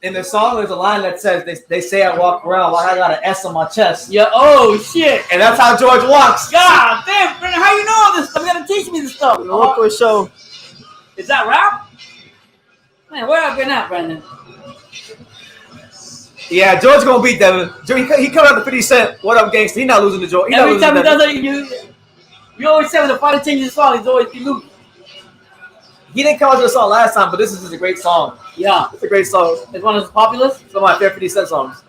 In the song, there's a line that says, they say I walk around like I got an S on my chest. Yeah, oh shit. And that's how George walks. God damn, Brandon, how you know all this stuff? You gotta teach me this stuff. Look for a show. Is that rap? Man, where have I been at, Brandon? Yeah, George gonna beat Devin. He coming out to 50 Cent. What Up Gangster? He not losing to George. Every time he does that, you always say when the fighter changes his song, he's always losing. He didn't come out to the song last time, but this is a great song. Yeah. It's a great song. It's one of his populars? Some of my favorite 50 Cent songs.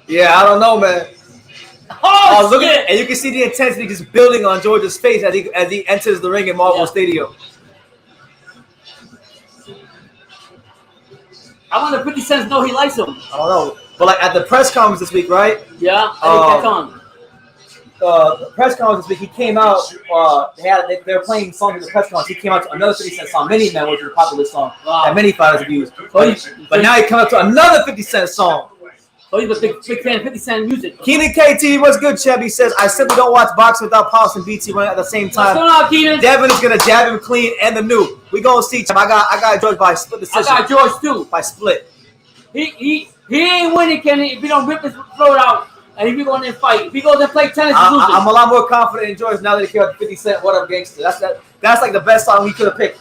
Yeah, I don't know, man. Oh, look shit. at it, and you can see the intensity just building on George's face as he enters the ring in Marvel Stadium. I want to 50 Cent know he likes him. I don't know, but like at the press conference this week, right? Yeah, I think that's on. The press conference this week, he came out. They were playing songs in the press conference. He came out to another 50 Cent song, Mini Man, which is a popular song that many fighters have used. But now he comes out to another 50 Cent song. Oh, he's a big fan of 50 Cent music. Keenan KT, what's good, Cheb? He says, I simply don't watch boxing without Polish and BT running at the same time. What's going on, Keenan? Devin is gonna jab him clean and the new. We gonna see, Cheb. I got George by split decision. I got George too. By split. He ain't winning, Kenny, if he don't rip his throat out and if he go in there and fight. If he goes and play tennis, he's losing. I'm a lot more confident in George now that he killed 50 Cent. What Up Gangster? That's like the best song we could have picked.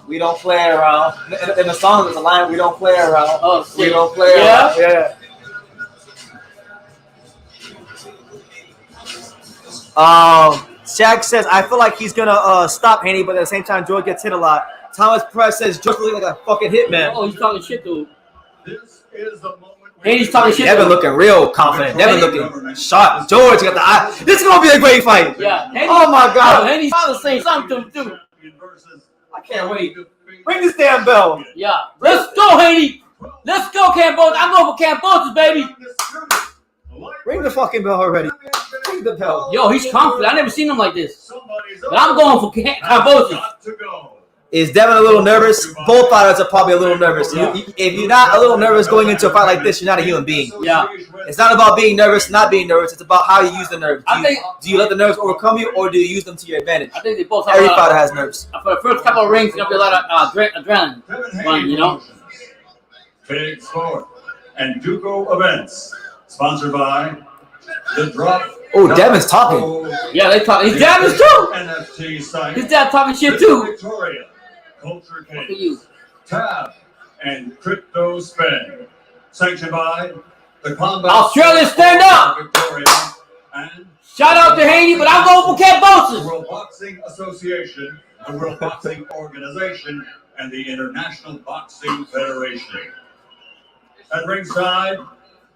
We don't play around. In the song, there's a line, we don't play around. Oh, shit. We don't play around. Yeah. Shaq says, I feel like he's going to stop Haney, but at the same time, George gets hit a lot. Thomas Press says, George looks like a fucking hitman. Oh, he's talking shit, dude. This is the moment. Haney's talking shit. Devin looking real confident. Devin looking sharp. George got the eye. This is going to be a great fight. Yeah. Haney, oh, my God. Haney's probably saying something to him, too. I can't wait. Ring this damn bell. Yeah. Let's go, Haney. Let's go, Kambosos. I'm going for Kambosos, baby. Ring the fucking bell already. Ring the bell. Yo, he's confident. I never seen him like this. But I'm going for Kambosos. Is Devin a little nervous? Both fighters are probably a little nervous. Yeah. If you're not a little nervous going into a fight like this, you're not a human being. Yeah. It's not about being nervous, not being nervous. It's about how you use the nerves. Do you let the nerves overcome you, or do you use them to your advantage? I think they both have Every fighter has nerves. For the first couple of rings, there's going to be a lot of adrenaline running, you know? Big Sport and Duco Events, sponsored by The Drop. Oh, Devin's talking. Yeah, they talking. His dad is too. NFT site. His dad talking shit too. Victoria, Culture Look at King, you. Tab, and Crypto Spend. Sanctioned by the Combat Australia, stand up. Victoria and Shout out to Haney, but I'm going for the Kambosos. World Boxing Association, the World Boxing Organization, and the International Boxing Federation. At ringside,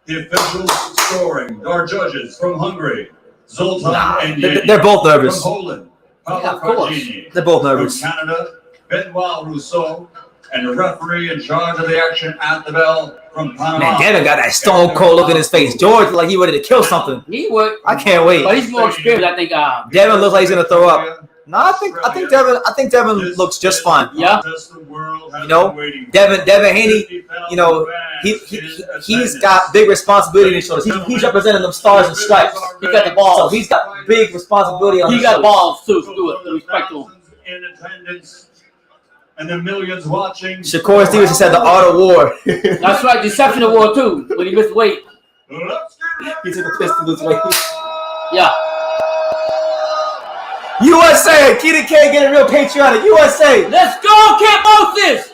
the officials scoring our judges from Hungary, Zoltan and Yeni. They're both nervous. From Poland, Yeah, Pavel of course. Kargini. They're both nervous. From Canada, Benoit Rousseau, and the referee in charge of the action at the bell from Panama. Man, Devin got that stone cold look in his face. George like he ready to kill something. He would. I can't wait. But he's more experienced, I think. Devin looks like he's gonna throw up. No, I think Devin looks just fine. Yeah. You know, Devin Haney, you know, he's got big responsibility on his shoulders. He's representing them stars and stripes. He got the balls. So he's got big responsibility on He his got shoulders. balls too to do it. So respect to him. In attendance and the millions watching. Shakur Stevenson said the art of war. That's right. Deception award too. When he missed weight. He took a piss to lose weight. Yeah. USA, Keita K getting real patriotic. USA. Let's go, Kambosos.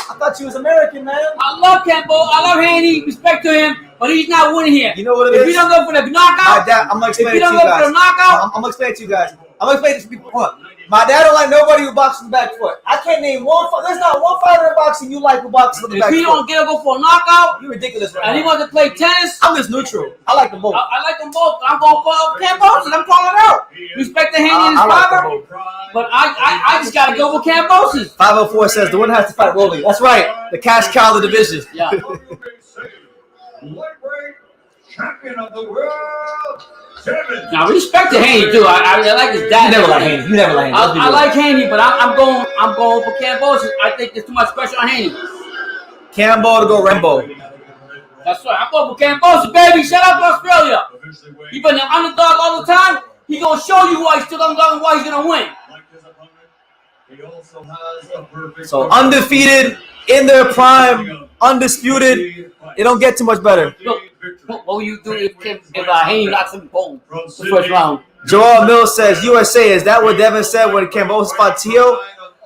I thought you was American, man. I love Campbell. I love Haney. Respect to him, but he's not winning here. You know what it If is? you don't go for the knockout, I'm gonna if explain you it to don't you go for the guys. knockout, I'm gonna explain it to you guys. I'm gonna explain it to people. Hold on. My dad don't like nobody who boxes the back foot. I can't name one. There's not one fighter in boxing you like who boxes with the if back he foot. don't get up go for a knockout, You're ridiculous right and he now. wants to play tennis, I'm just neutral. I like them both. I like them both. I'm going for Kambosos. I'm calling it out. Respect to Haney and his I like father, them both. but I just gotta go with Kambosos. 504 says the winner has to fight Rolly. That's right. The cash cow of the division. Yeah. Lightweight champion of the world, Devin. Now respect to Haney too. I like his dad. You never like Haney. You never like Haney. I like Haney, but I'm going for Kambosos. I think there's too much pressure on Haney. Campbell to go Rainbow. That's right. I'm going for Kambosos, baby. Shout out to Australia. He been the underdog all the time. He gonna show you why he's still underdog and why he's gonna win. Like his opponent, he also has a perfect. So undefeated, in their prime, undisputed. It don't get too much better. Look, what will you do if Haney knocks him cold the first round? Joel Mills says, USA, is that what Devin said when Kambosos fought Tio?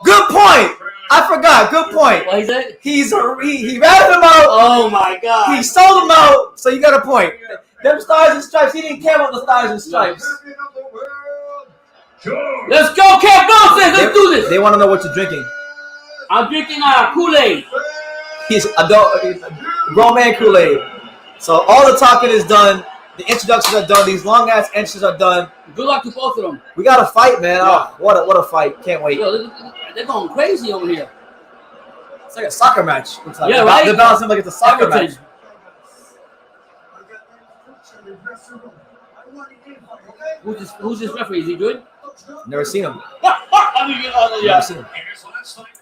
Good point. I forgot. Good point. What he said? He ratted him out. Oh my God. He sold him out. So you got a point. Them stars and stripes. He didn't care about the stars and stripes. Let's go, Kambosos. Let's do this. They want to know what you're drinking. I'm drinking Kool-Aid. He's adult, grown man Kool-Aid. So all the talking is done. The introductions are done. These long ass entries are done. Good luck to both of them. We got a fight, man. Yeah. Oh, what a fight! Can't wait. Yo, they're going crazy over here. It's like a soccer match. Looks like. Yeah, right? They're balancing like it's a soccer match. Who's this referee? Is he good? Never seen him. Yeah. Never seen him.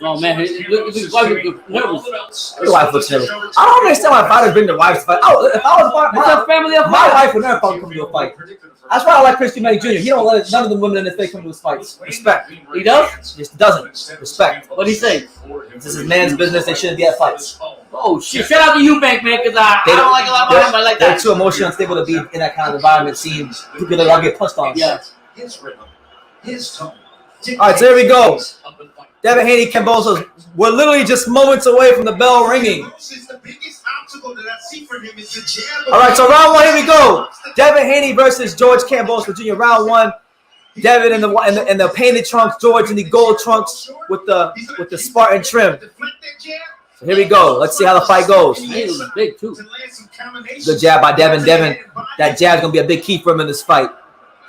Oh man, his wife looks nervous. Your wife looks nervous. I don't understand why fighters bring their wives to fight. Oh, if I was It's a family of my fight. wife would never fucking come to a fight. That's why I like Chris Manny Jr. He don't let none of the women in his face come to his fights. Respect. He does? Just doesn't. Respect. What'd he say? This is man's business. They shouldn't be at fights. Oh shit! Shout out to you, Bank man, because I don't like a lot of him. I like They're that. too emotionally unstable to be in that kind of environment. Seeing people that all get punched on. Yeah. His rhythm, his tone. All right, so here we go. Devin Haney, Kambosos. We're literally just moments away from the bell ringing. All right, so round one, here we go. Devin Haney versus George Kambosos Jr. Round one. Devin in the painted trunks, George in the gold trunks with the Spartan trim. So here we go. Let's see how the fight goes. He was big too. Good jab by Devin. That jab's gonna be a big key for him in this fight.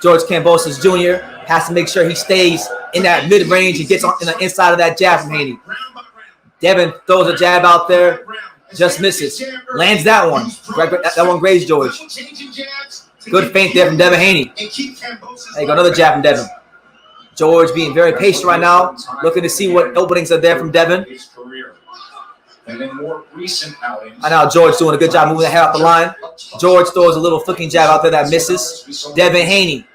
George Kambosos Jr. has to make sure he stays in that mid-range and gets on in the inside of that jab from Haney. Devin throws a jab out there, just misses. Lands that one. That one grazed George. Good feint there from Devin Haney. There you go, another jab from Devin. George being very patient right now, looking to see what openings are there from Devin. And in more recent outings, I know George doing a good job moving the hair off the line. George throws a little flicking jab out there that misses. Devin Haney.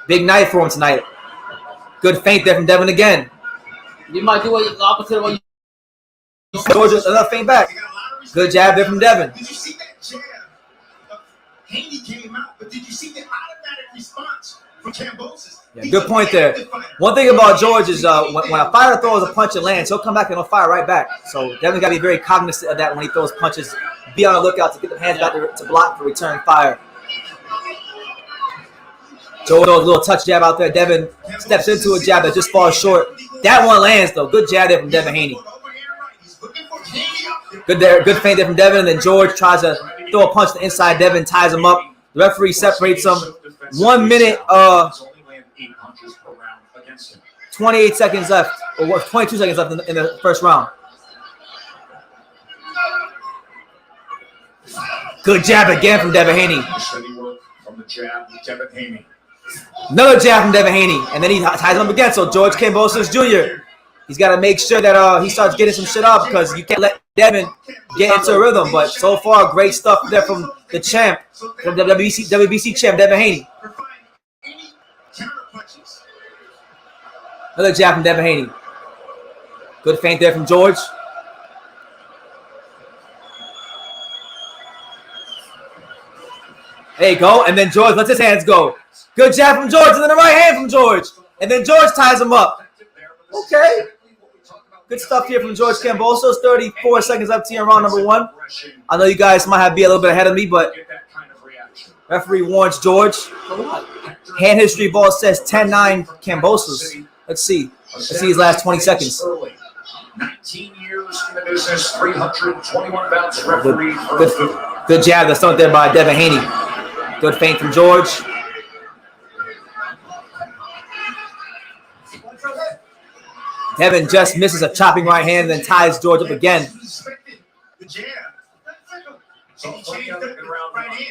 Big night for him tonight. Good feint there from Devin again. You might do the opposite of what you. George another feint back. Good jab there from Devin. Did you see that jab? Haney came out, but did you see the automatic response from Kambosos? Yeah, good point there. One thing about George is when a fighter throws a punch and lands, he'll come back and he'll fire right back. So Devin's got to be very cognizant of that when he throws punches. Be on the lookout to get the hands back to block the return fire. George throws a little touch jab out there. Devin steps into a jab that just falls short. That one lands though. Good jab there from Devin Haney. Good feint there from Devin, and then George tries to throw a punch to the inside. Devin ties him up. The referee separates them. 1 minute, 28 seconds left, or 22 seconds left in the first round. Good jab again from Devin Haney. Steady work from the jab with Devin Haney. Another jab from Devin Haney, and then he ties him up again. So George Kambosos Jr., he's got to make sure that he starts getting some shit off because you can't let Devin get into a rhythm. But so far, great stuff there from the champ, from the WBC champ, Devin Haney. Another jab from Devin Haney. Good feint there from George. There you go. And then George lets his hands go. Good jab from George, and then the right hand from George. And then George ties him up. Okay. Good stuff here from George Kambosos. 34 seconds left here in round number one. I know you guys might be a little bit ahead of me, but referee warns George. Hand history ball says 10-9 Kambosos. Let's see. Let's see his last 20 seconds. 19 years in the business, 321 bouts. Good jab that's thrown there by Devin Haney. Good feint from George. Devin just misses a chopping right hand and then ties George up again.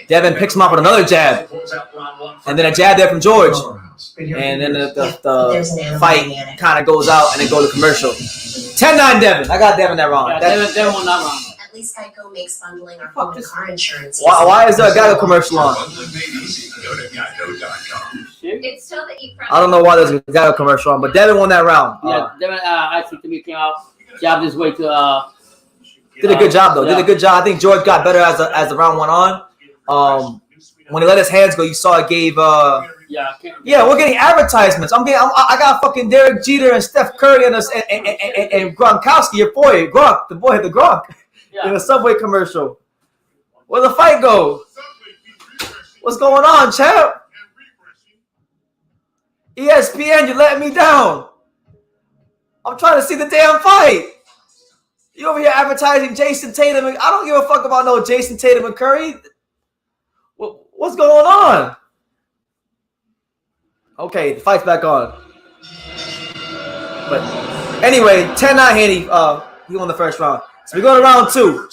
Devin picks him up with another jab. And then a jab there from George. And then the fight kind of goes out and then goes to commercial. 10-9 Devin. I got Devin that wrong. Yeah, Devin won that round. At least Geico makes bundling our home and car insurance. Why is there a Geico commercial on? It's still the eat I don't know why there's a Geico commercial on, but Devin won that round. Yeah, Devin actually to me came out, jabbed his way to. Did a good job though. Did a good job. I think George got better as the round went on. When he let his hands go, you saw it gave. Yeah, we're getting advertisements. I got fucking Derek Jeter and Steph Curry and Gronkowski, your boy Gronk, the Gronk, in a Subway commercial. Where the fight go? What's going on, champ? ESPN, you letting me down. I'm trying to see the damn fight. You over here advertising Jason Tatum. I don't give a fuck about no Jason Tatum and Curry. What's going on? Okay, the fight's back on. But anyway, 10-9 Haney. He won the first round. So we go to round 2.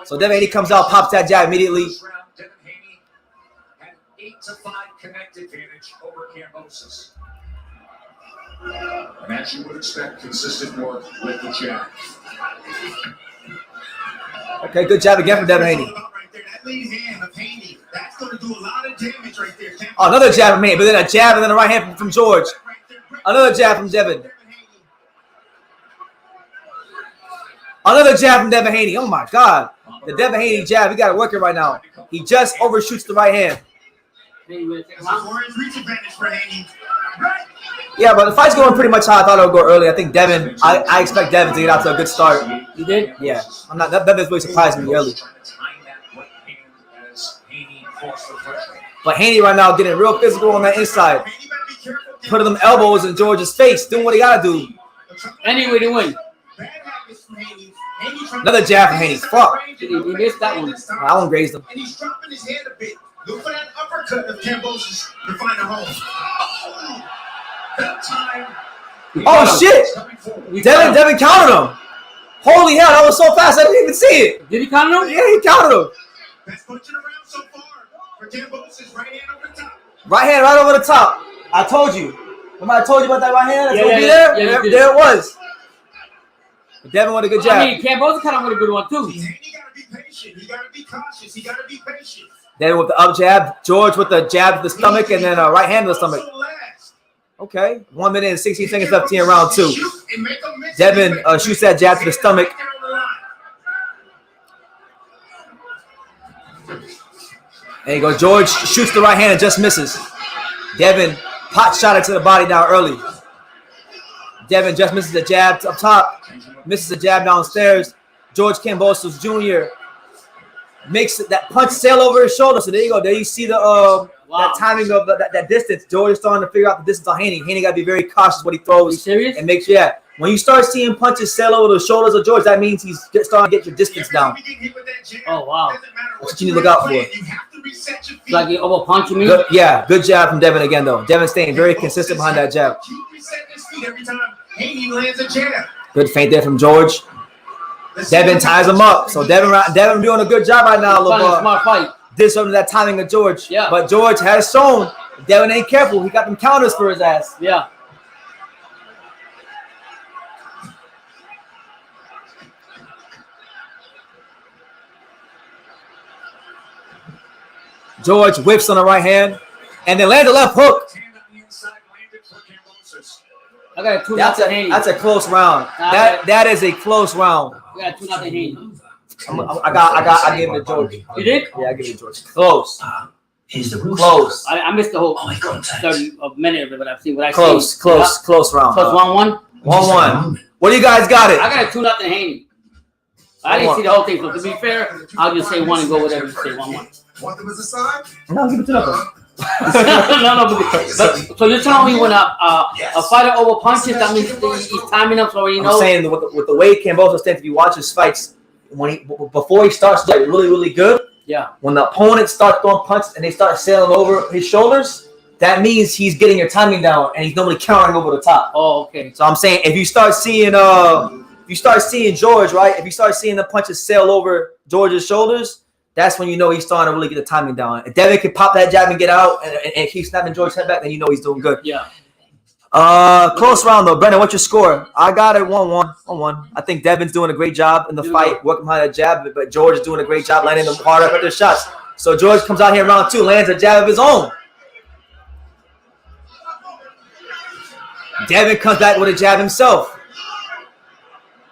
So Devin Haney comes out, pops that jab immediately. Devin Haney had 8-5 connect advantage over Kambosos. And as you would expect, consistent work with the jab. Okay, good jab again from Devin Haney. That lead hand of Haney, that's going to do a lot of damage right there. Oh, another jab from Haney, but then a jab and then a right hand from George. Another jab from Devin. Another jab from Devin Haney. Oh my God. The Devin Haney jab, he got to work it right now. He just overshoots the right hand. Yeah, but the fight's going pretty much how I thought it would go early. I think Devin, I expect Devin to get out to a good start. You did? Yeah. Devin's really surprised me early. But Haney right now getting real physical on that inside. Putting them elbows in George's face, doing what he got to do. Anyway to win. Another jab from Haney. Fuck. He missed that one. That one grazed him. And he's dropping his head a bit. Look for that uppercut of Kambosos to find a home. That time. Oh shit! Devin counted him. Holy hell, that was so fast I didn't even see it. Did he count him? Yeah, he counted him. That's punching around so far for Kambosos. Right hand over the top. Right hand right over the top. I told you. Remember I told you about that right hand? That's gonna be there? Yeah, there it was. Devin with a good jab. I mean, Kambosos kind of with a good one too. He gotta be patient. He gotta be cautious. He gotta be patient. Devin with the up jab. George with the jab to the stomach and then a right hand to the stomach. Okay. 1 minute and 16 seconds left here in round 2. Devin shoots that jab to the stomach. There you go. George shoots the right hand and just misses. Devin pot shot it to the body down early. Devin just misses the jab up top. Misses the jab downstairs. George Kambosos Jr. makes that punch sail over his shoulder. So there you go. There you see the that timing of that distance. George is starting to figure out the distance on Haney. Haney got to be very cautious what he throws. Are you serious? And make sure, yeah. When you start seeing punches sail over the shoulders of George, that means he's starting to get your distance down. Oh, wow. That's what you need to look out for. Like you over punching me? Good, yeah, good job from Devin again, though. Devin staying very consistent behind that jab. Good feint there from George. Devin ties him up. So Devin doing a good job right now. Smart fight. Disrupting that timing of George. Yeah. But George has shown Devin ain't careful. He got them counters for his ass. Yeah. George whips on the right hand and then lands a left hook. I got a 2-0 Haney. That's a close round. That is a close round. We got 2-0 Haney. I gave it to George. You did? Yeah, I gave it to George. Close. Here's the rules. Close. I missed the whole Eye contact. 30 minute of it, but I've seen what I Close round. So it's 1-1? 1-1. What do you guys got it? I got a 2-0 Haney. I didn't see the whole thing, so to be fair, I'll just say 1 and go whatever you say, 1-1. Want them as a sign? No, give it to them. but so you're telling me when a fighter over punches, that means he's timing up so he knows. I'm saying with the way Kambosos stands, if you watch his fights, before he starts to get really, really good, yeah. When the opponent starts throwing punches and they start sailing over his shoulders, that means he's getting your timing down and he's normally countering over the top. Oh, okay. So I'm saying if you start seeing George, right? If you start seeing the punches sail over George's shoulders, that's when you know he's starting to really get the timing down. If Devin can pop that jab and get out and keep snapping George's head back, then you know he's doing good. Yeah. Close round though. Brendan, what's your score? I got it 1-1. I think Devin's doing a great job in the fight, working behind that jab, but George is doing a great job landing them hard at their shots. So George comes out here in round 2, lands a jab of his own. Devin comes back with a jab himself.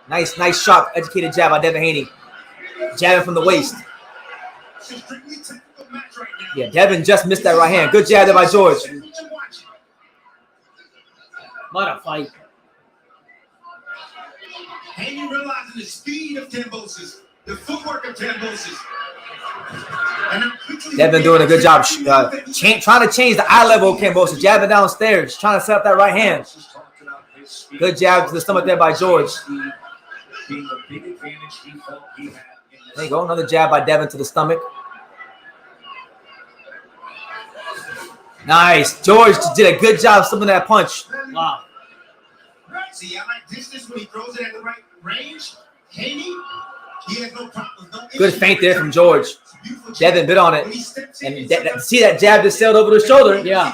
Nice, sharp, educated jab by Devin Haney. Jabbing from the waist. Yeah, Devin just missed that right hand. Good jab there by George. What a fight. Haney realizing the speed of Kambosos, the footwork of Kambosos. Devin doing a good job trying to change the eye level of Kambosos, jabbing downstairs, trying to set up that right hand. Good jab to the stomach there by George. being the big advantage he felt he had. There you go. Another jab by Devin to the stomach. Nice. George did a good job slipping that punch. Wow. See, I like distance when he throws it at the right range. Haney, he has no problem. No Good feint there from George. Devin bit on it. And see that jab just sailed over the shoulder? Yeah.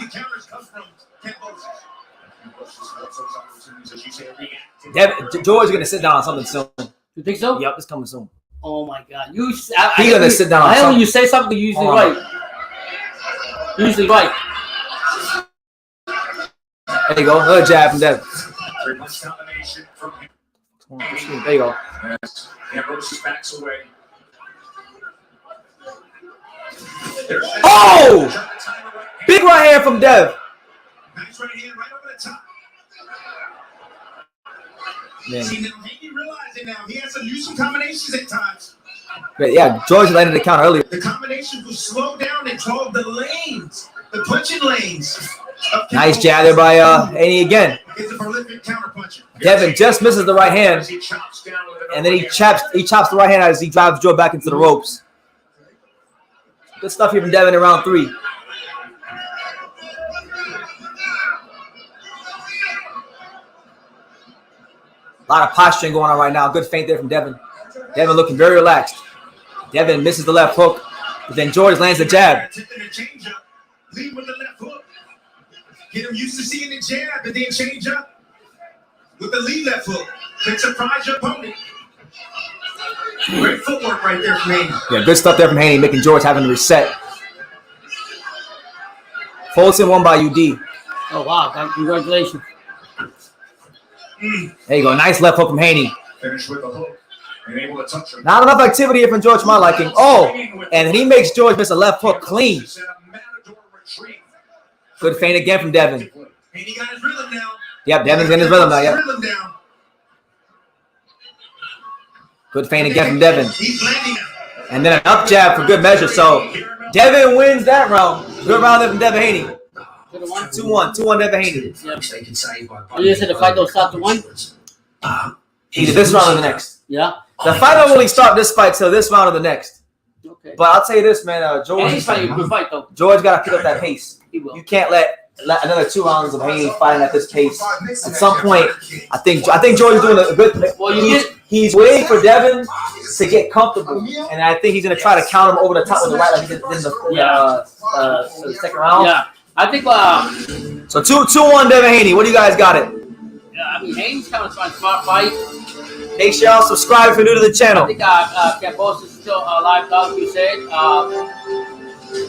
George is going to sit down on something soon. You think so? Yep, it's coming soon. Oh my God! He's going to sit down on I something. when you say something, you're usually right. Usually right. There you go. Another jab from Devin. There you go. Kambosos backs away. Oh! Big right hand from Dev. Nice right hand right over the top. Man. See, now Haney realizing now he has to use some combinations at times. But yeah, George landed the count earlier. The combinations will slow down and clog the lanes, the punching lanes. Nice jab there by Haney again. He's a prolific counterpuncher. Devin just misses the right hand, and then he chops the right hand as he drives George back into the ropes. Good stuff here from Devin in round 3. A lot of posturing going on right now. Good feint there from Devin. Devin looking very relaxed. Devin misses the left hook, but then George lands the jab. Lead with the left hook. Get him used to seeing the jab and then change up with the lead left hook. Can surprise your opponent. Great footwork right there from Haney. Yeah, good stuff there from Haney, making George having to reset. Folsom won by UD. Oh wow! Congratulations. There you go. Nice left hook from Haney. Finish with the hook. And able to touch him. Not enough activity here from George, my liking. Oh, and he makes George miss a left hook clean. Good feint again from Devin. Haney got his rhythm now. Yep, Devin's in his rhythm now. Yep. Good feint again from Devin. And then an up jab for good measure. So Devin wins that round. Good round there from Devin Haney. 2-1. 2-1 Devin Haney. You just said the fight don't start to 1? Either this round or the next. Yeah. The fight don't really start this fight till this round or the next. Okay. But I'll tell you this, man. George got to pick up that pace. You can't let another 2 rounds of Haney fighting at this pace. At some point, I think George is doing a good thing. Well, he's waiting for Devin to get comfortable, and I think he's going to try to count him over the top with the right like he did in the second round. Yeah. I think so 2-1 Devin Haney. What do you guys got it? Yeah, I mean Haney's coming from a smart fight. Make sure y'all subscribe if you're new to the channel. I think Kambosos is still alive, like you said.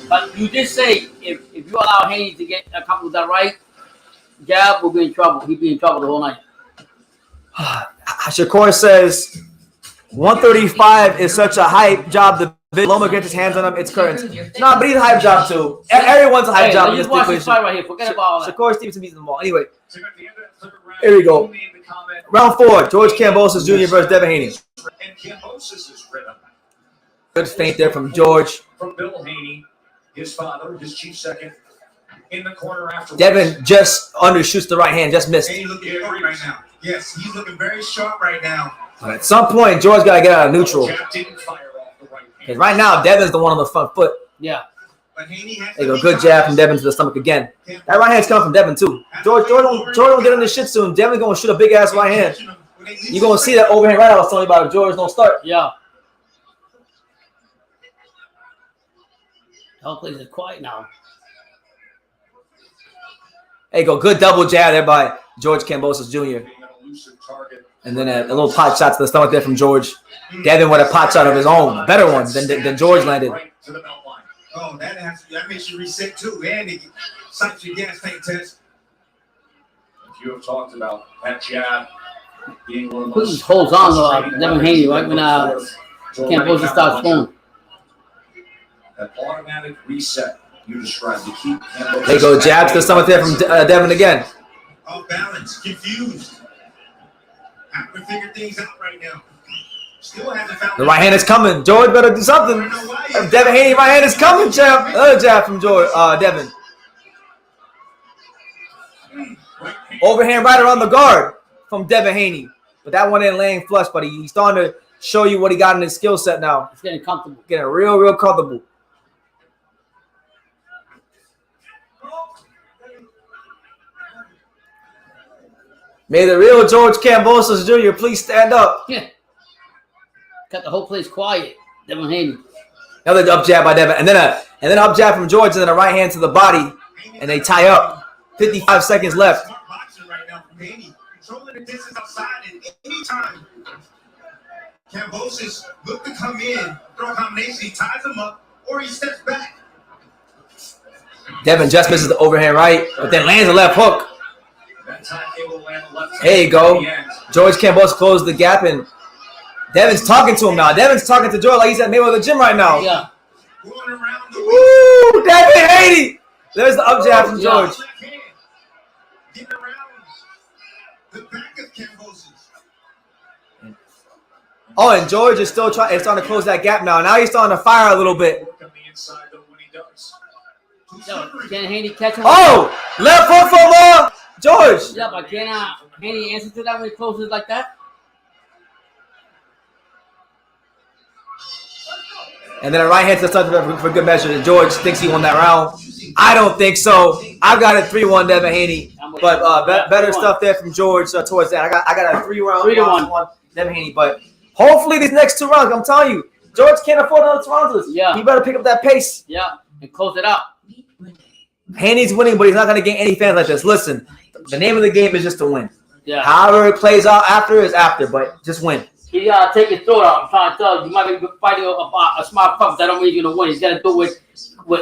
But you did say if you allow Haney to get a couple of that right jab, we'll be in trouble. He'd be in trouble the whole night. Shakur says 135 is such a hype job. The Loma gets his hands on him. It's curtains. No, but he's a hype job too. Everyone's a hype job. Just watch this fight right here. Forget about all that. Shakur Stevenson beats them all. Anyway, here we go. Round 4. George Kambosos Jr. versus Devin Haney. And Kambosos' rhythm. Good feint there from George. From Bill Haney, his father, his chief second, in the corner after. Devin just undershoots the right hand, just missed. Haney looking sharp right now. Yes, he's looking very sharp right now. But at some point, George got to get out of neutral. Because right now, Devin's the one on the front foot. Yeah. But Haney has there you go. Good jab from Devin to the stomach again. That right hand's coming from Devin too. George don't get in this shit soon. Devin's going to shoot a big ass right hand. You're going to see that overhand right I was telling you about if George don't start. Yeah. The whole place is quiet now. There you go. Good double jab there by George Kambosos Jr. And then a little pot shot to the stomach there from George. Devin with a pot shot of his own. A better one than George landed. Oh, that makes you reset too. And it sights your gas tank test. You have talked about that jab being one of the most holds on to Devin Haney right when Kambosos starts going. That automatic reset you described to keep. There you go. Jabs to the stomach there from Devin again. Off balance, confused. Having to figure things out right now. Still hasn't found the right hand is coming. George better do something. Devin Haney, right hand is coming, champ. Another jab from Devin. Overhand right around the guard from Devin Haney. But that one ain't laying flush, but he's starting to show you what he got in his skill set now. He's getting comfortable. Getting real comfortable. May the real George Kambosos Jr. please stand up. Yeah. Got the whole place quiet. Devin Haney. Another up jab by Devin, and then up jab from George, and then a right hand to the body, and they tie up. 55 seconds left. Smart boxing right now from Haney. Controlling the distance outside, and anytime Kambosos look to come in, throw a combination, he ties him up, or he steps back. Devin just misses the overhand right, but then lands a left hook. There you go. George Kambosos closed the gap, and Devin's talking to him now. Devin's talking to George like he's at Mayweather Gym right now. Yeah. Woo! Devin Haney! There's the up jab from George. Getting around the back of Kambosos. Oh, and George is still starting to close that gap now. Now he's starting to fire a little bit. Yo, can Haney catch him? Oh! Left hook from George! Yeah, but can Haney answer to that when he closes like that? And then a right hand to the stomach for good measure. George thinks he won that round. I don't think so. I've got a 3-1 Devin Haney. But better stuff there from George towards that. I got a 3-1 Devin Haney. But hopefully these next 2 rounds, I'm telling you, George can't afford another 2 rounds. Yeah. He better pick up that pace. Yeah, and close it out. Haney's winning, but he's not going to gain any fans like this. Listen, the name of the game is just to win. Yeah. However it plays out after is after, but just win. He gotta take his throat out. I'm trying to tell you, you might be fighting a smart pup. That don't mean you're gonna win. He's gotta do it with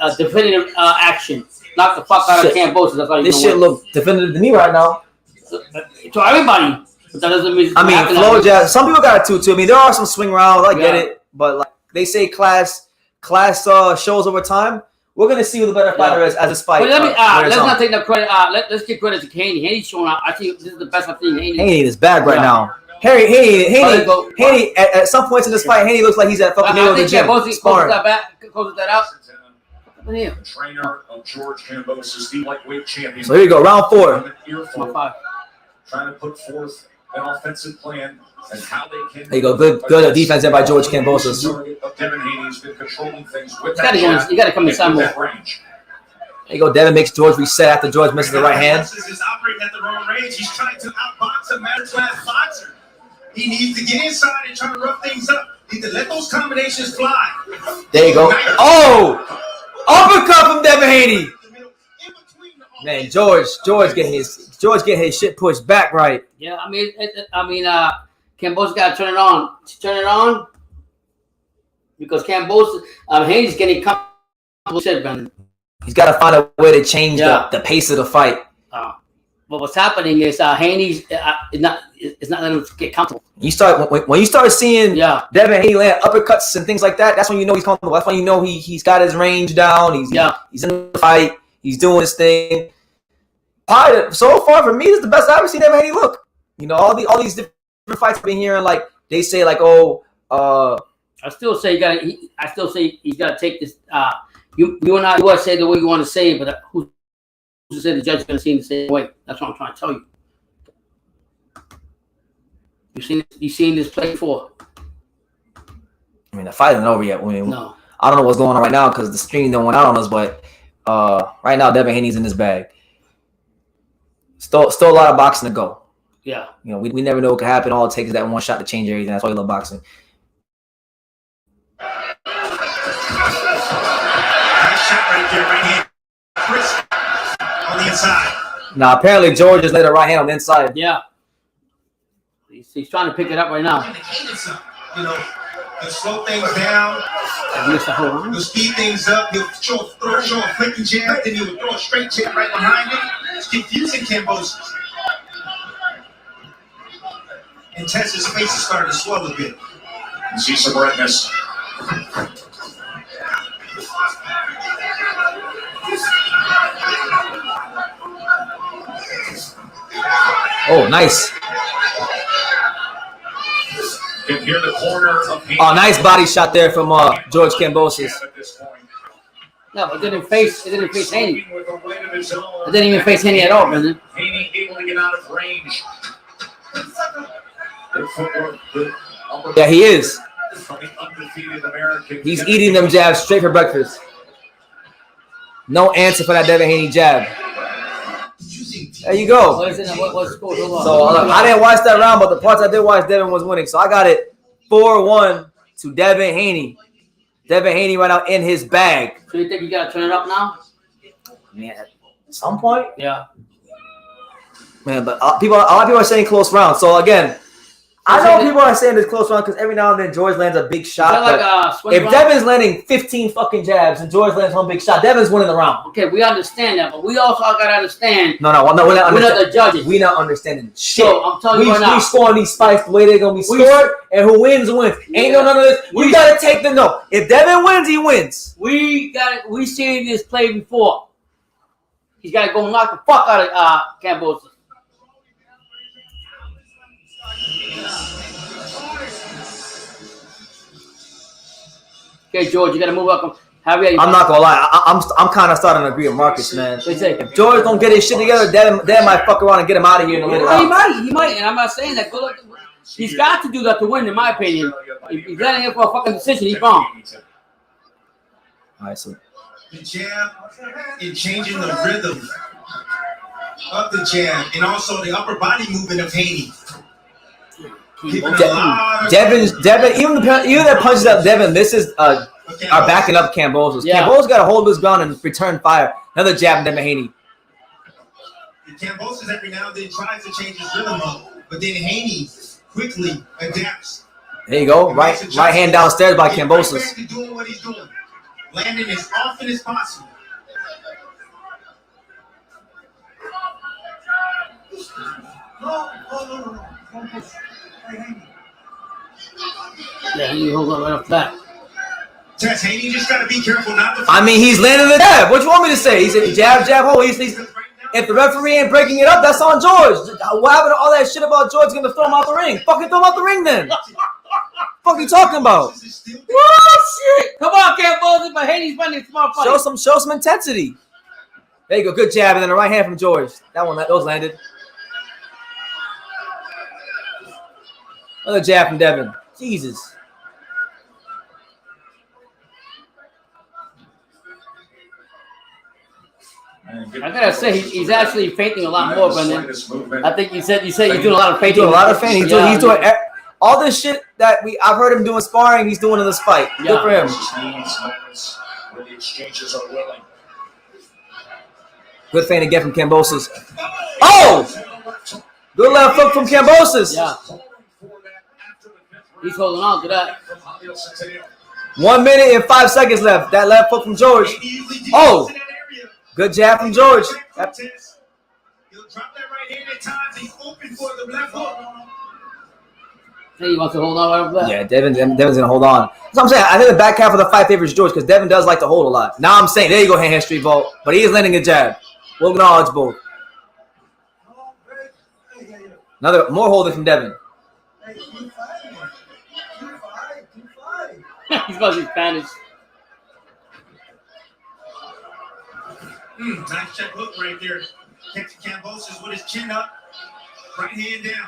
a definitive action. Knock the fuck out of Kambosos. That's how this shit look definitive to me right now. To everybody, but that doesn't mean. I mean, flow jab. Some people got it too. I mean, there are some swing rounds. I get it, but like they say, class shows over time. We're gonna see who the better fighter is as a fight. But let's not take the credit. Let's give credit to Haney. Haney's showing out. I think this is the best I've seen Haney. Haney in his bag right now. Haney. At some points in this fight, Haney looks like he's at fucking Mayweather Gym. Closes that out. The trainer of George Kambosos, the lightweight champion. So here you go, round 4. Trying to put forth an offensive plan and how they can. There you go, good defense there by George Kambosos. Devin Haney's been controlling things with you gotta come inside more. There you go, Devin makes George reset after George misses the right hand. Is operating at the wrong range. He's trying to outbox a master-class boxer. He needs to get inside and try to rough things up. He needs to let those combinations fly. There you go. Oh! Uppercut from Devin Haney. Man, George getting his shit pushed back right. Yeah, I mean, Kambosos got to turn it on. Turn it on because Kambosos, Haney's getting comfortable. Shit, Brandon. He's got to find a way to change the pace of the fight. But what's happening is Haney's is not letting him get comfortable. When you start seeing Devin Haney land uppercuts and things like that, that's when you know he's comfortable. That's when you know he's got his range down. He's in the fight. He's doing his thing. So far for me, this is the best I've ever seen Devin Haney look. You know, all these different fights I've been hearing, like they say, like I still say he's got to take this. You and I, you say the way you want to say it, but who's to say the judge is going to see it the same way? That's what I'm trying to tell you. You've seen this play before. I mean, the fight isn't over yet. No. I don't know what's going on right now because the stream don't went out on us, but right now Devin Haney's in his bag. Still a lot of boxing to go. Yeah. You know, we never know what could happen. All it takes is that one shot to change everything. That's why we love boxing. Nice shot right there, right hand. Crisp on the inside. Now, apparently George just laid a right hand on the inside. Yeah. He's trying to pick it up right now. You know, he'll slow things down. He'll speed things up. He'll throw a flicking jab, then he'll throw a straight jab right behind it. It's confusing Kambosos. And Tess's face is starting to swell a bit. You see some redness. Oh, nice. Can hear the corner of Oh, nice body shot there from George Kambosos. No, but it didn't face Haney. It didn't even face Haney at all, Brendan. Haney able to get out of range. Yeah, he is. He's eating them jabs straight for breakfast. No answer for that Devin Haney jab. There you go. So I didn't watch that round, but the parts I did watch, Devin was winning. So I got it 4-1 to Devin Haney. Devin Haney right now in his bag. So you think you gotta turn it up now? Man, at some point. Yeah. Man, but a lot of people are saying close round. So again, I know people are saying this close round because every now and then George lands a big shot. But if Devin's landing 15 fucking jabs and George lands one big shot, Devin's winning the round. Okay, we understand that, but we also gotta understand. No, we're not the judges. We're not understanding shit. So I'm telling you right now, we scoring these fights the way they're gonna be scored, and who wins wins. Ain't no none of this. We gotta take the no. If Devin wins, he wins. We seen this play before. He's gotta go knock the fuck out of Kambosos. Okay, George, you gotta move up. I'm not gonna lie. I'm kind of starting to agree with Marcus, man. If George don't get his shit together, Dad might fuck around and get him out of here in a little while. He might, and I'm not saying that. He's got to do that to win, in my opinion. If he's letting him for a fucking decision, he's wrong. All right, so the jab and changing the rhythm of the jab, and also the upper body movement of Haney. Devin, even the punches that Devin misses are backing up Kambosos. Yeah. Kambosos got to hold his ground and return fire. Another jab, Devin Haney. Kambosos every now and then tries to change his rhythm up, but then Haney quickly adapts. There you go. Right hand downstairs by Kambosos. Right back to doing what he's doing, landing as often as possible. Yeah, you hold on right off that. Tess, Haney just gotta be careful not to. I mean, he's landing the jab. What you want me to say? He said jab, hold. If the referee ain't breaking it up, that's on George. What happened to all that shit about George gonna throw him out the ring? Fucking throw him out the ring then. Fuck you talking about? Oh shit! Come on, Campbell, but Haney's winning smart fight. Show some intensity. There you go, good jab, and then a right hand from George. Those landed. Another jab from Devin. Jesus. I gotta say, he's actually fainting a lot more, Brendan. I think you said he's doing a lot of fainting. He's doing a lot of fainting. He's doing all this shit that I've heard him doing sparring. He's doing in this fight. Yeah. Good for him. Good feint again from Kambosos. Oh! Good left hook from Kambosos. Yeah. He's holding on to that. 1 minute and 5 seconds left. That left hook from George. Oh! Good jab from George. He'll drop that right hand at times. He's open for the left hook. Hey, he wants to hold on right over that. Yeah, Devin's gonna hold on. That's what I'm saying. I think the back half of the fight favors George because Devin does like to hold a lot. Now I'm saying, there you go, hand street vault. But he is landing a jab. We'll acknowledge both. Another more holding from Devin. He's supposed to be Spanish. Nice check hook right there. Catch Kambosos with his chin up. Right hand down.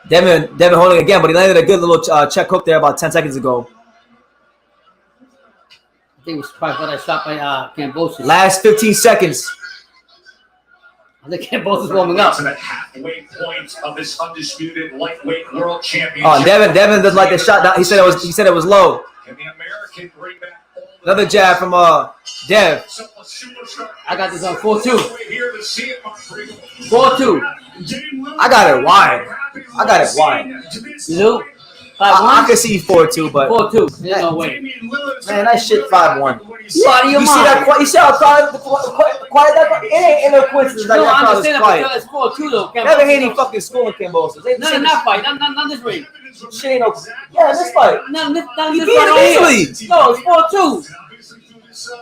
Devin holding again, but he landed a good little check hook there about 10 seconds ago. I think it was probably that shot by Kambosos. Last 15 seconds. I think Kambosos warming up. To the halfway point of this undisputed lightweight world championship. Oh, Devin doesn't like the shot. He said it was low. Can the American bring back another jab from Dev. I got this on 4-2. 4-2. I got it wide. You? I can see 4-2, but 4-2. There's no way. Man, that shit 5-1. You out of your mind. You see how quiet that? It ain't no coincidence. No, I understand that because it's 4-2 though. Never Haney fucking schooling Kambosos. No, not fight. Not this ring. Shit ain't no. Yeah, this fight. No, this fight. Easily. No, it's 4-2.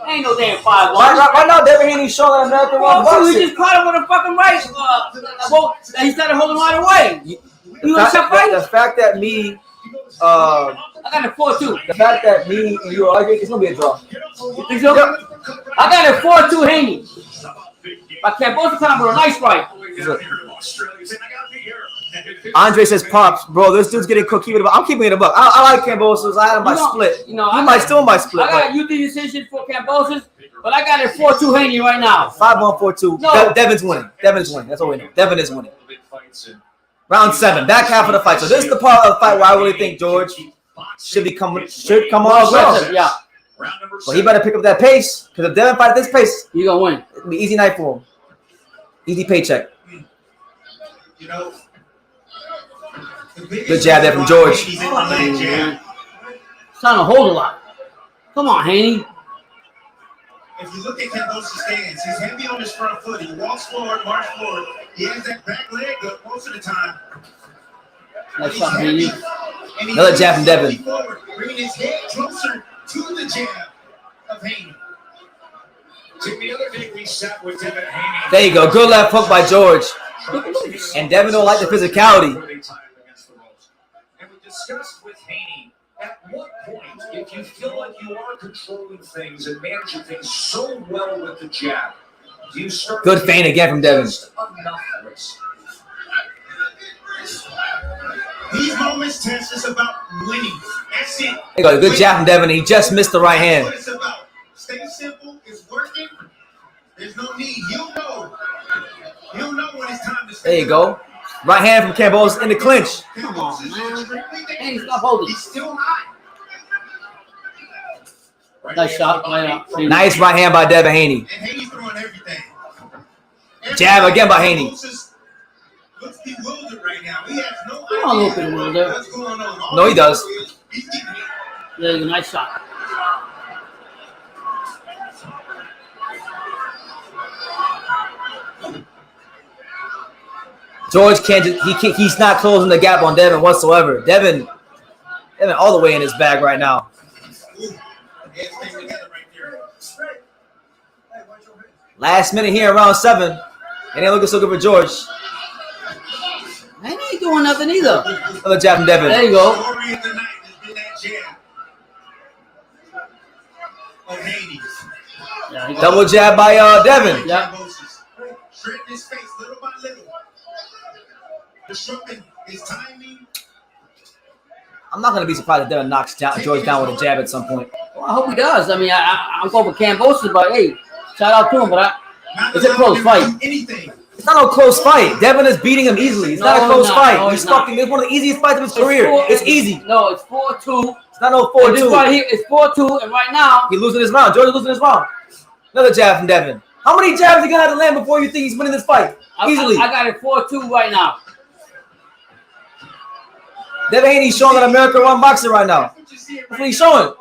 Ain't no damn 5-1. Right now, Devin Haney's showing American One boxing. He just caught him with a fucking right. He started holding right away. The fact that me. I got a 4-2. The fact that me and you are arguing, it's gonna be a draw. You think so? I got a 4-2 Haney. But Kambosos time with a nice right. Andre says, "Pops, bro, this dude's getting cooked. Keep it a buck." I'm keeping it a buck. I like Kambosos. I had him by split. You know, he might still by split. I got a UD decision for Kambosos, but I got it 4-2 Haney right now. 5-1, 4-2. No. Devin's winning. Devin's winning. That's all we know. Devin is winning. Round 7, back half of the fight. So this is the part of the fight where I really think George should come on aggressive. Yeah. But he better pick up that pace, because if Devin fight at this pace, you gonna win. It'll be easy night for him. Easy paycheck. You know, good jab there from George. He's trying to hold a lot. Come on, Haney. If you look at Kambosos' stance, he's heavy on his front foot. He walks forward, march forward. He has that back leg up most of the time. Nice shot, Haney. Another jab from Devin. Forward, bringing his head closer to the jab of Haney. The other day we sat with Devin Haney. There you go. Good left hook by George. And Devin don't like the physicality. And we discussed with Haney, at what point, if you feel like you are controlling things and managing things so well with the jab, do you start good feint again from Devin. enough risk? These moments test us about winning. That's it. There you go. Good jab from Devin. He just missed the right hand. What it's about. Stay simple. It's working. There's no need. You'll know. You'll know when it's time to stay. There you go. Right hand from Campbell in the clinch. Come on, man. Hey, stop holding. He's still hot. Nice shot. Nice right hand by Devin Haney. And Haney's throwing everything. Jab again by Haney. Looks bewildered right now. He has no I'm a idea little bit what's going on. No, he does. He's getting hit. There you go. Nice shot. George he's not closing the gap on Devin whatsoever. Devin all the way in his bag right now. Last minute here in round 7. And ain't looking so good for George. I ain't doing nothing either. Another jab from Devin. There you go. Story of the night has been that jab of Haney. Yeah, Double jab by Devin. Yeah. Shredding his face little by little. Disrupting his timing. I'm not going to be surprised if Devin knocks George down with a jab at some point. Well, I hope he does. I mean, I'm going for Kambosos, but hey, shout out to him. But it's a close fight. Anything. It's not a close fight. Devin is beating him easily. It's not a close fight. It's one of the easiest fights of his career. It's easy. No, it's 4-2. It's not no 4-2. This right here is 4-2, and right now he's losing his round. George is losing his round. Another jab from Devin. How many jabs are you going to have to land before you think he's winning this fight? Easily. I got it 4-2 right now. Devin Haney's showing that America run boxing right now. That's what he's showing.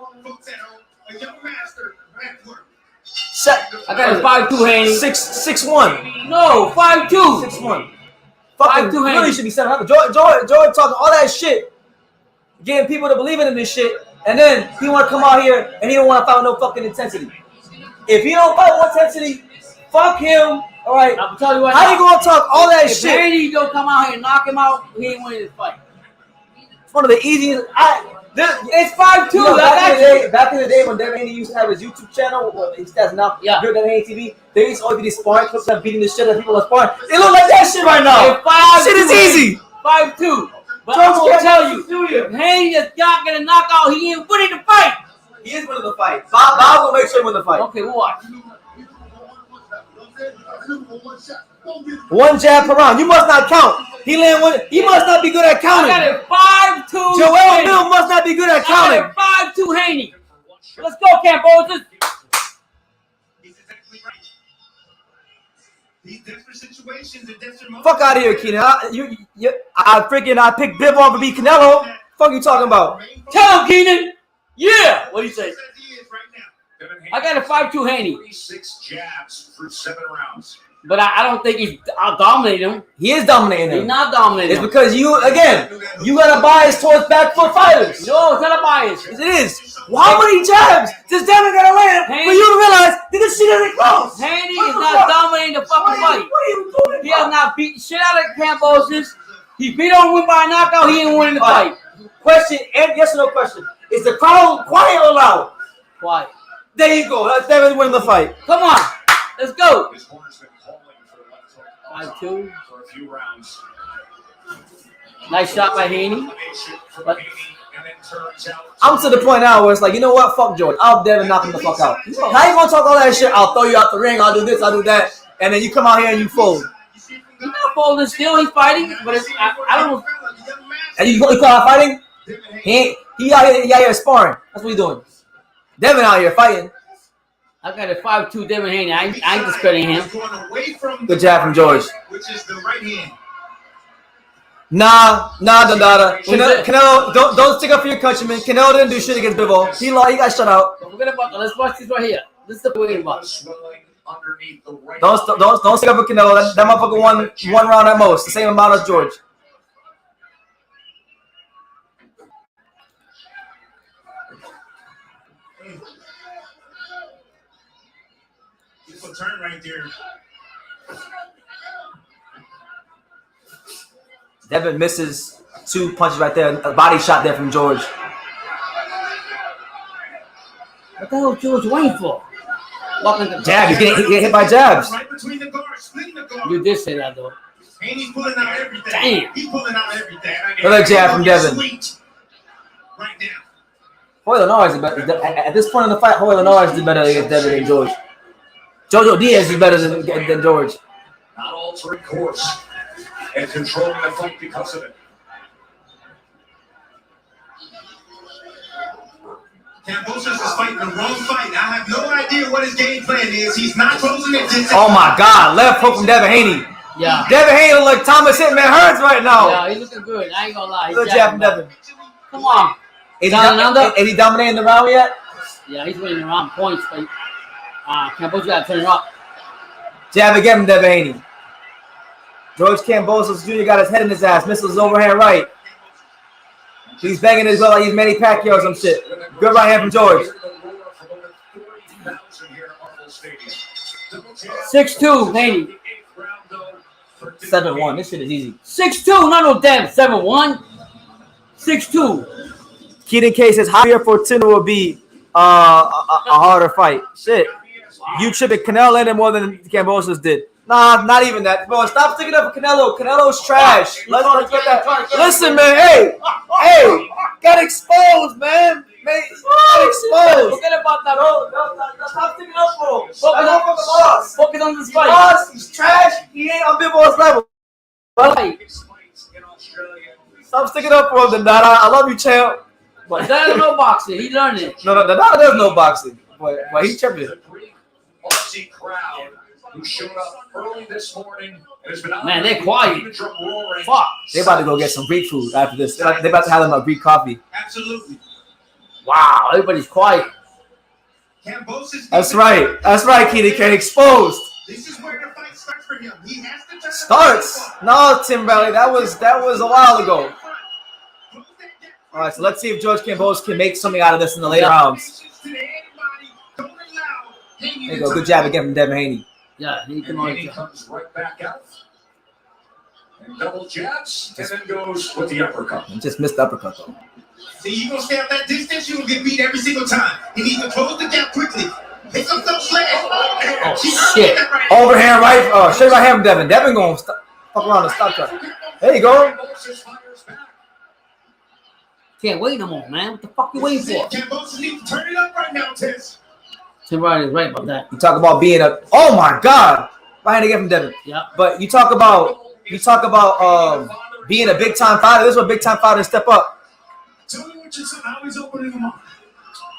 I got it 5-2 Haney. 6-1. No, 5-2. 6-1. Fucking 5-2 really should be 700. George talking all that shit, getting people to believe in this shit, and then he want to come out here and he don't want to fight with no fucking intensity. If he don't fight with intensity, fuck him. All right. I'm telling you right how now, you gonna talk all that if shit? If Haney don't come out here and knock him out, he ain't winning this fight. It's one of the easiest. It's 5-2. You know, back in the day when Devin Haney used to have his YouTube channel, well, he has now. Yeah. Devin Haney TV. They used to always be these sparring clips of beating the shit out of people on sparring. They look like that shit right now. Shit is easy. 5-2. But I'm gonna tell you, if Haney is not gonna knock out, he ain't winning the fight. He is winning the fight. Bob will make sure he win the fight. Okay, we'll watch. One jab per round. You must not count. He must not be good at counting. I got it 5-2. Joel Mill must not be good at counting. I got it 5-2 Haney. Let's go, Kambosos. He's exactly right. These desperate situations and desperate moments. Fuck out of here, Keenan. I picked Biv off to beat Canelo. Fuck you talking about? Tell him, Keenan. Yeah. What do you say? I got a 5-2 Haney. 36 jabs through 7 rounds. But I don't think he's dominating him. He is dominating him. He's not dominating It's him. because you got a bias towards back foot fighters. No, it's not a bias. Yes, it is. Well, how many jabs does Devin got to land for you to realize that this shit isn't close? Haney is not dominating the fucking fight. What are you doing? He has not beat the shit out of Kambosos. He beat on win by a knockout. He ain't winning the fight. Question and yes or no question. Is the crowd quiet or loud? Quiet. There you go. That's Devin winning the fight. Come on. Let's go. His corner's been calling 5-2. For a few rounds. Nice shot by Haney. But I'm to the point now where it's like, you know what? Fuck George. I'll Devin knock him the fuck out. How you gonna talk all that shit? I'll throw you out the ring. I'll do this. I'll do that. And then you come out here and you fold. He's not folding still. He's fighting. But I don't know. And you call out fighting? He out here sparring. That's what he's doing. Devin out here fighting. I got a 5-2 Devin Haney. I ain't discrediting him. Good jab from George. Which is the right hand. Nah, Dondada. Canelo, don't stick up for your countryman. Canelo didn't do shit against Bivol. He got shut out. Don't forget about that. Let's watch this right here. This is the way about. Don't stick up for Canelo. That motherfucker won one round at most. The same amount as George. Beautiful turn right there. Devin misses 2 punches right there. A body shot there from George. What the hell is George waiting for? Jab. He's getting hit by jabs. Right between the guards, splitting the guard. You did say that though. And he's pulling out everything. Damn. He's pulling out everything. Another jab from Devin. Right now. Hoyle Norris is better. At this point in the fight, Hoyle Norris is better against Devin than George. Jojo Diaz is better than George. Not altering course and controlling the fight because of it. Kambosos is fighting the wrong fight. I have no idea what his game plan is. He's not closing it. Oh my God! Left hook from Devin Haney. Yeah. Devin Haney look like Thomas Hitman Hearns right now. Yeah, he's looking good. I ain't gonna lie. Good jab from Devin. Come on. Is he dominating the round yet? Yeah, he's winning the round points, but Kambosos got to turn it up. Jab again from Devin Haney. George Kambosos Jr. got his head in his ass. Misses overhand right. He's banging his well like he's Manny Pacquiao or some shit. Good right hand from George. 6-2, Haney. 7-1. This shit is easy. 6-2, no damn. 7-1. 6-2. Keaton K says Javier Fortuna will be a harder fight. Shit. You tripping. Canelo landed more than Kambosos did. Nah, not even that. Bro, stop sticking up for Canelo. Canelo's trash. Let's get that. Listen, man. Hey. Got exposed, man. Got exposed. Forget about that. No, stop sticking up for him. Focus on this fight. Lost. He's trash. He ain't on Bivol's level. Stop sticking up for him, Dondada. I love you, champ. But that is no boxing. He learned it. No, Dondada does no boxing. But he tripping. Aussie crowd who showed up early this morning and has been Man, they're quiet. Fuck. They about to go get some Greek food after this. They about to have them a Greek coffee. Absolutely. Wow, everybody's quiet. Kambosos. That's right, Keaton K. Exposed. This is where the fight starts for him. He has to turn Starts. No, Tim Bradley. That was a while ago. All right, so let's see if George Kambosos can make something out of this in the later rounds. There you go. Good jab again from Devin Haney. Yeah, he comes right back out. And double jabs, and then goes with the uppercut. He just missed the uppercut, though. See, you gonna stay at that distance, you will get beat every single time. He needs to close the gap quickly. Pick up those legs. Oh, shit. Overhand right. Straight right hand from Devin. Devin going to fuck around and stop that. There you go. Can't wait no more, man. What the fuck you waiting for? Kambosos needs to turn it up right now, Tess. Tim Riley is right about that. You talk about being a. Oh my God. Right hand again from Devin. Yeah. But you talk about being a big time fighter. This is what big time fighters step up. Tell me what you said. How he's opening him up.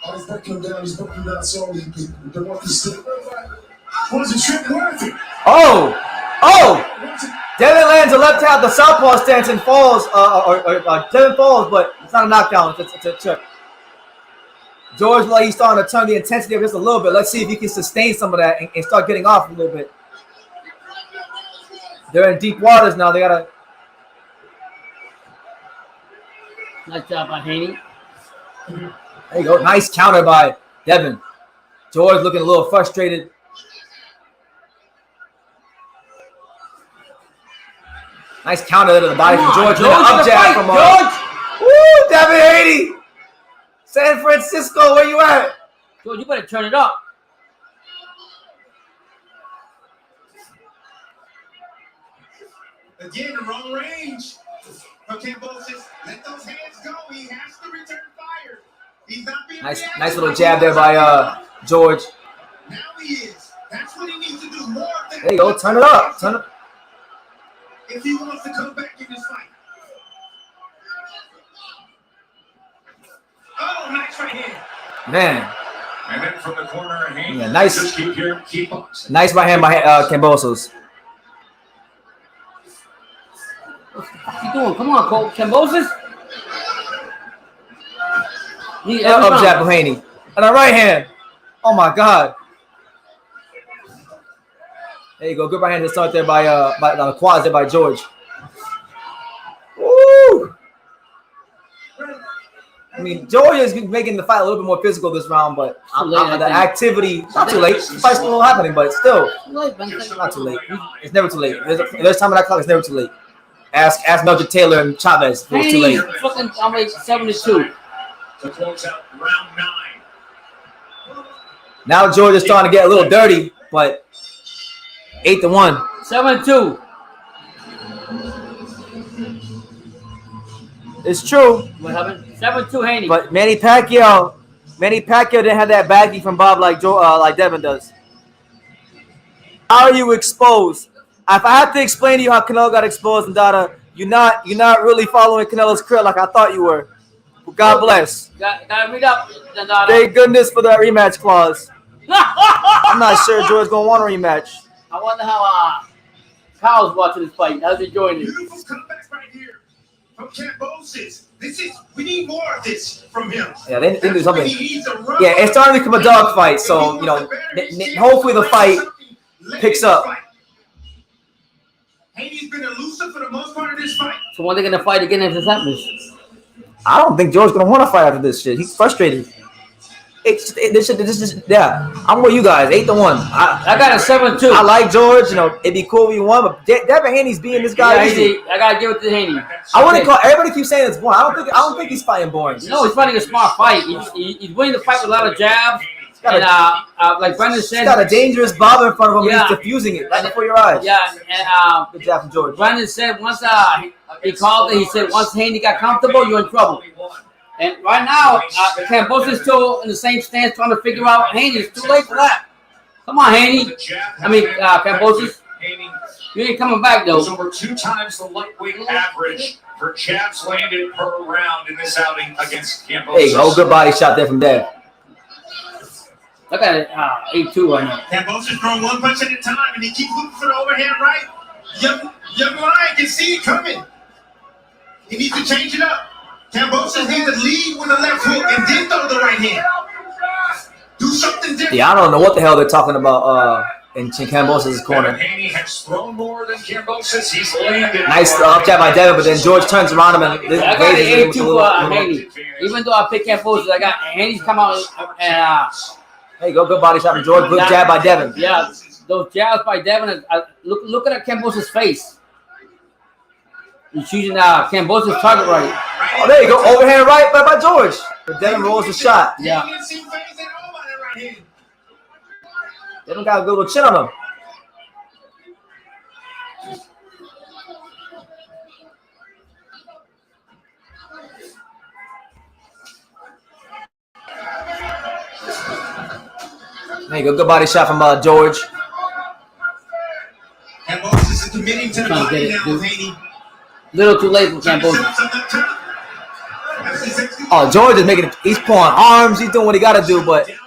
Oh, he's breaking him down. He's breaking down so many people. They want this to. Was it trip worth it? Oh! Devin lands a left hand, the southpaw stance and falls. Devin falls, but it's not a knockdown. It's a trip. George, like he's starting to turn the intensity up just a little bit. Let's see if he can sustain some of that and start getting off a little bit. They're in deep waters now. They gotta. Nice job by Haney. There you go. Nice counter by Devin. George looking a little frustrated. Nice counter to the body from George. George, up jab from George. Woo, Devin Haney. San Francisco, where you at? George, you better turn it up. Again, the wrong range for Kambosos. Let those hands go. He has to return fire. He's not being nice little jab there by George. Now he is. That's what he needs to do. More of that. There you go. Turn it up. Turn it. If he wants to come back in this fight. Oh, nice right hand. Man. And then from the corner, Haney. Yeah, nice. Just keep here, keep boxing. Nice right hand by Kambosos. What you doing? Come on, Cole. Kambosos. Up jab from Haney. And a right hand. Oh my God. There you go. Good right hand to start there by the quads there by George. Woo! I mean, George is making the fight a little bit more physical this round, but the activity, not too late. The fight's still happening, but still, not too late. It's never too late. There's time on that clock. It's never too late. Ask Mildred Taylor and Chavez. It was too late. Fucking, I'm like 72. To close out round 9. Now George is starting to get a little dirty, but 8-1. 7-2. It's true. What happened? 7-2 Haney. But Manny Pacquiao didn't have that baggy from Bob like Devin does. How are you exposed? If I have to explain to you how Canelo got exposed, and Dada, you're not really following Canelo's career like I thought you were. Well, God bless. Got read up, Dada. Thank goodness for that rematch clause. I'm not sure George's gonna want a rematch. I wonder how Kyle's watching this fight. How's he enjoying it? Beautiful comeback right here from Kambosos. We need more of this from him. Yeah, they do something. Yeah, Yeah, it's starting to become a dog fight, so hopefully the fight picks up. Haney's been elusive for the most part of this fight. So when they're gonna fight again if this happens? I don't think George's gonna want to fight after this shit. He's frustrated. I'm with you guys. 8-1. I got a 7-2. I like George. It'd be cool if he won, but Devin Haney's being this guy. Yeah, I gotta give it to Haney. I wouldn't call. Everybody keeps saying it's boring. I don't think he's fighting boring. No, he's fighting a smart fight. He's winning the fight with a lot of jabs. And like Brendan said, he's got a dangerous bob in front of him. Yeah. He's diffusing it right before your eyes. Yeah, and good job from George. Brendan said once he called it, he said once Haney got comfortable, you're in trouble. And right now, Kambosos is still in the same stance, trying to figure out Haney. It's too late for that. Come on, Haney. Kambosos. You ain't coming back though. It's over 2 times the lightweight average for jabs landed per round in this outing against Campbell. Hey, good body shot there from Dev. Look at it, 8-2 right now. Kambosos throwing one punch at a time, and he keeps looking for the overhand right. Young Lion can see it coming. He needs to change it up. Kambosos needs to lead with a left hook and then throw the right hand. Do something different. Yeah, I don't know what the hell they're talking about in Kambosos' corner. Haney has thrown more than Kambosos. He's landed. Nice up jab by Devin, but then George turns around him and I got an 8-2 for Haney. Even though I picked Kambosos, I got Haney's come out and there you go, good body shot from George. Good jab by Devin. Yeah, those jabs by Devin. Look at Kambosos' face. He's using Kambosos' target right. Oh, there you go, overhand right by George. But Devin rolls the shot. Yeah. Devin got a good little chin on him. There you go, good body shot from George. Kambosos is committing to the body now with Haney. Little too late for Campbell. Oh, George is making it. He's pulling arms. He's doing what he got to do, but. At the end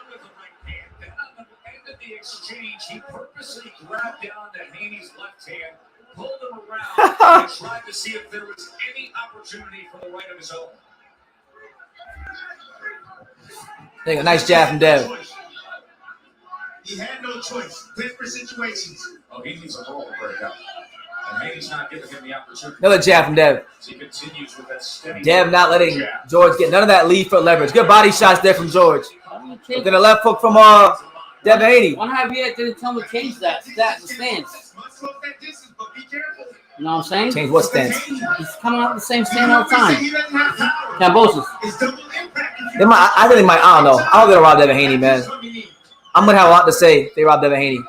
of the exchange, he purposely grabbed down to Haney's left hand, pulled him around, and tried to see if there was any opportunity for the right of his own. There you go, nice jab from Dev. He had no choice. Desperate situations. Oh, he needs a roll breakout. And Haney's not giving him the opportunity. Another jab from Dev. He continues with that steady. Dev not letting George get none of that lead foot leverage. Good body shots there from George. But then a left hook from Devin Haney. One high yet didn't tell me to change that stance. You know what I'm saying? Change what stance? He's coming out the same stance all the time. Kambosos. I really might. I don't know. I don't think rob Devin Haney, man. I'm gonna have a lot to say if they rob Devin Haney.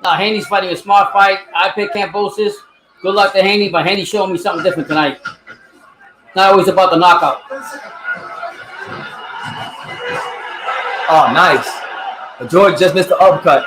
Haney's fighting a smart fight. I pick Kambosos. Good luck to Haney, but Haney showed me something different tonight. Not always about the knockout. Oh, nice. But George just missed the uppercut.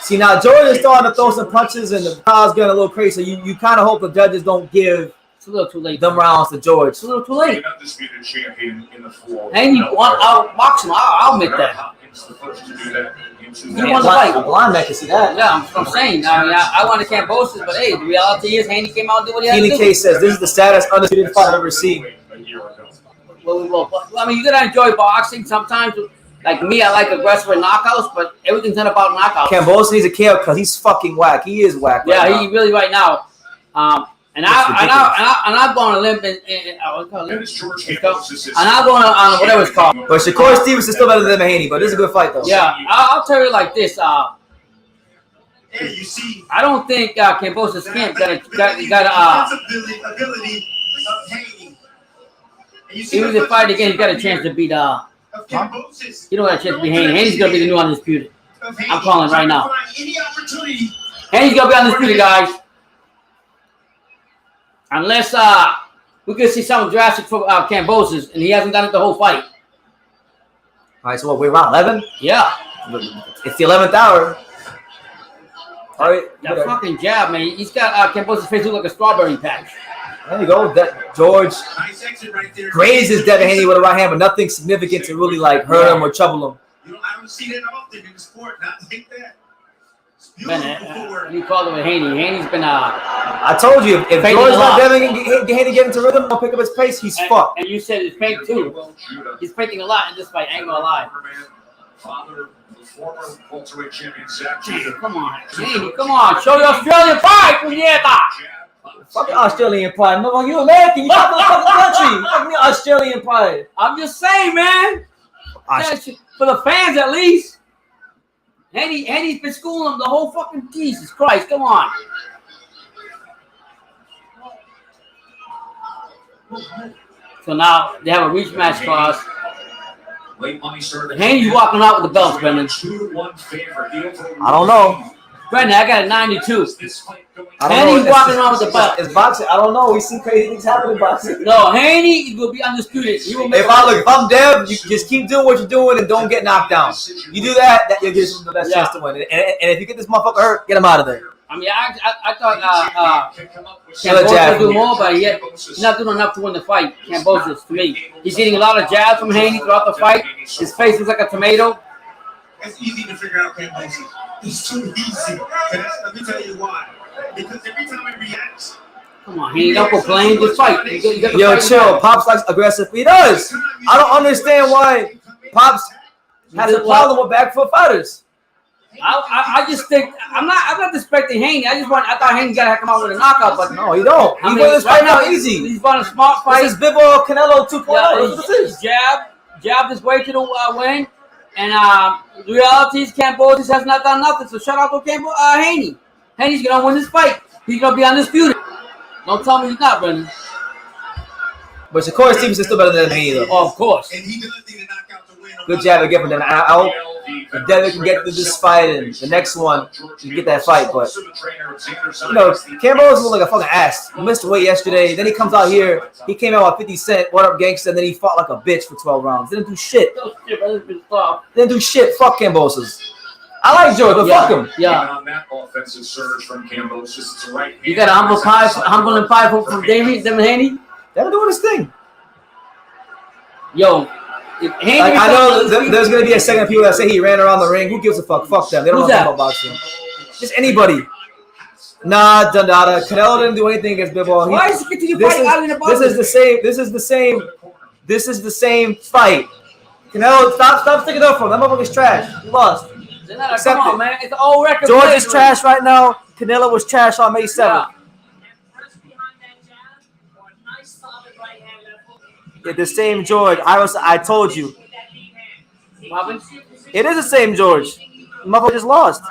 See, now George is starting to throw some punches, and the crowd's getting a little crazy. So you kind of hope the judges don't give It's a little too late. them rounds to George. It's a little too late. Undisputed champion in the floor. Haney won out boxing. I'll admit that. The first to do that. He won the fight. A blind man can see that. Yeah, I'm saying. I mean, I wanted Kambosos, but hey, the reality is Haney came out and did what he had to Keenan do. K says this is the saddest undisputed fight I've ever seen. Well, I mean, you gotta enjoy boxing. Sometimes, like me, I like aggressive knockouts, but everything's not about knockouts. Kambosos needs a KO because he's fucking whack. He is whack. Yeah, right he really right now. And I'm going to limp and I'm going on whatever it's called. But Shakur Stevens is still better than Haney, but this is a good fight though. Yeah, I'll tell you like this. Hey, you see, I don't think Kambosos Camp got ability of Haney. And you see even if they fight again, he got a chance to beat of Kambosos. you don't have a chance to beat Haney. Haney's gonna be the new undisputed. I'm calling right now. Any opportunity. Haney's gonna be undisputed, guys. Unless we could see something drastic for Kambosos, and he hasn't done it the whole fight. All right, so what? We're around 11. Yeah, It's the 11th hour. All right, that fucking jab, man. He's got Kambosos' face look like a strawberry patch. there you go. That George Nice exit right there. grazes Devin Haney with a right hand, but nothing significant to really like hurt him or trouble him. I don't see that often in the sport. Not like that. Man, you called him a Haney. Haney's been I told you, if Fading George a let lot. Devin Haney get into rhythm, I'll pick up his pace. He's fucked. And you said it's fake too. He's faking a lot in this fight. I ain't gonna lie. Father, the former welterweight champion Zach Come on, Haney. Come on. Show your Australian pride, puñeta. Fuck Australian pride. No, you American. You fucking fucking country. Fuck me, Australian pride. I'm just saying, man. For the fans, at least. Haney's been schooling him the whole fucking Jesus Christ. Come on. So now they have a reach match clause. Haney's walking out with the belt, Brendan. 2-1 favorite. I don't know. Brendan, I got a 92. I don't Haney's know. walking around with the belt. It's boxing. I don't know. We see crazy things happen in boxing. No, Haney will be undisputed. He will make If I'm Dev, you just keep doing what you're doing and don't get knocked down. You do that, you'll get the best chance to win. And if you get this motherfucker hurt, get him out of there. I mean, I thought Kambosos would do more, but he's not doing enough to win the fight. Kambosos, to me. He's eating a lot of jabs from Haney throughout the fight. His face looks like a tomato. It's easy to figure out Kambosos. It's too easy. Let me tell you why. Because every time he reacts. Come on, Haney, don't complain. Just fight. You got the Yo, fight chill. Pops likes aggressive. He does. I don't understand why Pops has a problem with back foot fighters. I just think I'm not disrespecting Haney. I thought Haney gotta come out with a knockout, but No, you don't. He I mean, won this fight right now now easy. He's won a smart fight. This is Bibbo Canelo 2.0. Yeah, That's what this is. jabbed his way to the win, and the reality is Kambosos has not done nothing. So shout out to Haney. Haney's gonna win this fight. He's gonna be undisputed. Don't tell me he's not, Brendan. But Shakur Stevens is still better than Haney, though. Oh, of course. And he does need to knock out the win. Good job again for them. I hope if Devin can get through this fight and the next one, you get that fight. But, you know, Campbell looked like a fucking ass. He missed weight yesterday. Then he comes out here. He came out with 50 Cent, what up, gangsta, and then he fought like a bitch for 12 rounds. Didn't do shit. Didn't do shit. Fuck Kambosos. I like George, but fuck him. Yeah. On that offensive surge from Kambosos, it's right. You got a humble pie from Devin Haney? Devin doing his thing. Yo, if Haney, Like, I know there's going to be a second of people that say he ran around the ring. Who gives a fuck? Fuck them. They don't Who's know that? about boxing. Just anybody. Nah, Dundada. Canelo didn't do anything against Bibbo. Why is he continue fighting out in the box? This is the same fight. Canelo, stop sticking up for him. That motherfucker's trash. He lost. Come on, man. It's an old record. George is trash right now. Canelo was trash on May 7th. Yeah. Yeah, the same George. I told you. Robin? It is the same George. The motherfucker just lost.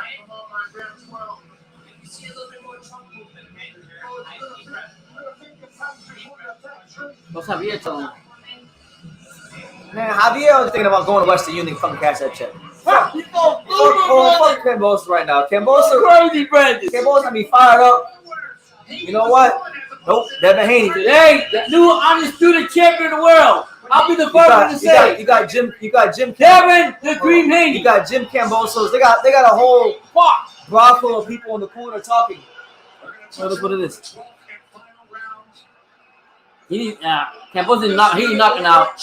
What's Javier telling him? Man, Javier was thinking about going to Western Union and fucking cash that check. Fuck Kambosos right now. Kambosos crazy, Brandon. Kambosos got me fired up. You know what? Nope, Devin Haney. Hey, the new undisputed champion of the world. I'll be the first one to say. You got Jim. Devin, the Dream Haney. You got Jim Kambosos. They got a whole brothel of people in the corner talking. That's what it is. Campbell he knocking out.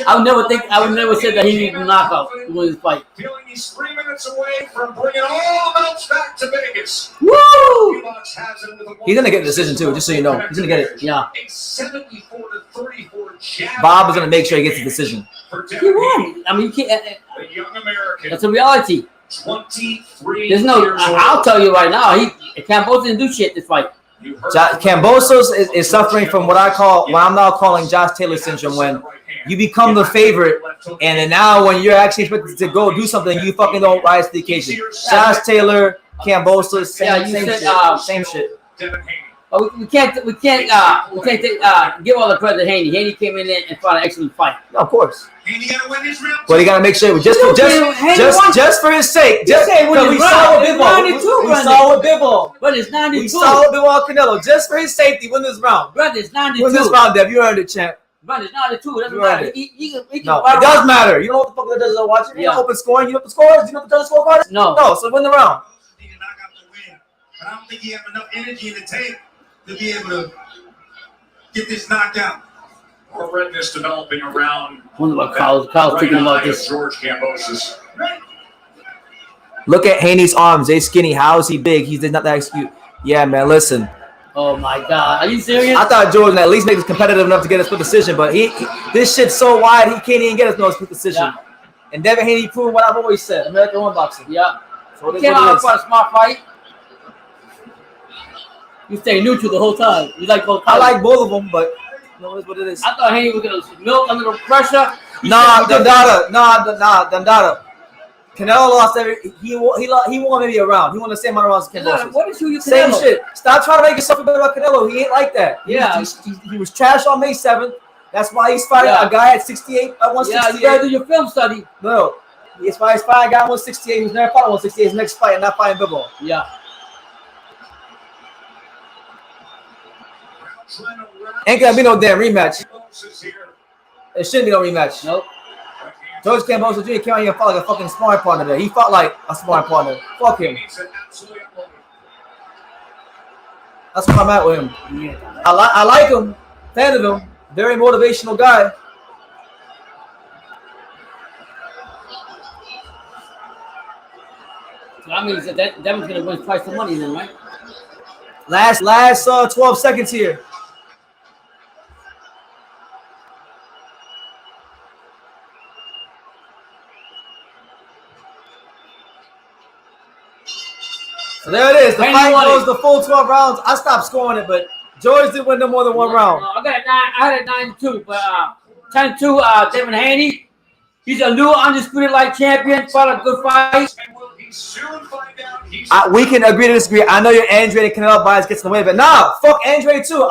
I would never say that he needed a knockout to win this fight. Feeling he's 3 minutes away from bringing all belts back to Vegas. Woo! He's gonna get a decision too, just so you know. He's gonna get it. Yeah. A 74-34 jab. Bob is gonna make sure he gets a decision. He won. I mean, you can't. The young American. That's a reality. 23. There's no. I'll tell you right now. Campbell didn't do shit this fight. Kambosos is suffering from what I'm now calling Josh Taylor syndrome, when you become the favorite, and then now when you're actually expected to go do something, you fucking don't rise to the occasion. Josh Taylor, Kambosos, same shit. But we can't give all the credit to Haney. Haney came in there and fought an excellent fight. No, of course. Haney gotta win this round. But he gotta make sure just for his sake. We saw with Bivol. But it's 92. We saw with Bivol Canelo. Just for his safety, win this round. Brother, it's 92. Win this round, Dev. You earned it, champ. Brother, it's 92. It doesn't matter. No, it does matter. You know what the fuck the judges are watching? You know open scoring. You know what the scores? You know what the judges score about it? No. So win the round. He did knock out the win, but I don't think he have enough energy in the tank to be able to get this knocked out. More redness developing around. Wonder what Kyle's thinking about this. George Kambosos. Look at Haney's arms. They skinny. How is he big? He did not execute. Yeah, man. Listen. Oh my God. Are you serious? I thought George would at least make this competitive enough to get a split decision, but this shit's so wide he can't even get us no split decision. Yeah. And Devin Haney proved what I've always said: American one boxing. Yeah. So Came out for a smart fight. You stay neutral the whole time. You like both. I like both of them, but no, it's what it is. I thought Haney was gonna milk under the pressure. Dundada. Canelo lost he won maybe a round. He won the same amount of rounds as Canelo. What is you Same shit. Stop trying to make yourself better about Canelo. He ain't like that. Yeah. He was trash on May 7th. That's why he's fighting a guy at 68 at 168. Yeah, you gotta do your film study. No. He's fighting a guy at 168 who's never fought at 168. His next fight and not fighting Bivol. Yeah. Ain't gonna be no damn rematch. There shouldn't be no rematch. Nope. George Kambosos Jr. came out here and fought like a fucking sparring partner there. He fought like a sparring partner. Fuck him. That's where I'm at with him. Yeah. I like him. Fan of him. Very motivational guy. So that means that Devin's gonna win twice the money then, right? Last 12 seconds here. So there it is. The fight goes the full 12 rounds. I stopped scoring it, but George did win no more than one round. I had it 9-2, but 10-2. Devin Haney, he's a new undisputed light champion. Fought a good fight. We can agree to disagree. I know your Andre and Canelo bias gets in the way, but nah, fuck Andre too.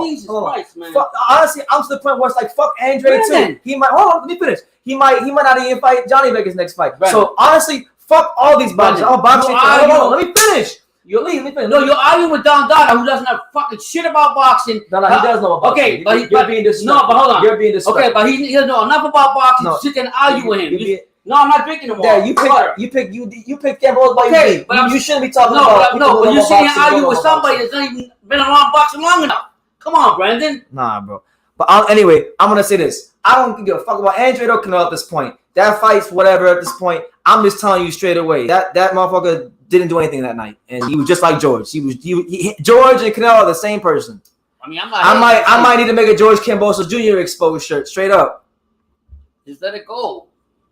Jesus Christ, man. Honestly, I'm to the point where it's like fuck Andre too. He might let me finish. He might not even fight Johnny Vegas next fight. Brandon. So honestly, fuck all these boxers. I'm boxing. Let me finish. Let me finish. No, you're arguing with Don Dada, who doesn't have fucking shit about boxing. No, he does know about boxing. Okay, but you're being disrespectful. No, but hold on. You're being disrespectful. Okay, but he doesn't know enough about boxing. No. So you can argue with him. No, I'm not picking him. Yeah, you pick Campbell by okay, you shouldn't be talking about. No, but you shouldn't argue with somebody that's not even been around boxing long enough. Come on, Brandon. Nah, bro. But anyway, I'm gonna say this. I don't give a fuck about Andre or Canelo at this point. That fight's whatever at this point. I'm just telling you straight away. That motherfucker didn't do anything that night, and he was just like George. George and Canelo are the same person. I mean, I might need to make a George Kambosos Jr. exposed shirt straight up. Just let it go.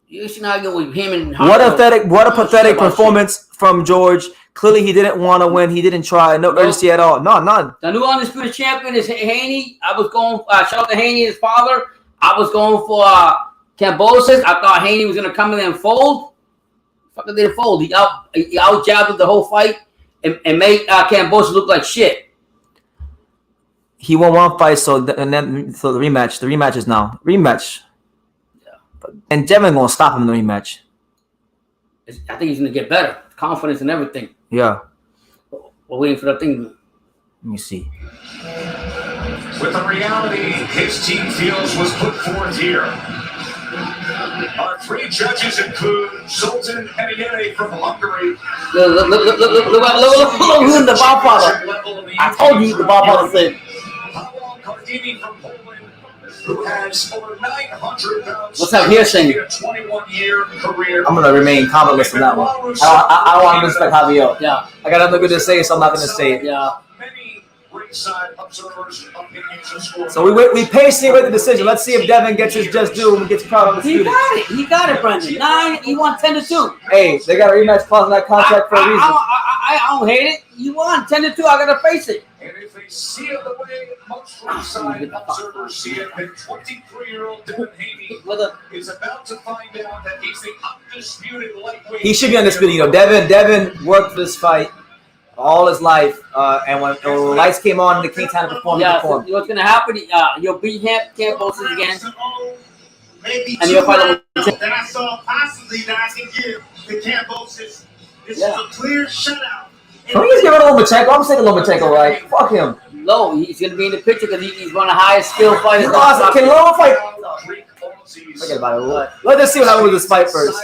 You should not go with him and what a pathetic performance from George. Clearly, he didn't want to win. He didn't try. No urgency at all. No, none. The new undisputed champion is Haney. I was going. Shout out to Haney, his father. I was going for Kambosos. I thought Haney was gonna come in and fold. Fucking didn't fold. He out jabbed the whole fight and made Kambosos look like shit. He won one fight, so the rematch. The rematch is now rematch. And Devin gonna stop him in the rematch. I think he's gonna get better, confidence and everything. Yeah. We're waiting for that thing. Let me see. With the reality his team feels was put forth here. Our three judges include Sultan Eminele from Hungary. Look who's in the Godfather. I told you the Godfather said. Paweł Cardini from Poland, who has over 900 pounds. What's that here saying? In a 21-year career. I'm gonna remain commentless on that one. I don't want to respect Javier. Yeah. I got nothing good to say, so I'm not gonna say it. Yeah. So we patiently wait the decision. Let's see if Devin gets his just due and gets caught on the He student. got it. He got it, Brendan. 9. He won 10-2. Hey, they got a rematch clause in that contract for a reason. I don't hate it. You won 10-2. I gotta face it. And if they see it the way most ringside observers see it, then 23-year-old Devin Haney is about to find out that he's the undisputed lightweight. He should be undisputed. You know, Devin worked for this fight all his life, and when the lights came on, the King time to perform. Yeah, so what's gonna happen? You'll beat Kambosos again, and you'll fight. That I saw possibly that I can give to Kambosos. This is a clear shutout. Can we just get rid of Lomachenko? I'm sick of Lomachenko, right? Fuck him. Low, he's gonna be in the picture because he's one of the highest skill fighters. Can Loma fight? Forget about it. Let's just see what happens with this fight first.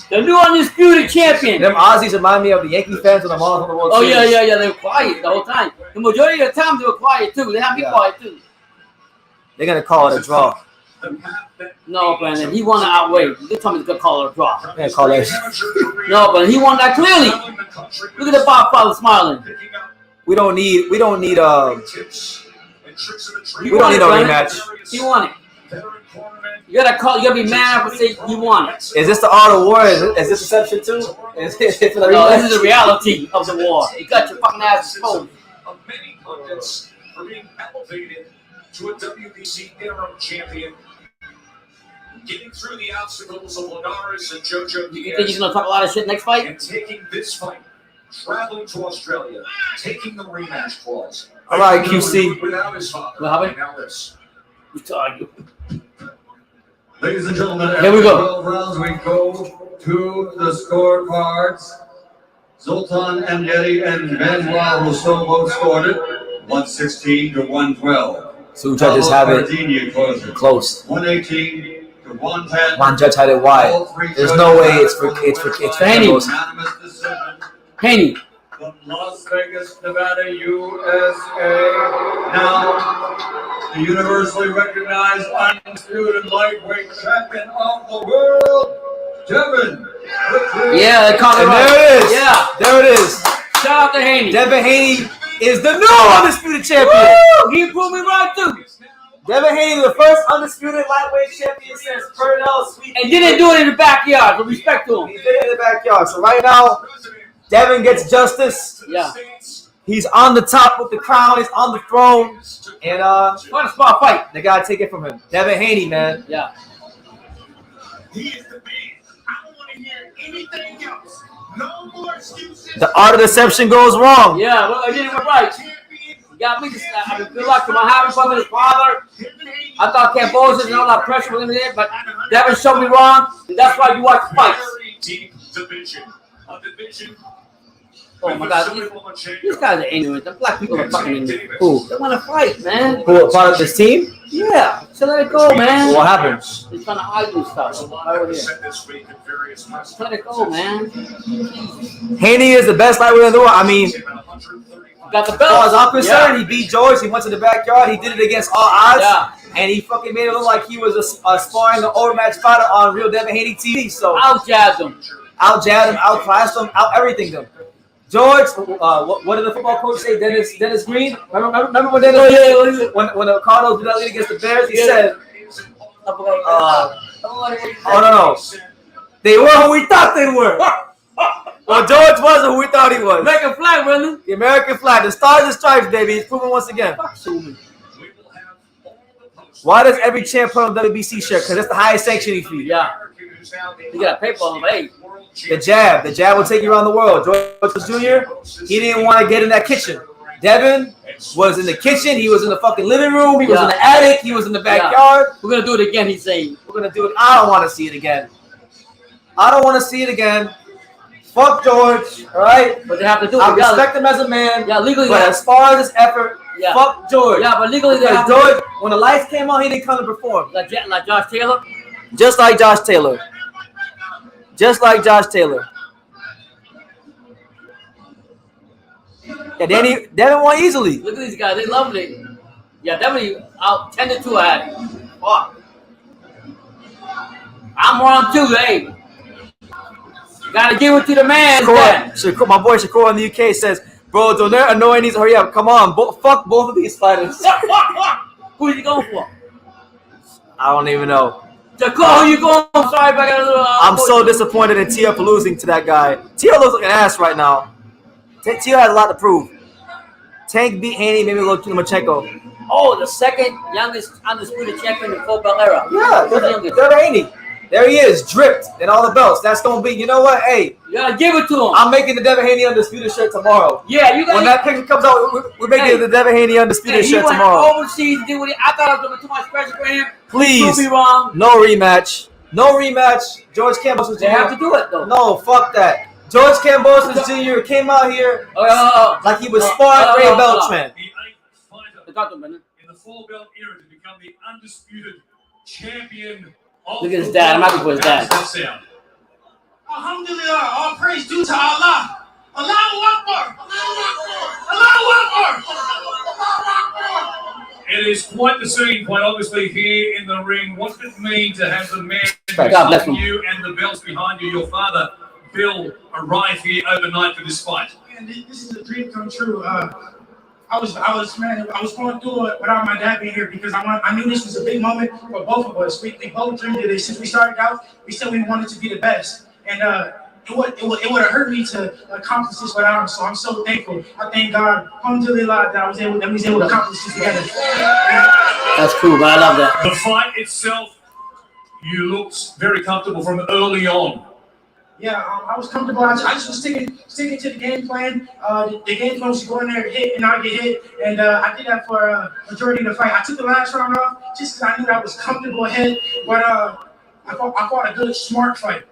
The new undisputed champion. Them Aussies remind me of the Yankee fans when I'm on the World Series. Yeah. They were quiet the whole time. The majority of the time they were quiet too. They have to be quiet too. They're gonna call it a draw. No, Brandon, he won the outweigh. You tell me he's gonna call it a draw. They're gonna call that. No, but he won that clearly. Look at the Godfather smiling. We don't need no rematch. He won it. You gotta be mad and say you won it. Is this the art of war? Is this deception too? Is this for the No, this is the reality of the war. You got your fucking ass exposed. Of many pundits for being elevated to a WBC interim champion, getting through the obstacles of Linares and JoJo You think he's gonna talk a lot of shit next fight? and taking this fight, traveling to Australia, taking the rematch clause. All right, QC. Without his father. What happened? And now this. Ladies and gentlemen, Here we after go. 12 rounds, we go to the scorecards. Zoltan Amjedi and Manuel Rousseau both scored it, 116 to 112. Two judges have it close. 118 to 110. One judge had it wide. There's no way it's for Haney. Unanimous decision Haney. from Las Vegas, Nevada, USA. Now, the universally recognized undisputed lightweight champion of the world, Devin. Yeah, they caught it And right. there it is. Yeah. There it is. Shout out to Haney. Devin Haney is the new undisputed champion. Woo! He proved me right too. Devin Haney, the first undisputed lightweight champion since Pernell Whitaker. And didn't do it in the backyard. So respect to He him. did it in the backyard. So right now, Devin gets justice. Yeah. He's on the top with the crown. He's on the throne. And What a smart fight. they gotta take it from him. Devin Haney, man. Yeah. He is the man. I don't want to hear anything else. No more excuses. The art of deception goes wrong. Yeah, well, I did it right. You got me. I mean, good luck to my having fun with his father. I thought Kambosos and all that pressure was in there, but Devin showed me wrong, and that's why you watch the fights. Very deep division. A division. Oh my God, these guys are ignorant. The black people are fucking ignorant. Who? They want to fight, man. Who are part of this team? Yeah, so let it go, man. What happened? They're trying to hide this stuff. Over here. This week in various Just let it go, man. Haney is the best lightweight in the world. I mean, Got the as far as belt. I'm concerned, he beat George. He went to the backyard. He did it against all odds. Yeah. And he fucking made it look like he was a sparring the overmatch fighter on real Devin Haney TV. So Out jabbed him. out-jabbed him, out-classed him, out-everything him. George, what did the football coach say? Dennis Green? Remember when Dennis when the Cardinals did that lead against the Bears? He said, no. They were who we thought they were. Well, George wasn't who we thought he was. American flag, brother. The American flag, the stars and stripes, baby. It's proven once again. Why does every champ put on WBC shirt? Because it's the highest sanctioning fee. Yeah. You got paper on him, hey. The jab will take you around the world. George Jr., he didn't want to get in that kitchen. Devin was in the kitchen. He was in the fucking living room. He was in the attic. He was in the backyard. We're going to do it again, he's saying. We're going to do it. I don't want to see it again. Fuck George, all right? But they have to do it. I respect him as a man. Yeah, legally. But as far as his effort, yeah. Fuck George. Yeah, but legally they have George, to. when the lights came on, he didn't come to perform. Like Josh Taylor? Just like Josh Taylor. Just like Josh Taylor. Yeah, Devin won easily. Look at these guys. They love it. Yeah, Devin out 10-2 I had. Fuck. I'm on 2, hey. Gotta give it to the man. My boy Shakur in the UK says, bro, don't annoy these. Hurry up. Come on. Fuck both of these fighters. Who are you going for? I don't even know. Shakur, who you going for? Sorry if I got a little... I'm so disappointed in Tia for losing to that guy. Tia looks like an ass right now. Tia has a lot to prove. Tank beat Haney, maybe go to Lomachenko. Oh, the second youngest undisputed champion in the full belt era. Yeah, Devin Haney. There he is, dripped in all the belts. That's gonna be, you know what? Hey, you gotta give it to him. I'm making the Devin Haney Undisputed shirt tomorrow. Yeah, you gotta. When that picture comes out, we're making the Devin Haney Undisputed shirt tomorrow. He went overseas, did what I thought I was gonna be too much pressure for him. Please, be wrong. No rematch. No rematch. George Kambosos Jr. They have to do it though. No, fuck that. George Kambosos Jr. came out here like he was sparring Ray Beltran. In the full belt era to become the undisputed champion. Look at his dad. I'm happy for his dad. Alhamdulillah, all praise due to Allah. Allahu Akbar. Allahu Akbar. It is quite the scene, quite obviously, here in the ring. What does it mean to have the man behind you and the belts behind you, your father, Bill, arrive here overnight for this fight? Man, this is a dream come true. I was going through it without my dad being here because I knew this was a big moment for both of us. We both dreamed of this. Since we started out, we said we wanted to be the best. And it would have hurt me to accomplish this without him. So I'm so thankful. I thank God, alhamdulillah, that we was able to accomplish this together. That's cool, but I love that. The fight itself, you looked very comfortable from early on. Yeah, I was comfortable. I just was sticking to the game plan. The game plan was to go in there, hit, and not get hit. And I did that for a majority of the fight. I took the last round off just because I knew that I was comfortable ahead. But I fought a good, smart fight.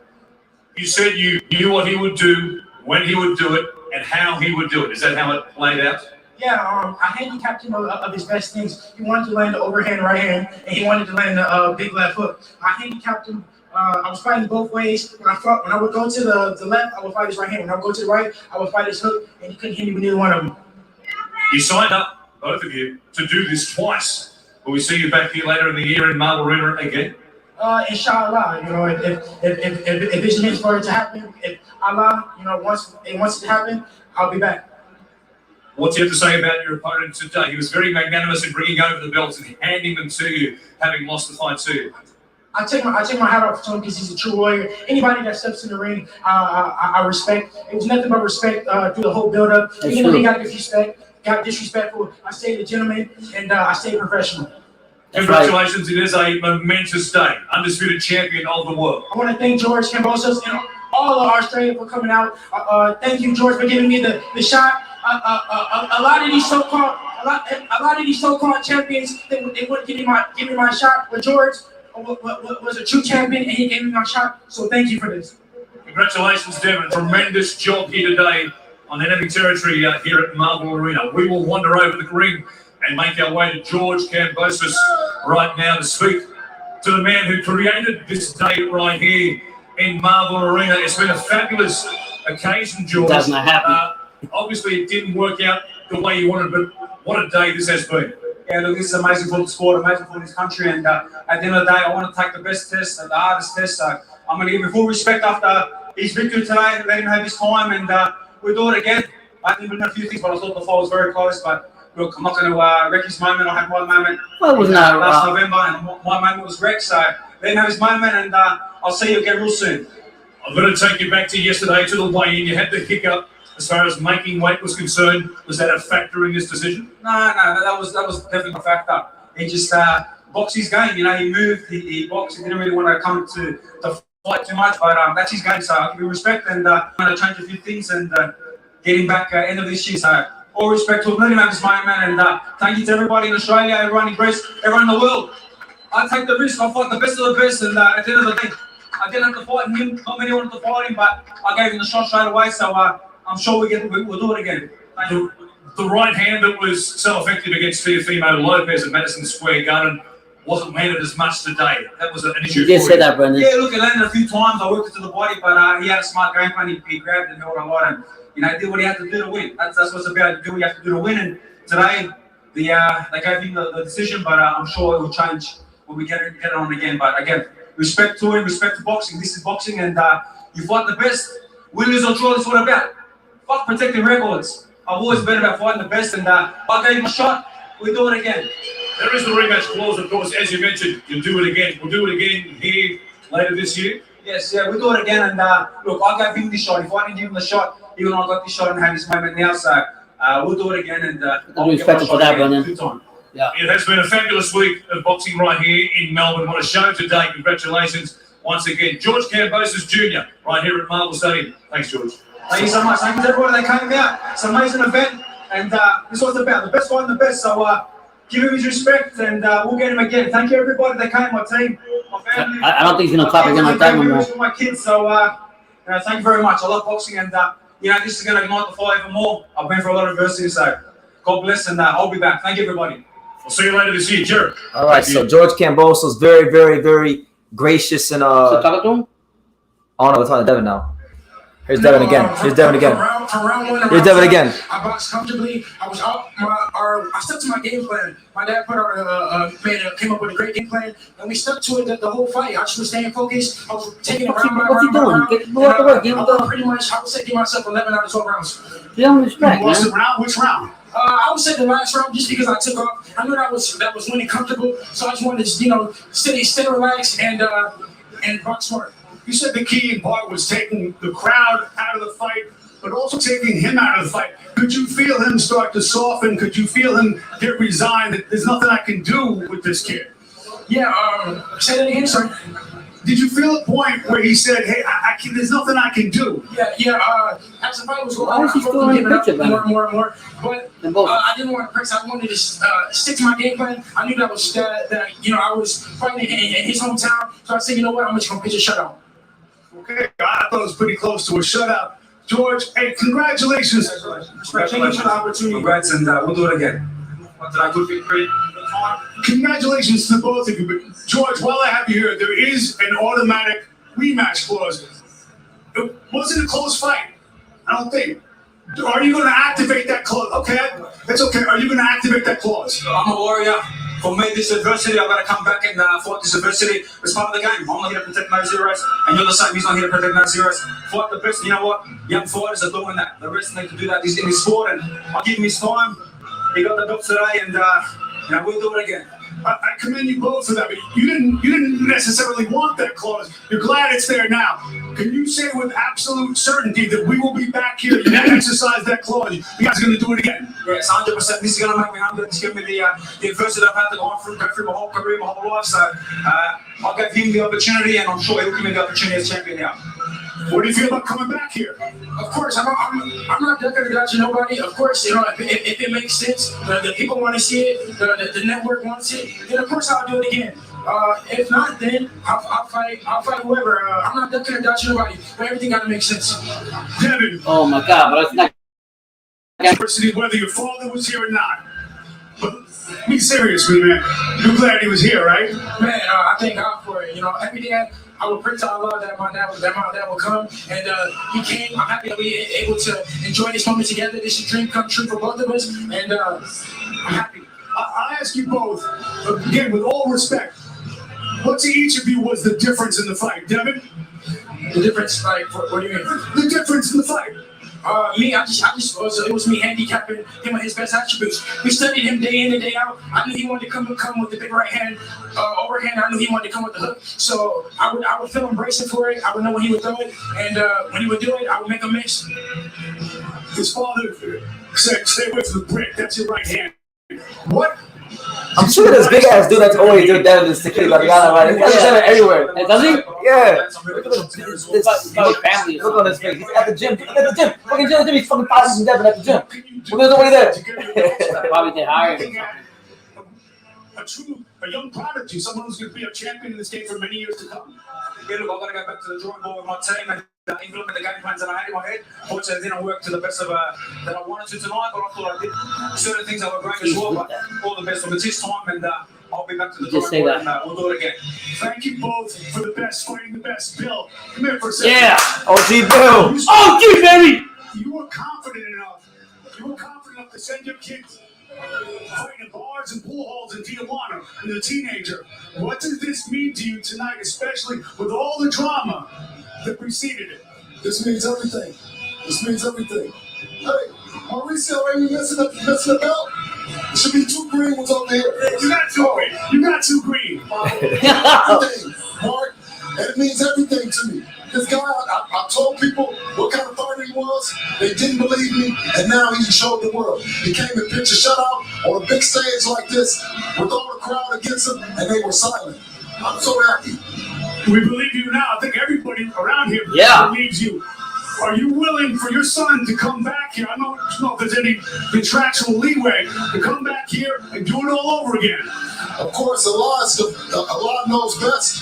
You said you knew what he would do, when he would do it, and how he would do it. Is that how it played out? Yeah, I handicapped him of his best things. He wanted to land the overhand right hand, and he wanted to land the big left hook. I handicapped him. I was fighting both ways. When I would go to the left, I would fight his right hand. When I would go to the right, I would fight his hook, and he couldn't hit me with neither one of them. You signed up, both of you, to do this twice. Will we see you back here later in the year in Marble Arena again? Inshallah, you know, if it's meant for it to happen, if Allah, you know, wants it to happen, I'll be back. What's you have to say about your opponent today? He was very magnanimous in bringing over the belts and handing them to you, having lost the fight to you. I take my hat off to him because he's a true warrior. Anybody that steps in the ring, I respect. It was nothing but respect through the whole build-up. Even though he got disrespectful, I stayed a gentleman and I stayed professional. Congratulations, It is a momentous day. Undisputed champion of the world. I want to thank George Kambosos and all of Australia for coming out. Thank you, George, for giving me the shot. A lot of these so-called champions, they wouldn't give me my shot. But George was a true champion, and he gave me my shot. So thank you for this. Congratulations, Devin. Tremendous job here today on enemy territory here at Marble Arena. We will wander over the ring and make our way to George Kambosos right now to speak to the man who created this day right here in Marble Arena. It's been a fabulous occasion, George. That's not happy. Obviously, it didn't work out the way you wanted, but what a day this has been. Yeah, look, this is amazing for the sport, amazing for this country, and at the end of the day, I want to take the best test, the hardest test. I'm going to give him full respect after his victory today, let him have his time, and we'll do it again. I think we've done a few things, but I thought the fight was very close, but look, I'm not going to wreck his moment. I had my moment last November, and my moment was wrecked, so let him have his moment, and I'll see you again real soon. I'm going to take you back to yesterday, to the weigh-in. You had the hiccup. As far as making weight was concerned, was that a factor in this decision? No, that was definitely a factor. He just boxed his game, you know. He moved, he boxed. He didn't really want to come to fight too much, but that's his game. So I'll give him respect, and I'm going to change a few things and get him back end of this year. So all respect to him. Let him have his moment, and thank you to everybody in Australia, everyone in Greece, everyone in the world. I take the risk. I fight the best of the best, and at the end of the day, I didn't have to fight him. Not many wanted to fight him, but I gave him the shot straight away. So I'm sure we'll do it again. Thank you. The right hand that was so effective against Teofimo Lopez at Madison Square Garden wasn't landed as much today. That was an issue. You did say that, Brendan. Yeah, look, it landed a few times. I worked it to the body, but he had a smart game plan. He grabbed and held a lot, and he did what he had to do to win. That's what it's about. To do what you have to do to win. And today, they gave him the decision, but I'm sure it will change when we get it on again. But again, respect to him, respect to boxing. This is boxing, and you fight the best. Win, lose, or draw. That's what it's about. Fuck protecting records. I've always been about fighting the best, and I gave him a shot. We do it again. There is the rematch clause, of course, as you mentioned. You'll do it again. We'll do it again here later this year. Yes, yeah, we'll do it again. And look, I gave him the shot. If I didn't give him the shot, even though I got the shot and have this moment now, so we'll do it again. And I'll respect for that, Brendan. Yeah. It has been a fabulous week of boxing right here in Melbourne. What a show today. Congratulations once again. George Kambosos Jr. right here at Marvel Stadium. Thanks, George. Thank you so much. Thank you to everybody that came out. It's an amazing event, and this is what it's about. The best fighting the best. So give him his respect, and we'll get him again. Thank you, everybody that came. My team, my family. I don't think he's gonna clap again like that anymore. My kids. So thank you very much. I love boxing, and this is gonna ignite the fire even more. I've been for a lot of adversity, so God bless, and I'll be back. Thank you, everybody. We'll see you later this year, Jared. All right, so George Kambosos, very, very, very gracious and So talk to him? Oh no, we're talking to Devin now. Here's Devin again. Here's Devin again. From round one to Here's Devin again. I boxed comfortably. I was out. I stuck to my game plan. My dad came up with a great game plan, and we stuck to it the whole fight. I just was staying focused. I was taking it round by round. What's he doing? Get the work. Give him the. Pretty much, I would say give myself 11 out of 12 rounds. Give him respect, What's man. the round? Which round? I would say the last round, just because I took off. I knew that was winning comfortable, so I just wanted to stay relaxed and box smart. You said the key part was taking the crowd out of the fight, but also taking him out of the fight. Could you feel him start to soften? Could you feel him get resigned that there's nothing I can do with this kid? Yeah, say that again, sorry. Did you feel a point where he said, hey, there's nothing I can do? Yeah, as the fight was going Why is he still in the picture, man? more and more. But I didn't want to press. I wanted to stick to my game plan. I knew that was I was fighting in his hometown. So I said, you know what, I'm just going to pitch a shutout. Okay, I thought it was pretty close to a shutout. George, hey, congratulations. Thank you for the opportunity. Congrats, and we'll do it again. What did I do for you? Congratulations to both of you. But George, while I have you here, there is an automatic rematch clause. It wasn't a close fight, I don't think. Are you going to activate that clause? Okay, that's okay. Are you going to activate that clause? I'm a warrior. For me, this adversity, I've got to come back and fight this adversity. It's part of the game. I'm not here to protect no zeros, and you're the same. He's not here to protect no zeros. Fight the best. You know what? Young fighters are doing that. The rest need to do that in this sport, and I'll give him his time. He got the belt today, and we'll do it again. I commend you both for that, but you didn't necessarily want that clause. You're glad it's there now. Can you say with absolute certainty that we will be back here? You exercise that clause. You guys are going to do it again. Yes, 100%. This is going to make me humble. It's give me the adversity I've had to go through my whole career, my whole life. So I'll give him the opportunity, and I'm sure he'll give me the opportunity as champion now. What do you feel about coming back here? Of course, I'm not ducking or dodging nobody. Of course, if it makes sense, the people want to see it, the network wants it, then of course I'll do it again. If not, then I'll fight whoever. I'm not ducking or dodging nobody, but everything got to make sense. Devin. Oh my God, but that's not. Whether your father was here or not. But be serious, man. You're glad he was here, right? Man, I thank God for it. Every day I would pray to Allah that my dad would come, and he came. I'm happy that we were able to enjoy this moment together. This is a dream come true for both of us, and I'm happy. I ask you both, again, with all respect, what to each of you was the difference in the fight? Devin? The difference, what do you mean? The difference in the fight. It was me handicapping him with his best attributes. We studied him day in and day out. I knew he wanted to come with the big right hand, overhand. I knew he wanted to come with the hook. So I would feel him bracing for it. I would know when he would throw it, and when he would do it, I would make a miss. His father said, "Stay away from the brick. That's your right hand." What? I'm sure this big ass dude that's always doing that in the security like right? He's got everywhere. Does he? Yeah. Look on his face. He's at the gym. Look at the gym. Fucking gym. He's fucking fighting Devin at the gym. Well, there's nobody there. Probably get hired. A true a young prodigy, someone who's going to be a champion in this game for many years to come. Yeah, look, I've got to go back to the drawing board with my team and implement the game plans that I had in my head. Fortunately, it didn't work to the best of that I wanted to tonight, but I thought I did certain things that were great as well. But all the best. It's his time, and I'll be back to the drawing board, and we'll do it again. Thank you both for the best, fighting the best. Bill, come here for a second. Yeah. OG Bill. OG, baby. You were confident enough. To send your kids fighting in bars and pool halls in Tijuana as a teenager. What does this mean to you tonight, especially with all the drama that preceded it? This means everything. This means everything. Hey, Mauricio, ain't you messing up out? There should be 2 green ones over here. You got 2 green. You got 2 green. Everything, Mark. And it means everything to me. This guy, I told people what kind of fighter he was. They didn't believe me, and now he showed the world. He came and pitched a shutout on a big stage like this with all the crowd against him, and they were silent. I'm so happy. We believe you now. I think everybody around here believes you. Are you willing for your son to come back here? I don't know if there's any contractual leeway to come back here and do it all over again. Of course, Allah knows best.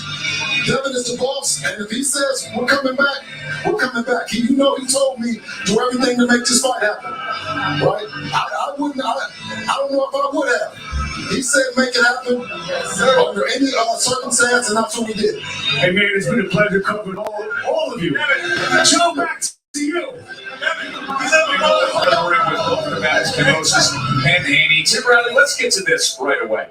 Devin is the boss, and if he says we're coming back, we're coming back. He told me do everything to make this fight happen. Right? I don't know if I would have. He said make it happen under any circumstance, and that's what we did. Hey man, it's been a pleasure covering all of you. Joe, back to you. Kambosos and Haney. Tim Riley, let's get to this right away.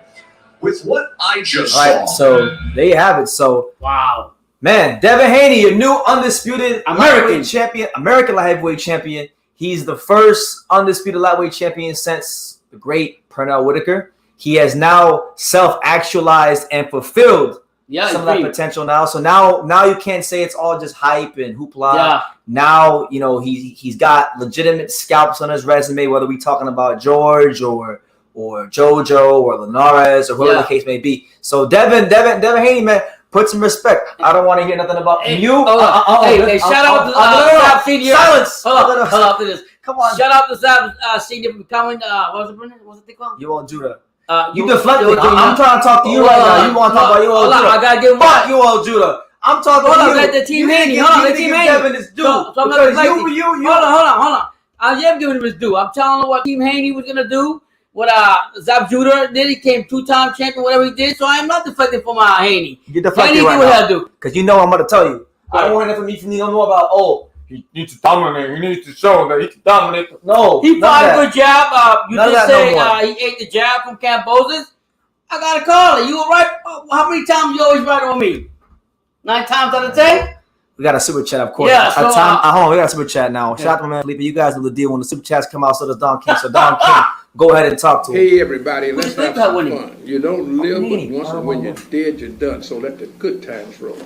With what I just saw. All right, so there you have it. So wow, man, Devin Haney, your new undisputed American champion, American light heavyweight champion. He's the first undisputed lightweight champion since the great Pernell Whitaker. He has now self-actualized and fulfilled some of that potential now. So now you can't say it's all just hype and hoopla. Yeah. Now, he's got legitimate scalps on his resume, whether we talking about George or Jojo or Linares or whoever the case may be. So Devin Haney, man, put some respect. I don't want to hear nothing about you. Hey, shout out to Zab Senior. Silence. Hold up to this. Come on. Shout out to Zab Senior for becoming, what's it called? You all Judah. You deflected. I'm trying to talk to you right now. You want to talk about you all Judah. I got to give him Fuck you all Judah. I'm talking to you. Let the team Haney. Hold on, let the team Haney. Devin is due. So I'm not deflecting. Hold on. I am giving him his due. I'm telling him what Team Haney was going to do. What Zab Judah did, he came 2-time champion, whatever he did. So I am not deflecting from Haney. You're deflecting right now. Because I'm going to tell you. I don't want anything from you to know about, he needs to dominate. He needs to show that he can dominate. No. He fought a good jab. You just say he ate the jab from Kambosos. I got to call it. You were right. How many times you always right on me? 9 times out of 10? We got a super chat, of course. Yeah, hold on, we got a super chat now. Shout out to my man Felipe. You guys know the deal. When the super chats come out, so does Don King. So Don King, go ahead and talk to him. Hey everybody, let's have some fun. You don't live but once, and when you're dead, you're done. So let the good times roll.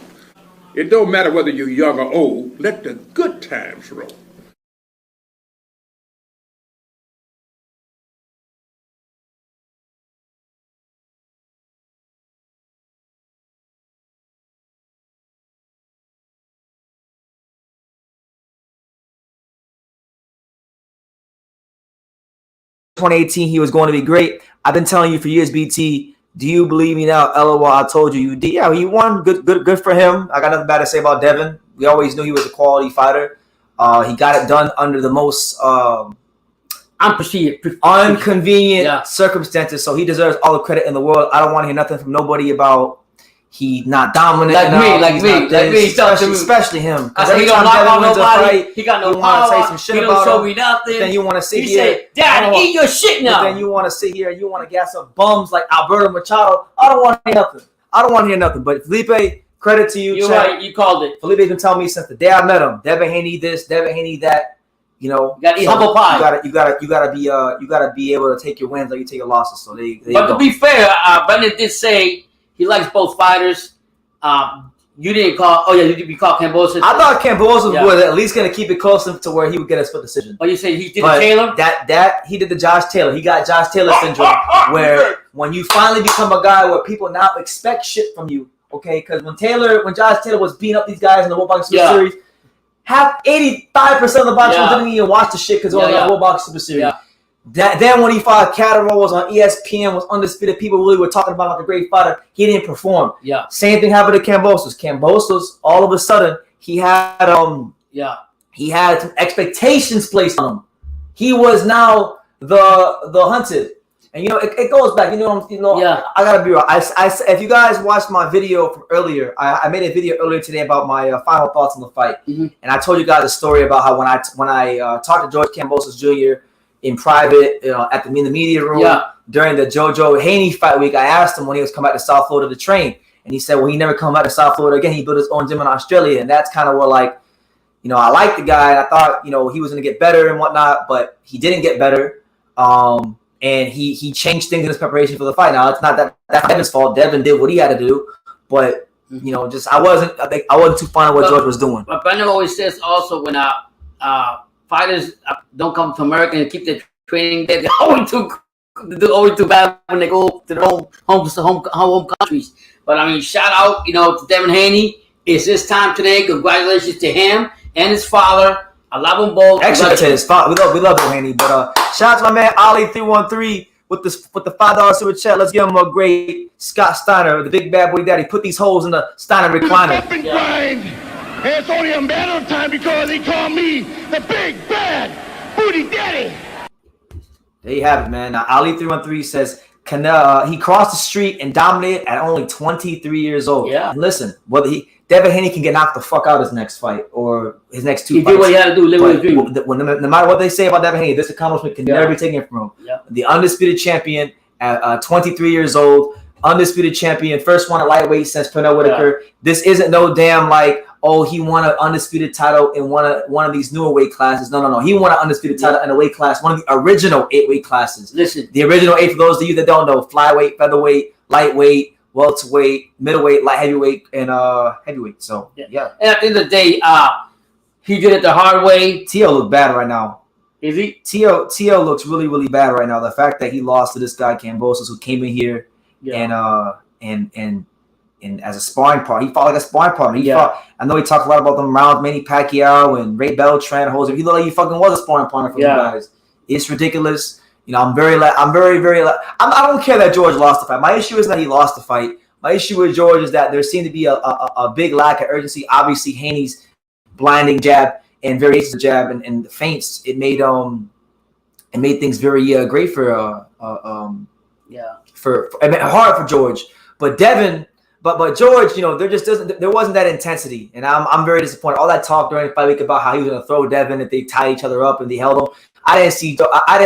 It don't matter whether you're young or old. Let the good times roll. In 2018, he was going to be great. I've been telling you for years, BT. Do you believe me now? LOL, I told you did. Yeah, he won. Good for him. I got nothing bad to say about Devin. We always knew he was a quality fighter. He got it done under the most unconvenient circumstances. So he deserves all the credit in the world. I don't want to hear nothing from nobody about he not dominant. Like me. Especially him. I said he don't knock on nobody. He got no power. Say some shit he about don't show him. me nothing. Then you want to sit he here. Say, Dad, eat your shit now. Then you want to sit here and you want to gas up bums like Alberto Machado. I don't want to hear nothing. But Felipe, credit to you. You're right. You called it. Felipe's been telling me since the day I met him. Devin Haney this, Devin Haney that. You got to eat humble pie. You gotta be able to take your wins like you take your losses. So there you go. To be fair, Brendan did say he likes both fighters. You didn't call. Oh yeah, you did call Kambosos. I thought Kambosos was at least gonna keep it close to where he would get a split decision. Oh, you say he did the Taylor? That he did the Josh Taylor. He got Josh Taylor syndrome, where when you finally become a guy where people now expect shit from you. Okay, because when Josh Taylor was beating up these guys in the World Boxing Super Series, 85% of the boxers didn't even watch the shit because it was the World Boxing Super Series. Then when he fought Catterall, was on ESPN, was undisputed. People really were talking about him like a great fighter. He didn't perform. Yeah. Same thing happened to Kambosos. Kambosos, all of a sudden, he had some expectations placed on him. He was now the hunted. And it goes back. I gotta be real. If you guys watched my video from earlier, I made a video earlier today about my final thoughts on the fight, and I told you guys a story about how when I talked to George Kambosos Jr. in private, in the media room during the JoJo Haney fight week, I asked him when he was coming back to South Florida to train, and he said, well, he never come back to South Florida again. He built his own gym in Australia, and that's kind of where I liked the guy. And I thought he was gonna get better and whatnot, but he didn't get better. And he changed things in his preparation for the fight. Now it's not that's Devin's fault. Devin did what he had to do, but I wasn't too fond of what George was doing. But Pernell always says also when fighters don't come to America and keep their training, they're always too bad when they go to their home countries. But I mean, shout out to Devin Haney. It's his time today. Congratulations to him and his father. I love them both. Actually, we love Haney, but shout out to my man Ali 313 with the $5 super chat. Let's give him a great Scott Steiner, the big bad boy daddy. Put these holes in the Steiner recliner. Grind. And it's only a matter of time because he called me the big bad booty daddy. There you have it, man. Now, Ali 313 says he crossed the street and dominated at only 23 years old. Yeah. And listen, Devin Haney can get knocked the fuck out his next fight or his next two fights. He did what he had to do, live with his dream. No matter what they say about Devin Haney, this accomplishment can never be taken from him. Yeah. The undisputed champion at 23 years old, undisputed champion, first one at lightweight since Pernell Whitaker. Yeah. This isn't no damn he won an undisputed title in one of these newer weight classes. No. He won an undisputed title in a weight class, one of the original 8 weight classes. Listen. The original 8, for those of you that don't know, flyweight, featherweight, lightweight, welterweight, middleweight, light heavyweight, and heavyweight. So yeah. And at the end of the day, he did it the hard way. Tio look bad right now. Is he? Tio looks really, really bad right now. The fact that he lost to this guy Kambosos, who came in here and as a sparring partner, he fought like a sparring partner. I know he talked a lot about them rounds, Manny Pacquiao and Ray Beltran, Jose. He looked like he fucking was a sparring partner for you guys. It's ridiculous. I'm very I don't care that George lost the fight. My issue is that he lost the fight. My issue with George is that there seemed to be a big lack of urgency. Obviously, Haney's blinding jab and variations of jab and the feints, it made things very great for hard for George. But Devin, but George, there wasn't that intensity, and I'm very disappointed. All that talk during the fight week about how he was going to throw Devin if they tie each other up and they held him. I didn't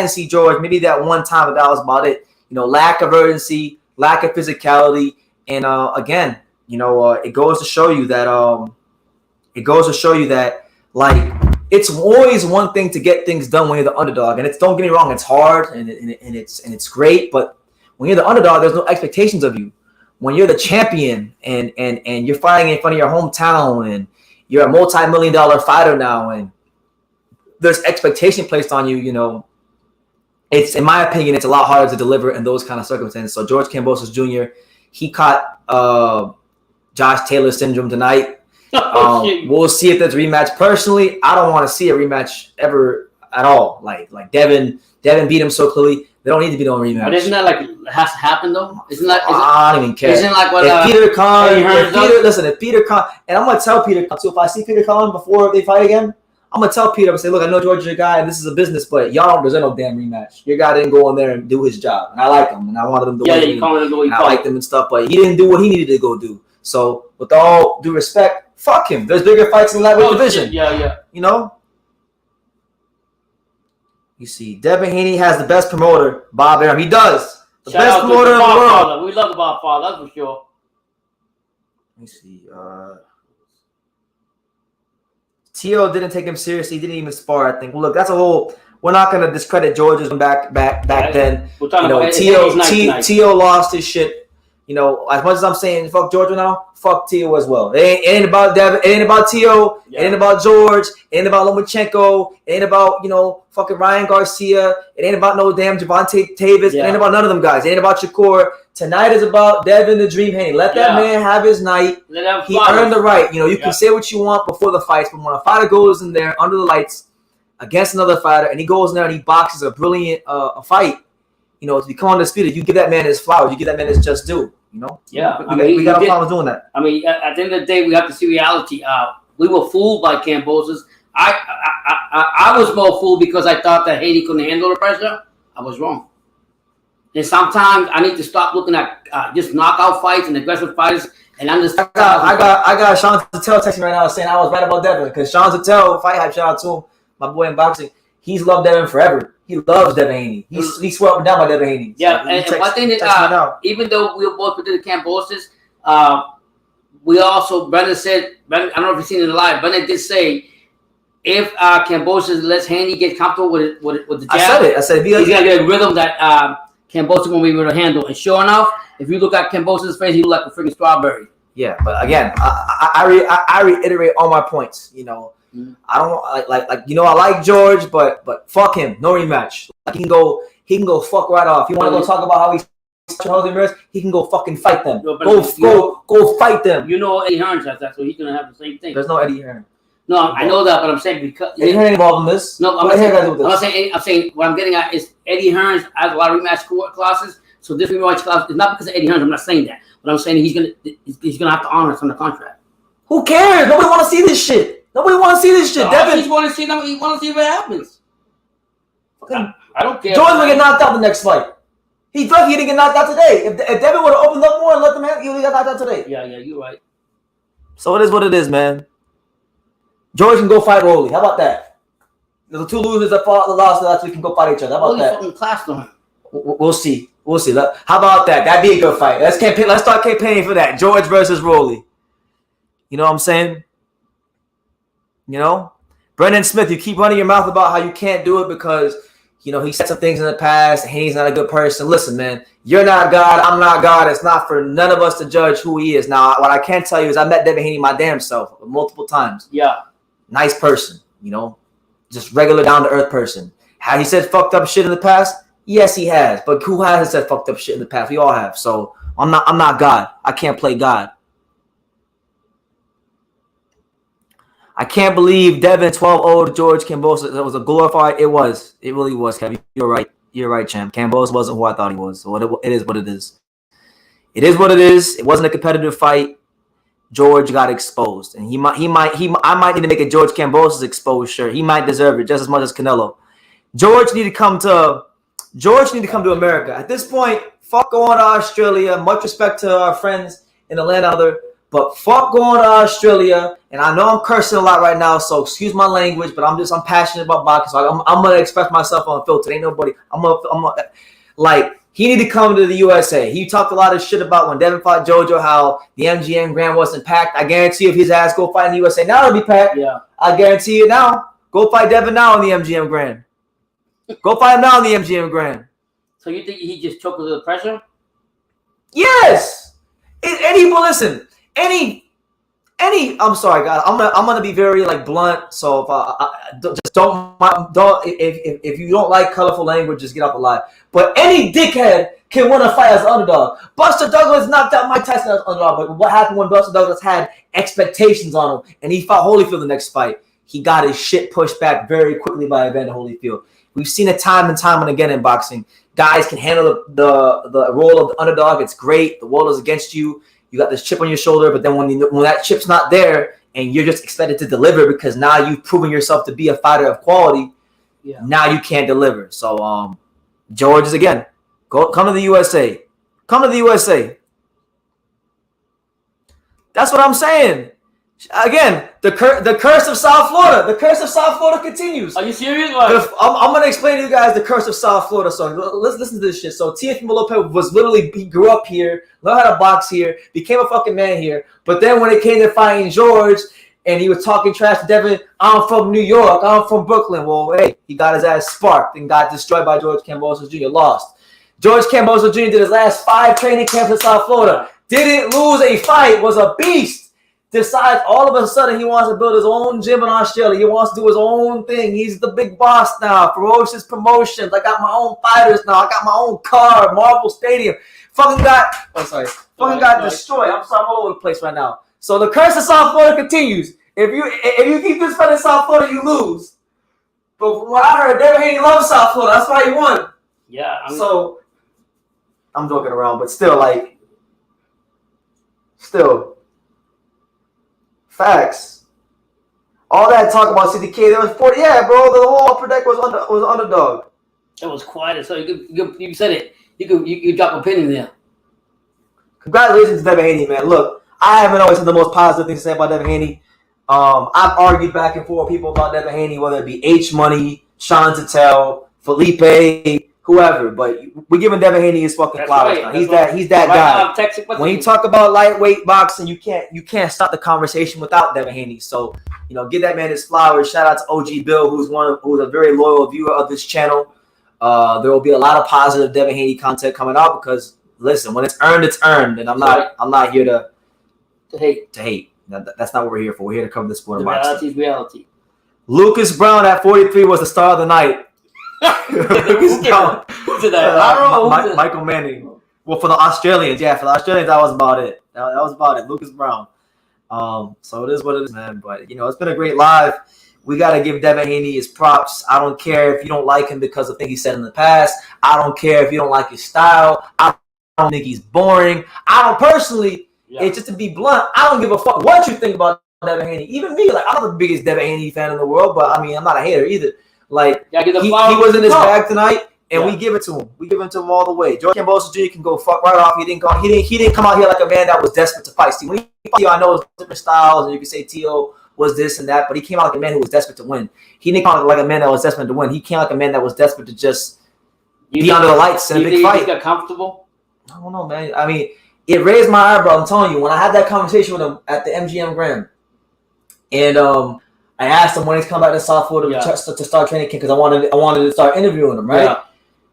see George. Maybe that one time, but that was about it. Lack of urgency, lack of physicality, and again, it goes to show you that it's always one thing to get things done when you're the underdog, and don't get me wrong, it's hard and it's great, but when you're the underdog, there's no expectations of you. When you're the champion and you're fighting in front of your hometown and you're a multi-million-dollar fighter now and there's expectation placed on you, it's, in my opinion, it's a lot harder to deliver in those kind of circumstances. So George Kambosos Jr., he caught Josh Taylor syndrome tonight. We'll see if there's a rematch. Personally, I don't want to see a rematch ever at all. Like Devin beat him so clearly. They don't need to be no rematch. But isn't that it has to happen though? I don't even care. Isn't like what if Peter Khan, and I'm gonna tell Peter Khan too. If I see Peter Khan before they fight again, I'm gonna tell Peter, I'm gonna say, look, I know George is your guy, and this is a business, but y'all don't deserve no damn rematch. Your guy didn't go in there and do his job, and I like him, and I wanted him to win. I liked him and stuff, but he didn't do what he needed to go do. So, with all due respect, fuck him. There's bigger fights in the lightweight division. Yeah. You see, Devin Haney has the best promoter, Bob Arum. He does. The Shout best promoter in the world. We love the Bob Father, that's for sure. Let me see. Tio didn't take him seriously. He didn't even spar, I think. Look, that's a whole. We're not going to discredit George's back then. Tio lost his shit. As much as I'm saying fuck George now, fuck Tio as well. It ain't about Devin. It ain't about Tio. It ain't about George. It ain't about Lomachenko. It ain't about fucking Ryan Garcia. It ain't about no damn Javante Tavis. It ain't about none of them guys. It ain't about Shakur. Tonight is about Devin the Dream Haney. Let that man have his night. He earned the right. You can say what you want before the fights, but when a fighter goes in there under the lights against another fighter, and he goes in there and he boxes a brilliant fight, you know, to become undisputed, you give that man his flowers, you give that man his just due, you know. Yeah, we got a problem doing that. I mean, at the end of the day, we have to see reality. We were fooled by Kambosos. I was more fooled because I thought that Haney couldn't handle the pressure. I was wrong. And sometimes I need to stop looking at just knockout fights and aggressive fighters and understand. I got Sean Zattel texting right now saying I was right about Devin, because Sean Zattel, fight hype, shout out to him, my boy in boxing. He's loved Devin forever. He loves Devin Haney. He swore up and down by Devin Haney. Yeah, so and one thing that even though we both predicted Kambosos, we also Brendan said, I don't know if you've seen it live. Brendan did say if Kambosos lets Haney get comfortable with the jab, I said he's gonna get a rhythm that Kambosos won't be able to handle. And sure enough, if you look at Kambosos' face, he look like a freaking strawberry. Yeah, but again, I reiterate all my points. You know, I don't like you know, I like George, but fuck him, no rematch. Like, he can go fuck right off. You want to go talk about how he's Jose Ramirez? He can go fucking fight them. No, go fight them. You know Eddie Hearns has that, so he's gonna have the same thing. There's no Eddie Hearns. No, I know that, but I'm saying because Eddie Hearns involved in this. No, I'm saying what I'm getting at is Eddie Hearns has a lot of rematch clauses. So this rematch clause is not because of Eddie Hearns. I'm not saying that, but I'm saying he's gonna have to honor us on the contract. Who cares? Nobody want to see this shit. Nobody want to see this shit. Devin, he want to see what happens. I don't care. Jordan will get knocked out the next fight. He's lucky he didn't get knocked out today. If Devin would have opened up more and let them have, he would have got knocked out today. Yeah, you're right. So it is what it is, man. George can go fight Rolly. How about that? The two losers that fought the lost last week can go fight each other. How about that? Fucking class on him. We'll see. We'll see. How about that? That'd be a good fight. Let's start campaigning for that. George versus Rolly. You know what I'm saying? You know? Brendan Smith, you keep running your mouth about how you can't do it because, you know, he said some things in the past and he's not a good person. Listen, man, you're not God. I'm not God. It's not for none of us to judge who he is. Now, what I can tell you is I met Devin Haney my damn self multiple times. Yeah. Nice person, you know? Just regular down-to-earth person. Have he said fucked up shit in the past? Yes, he has. But who hasn't said fucked up shit in the past? We all have. So I'm not God. I can't play God. I can't believe Devin 12-0 George Kambosos. That was a glorified. It was. It really was, Kevin. You're right. You're right, champ. Kambosos wasn't who I thought he was. So it is what it is. It is what it is. It wasn't a competitive fight. George got exposed, and I might need to make a George Kambosos exposed shirt. He might deserve it just as much as Canelo. George need to come to America. At this point, fuck going to Australia. Much respect to our friends in Atlanta, but fuck going to Australia. And I know I'm cursing a lot right now, so excuse my language, but I'm passionate about boxing, so I'm gonna express myself on filter. Ain't nobody. He need to come to the USA. He talked a lot of shit about when Devin fought JoJo, how the MGM Grand wasn't packed. I guarantee if his ass go fight in the USA now, it'll be packed. Yeah. I guarantee you now. Go fight Devin now in the MGM Grand. Go fight him now in the MGM Grand. So you think he just choked under the pressure? Yes. I'm sorry, guys. I'm gonna be very blunt. So if you don't like colorful language, just get off the live. But any dickhead can win a fight as an underdog. Buster Douglas knocked out Mike Tyson as an underdog. But what happened when Buster Douglas had expectations on him and he fought Holyfield the next fight? He got his shit pushed back very quickly by Evander Holyfield. We've seen it time and time and again in boxing. Guys can handle the role of the underdog. It's great. The world is against you. You got this chip on your shoulder, but then when that chip's not there and you're just expected to deliver because now you've proven yourself to be a fighter of quality, now you can't deliver. So George is again, come to the USA. Come to the USA. That's what I'm saying. Again, the curse of South Florida. The curse of South Florida continues. Are you serious? I'm going to explain to you guys the curse of South Florida. So let's listen to this shit. So Teofimo Lopez was he grew up here, learned how to box here, became a fucking man here. But then when it came to fighting George and he was talking trash to Devin, I'm from New York, I'm from Brooklyn. Well, hey, he got his ass sparked and got destroyed by George Kambosos Jr. Lost. George Kambosos Jr. did his last 5 training camps in South Florida. Didn't lose a fight, was a beast. Decides all of a sudden he wants to build his own gym in Australia. He wants to do his own thing. He's the big boss now. Ferocious Promotions. I got my own fighters now. I got my own car. Marvel Stadium. Fucking got destroyed. I'm sorry, I'm all over the place right now. So the curse of South Florida continues. If you keep this fight in South Florida, you lose. But from what I heard, Devin Haney loves South Florida. That's why he won. Yeah. So I'm joking around, but still, facts. All that talk about CDK, there was 40. Yeah, bro, the whole upper deck was underdog. It was quiet. So you said it. You drop opinion there. Congratulations to Devin Haney, man. Look, I haven't always had the most positive things to say about Devin Haney. I've argued back and forth with people about Devin Haney, whether it be H Money, Sean Zattel, Felipe, whoever. But we're giving Devin Haney his fucking flowers. Right. He's that guy. When you talk about lightweight boxing, you can't stop the conversation without Devin Haney. So give that man his flowers. Shout out to OG Bill, who's a very loyal viewer of this channel. There will be a lot of positive Devin Haney content coming out because listen, when it's earned, and I'm not here to hate. That's not what we're here for. We're here to cover the sport of boxing. Reality. Lucas Brown at 43 was the star of the night. Lucas Brown. Who's that? Michael Manning. Well, for the Australians, that was about it. That was about it. Lucas Brown. So it is what it is, man. But it's been a great live. We got to give Devin Haney his props. I don't care if you don't like him because of things he said in the past. I don't care if you don't like his style. I don't think he's boring. I don't personally. It's just to be blunt. I don't give a fuck what you think about Devin Haney. Even me, I'm not the biggest Devin Haney fan in the world, but I mean, I'm not a hater either. He was in his bag tonight, and we give it to him. We give it to him all the way. George Kambosos Jr. can go fuck right off. He didn't come out here like a man that was desperate to fight. See, when I know it's different styles, and you can say T.O. was this and that, but he came out like a man who was desperate to win. He didn't come out like a man that was desperate to win. He came out like a man that was desperate to just be under the lights in a big fight. You got comfortable? I don't know, man. I mean, it raised my eyebrow. I'm telling you, when I had that conversation with him at the MGM Grand, and I asked him when he's come back to South Florida to start training camp because I wanted to start interviewing him, right?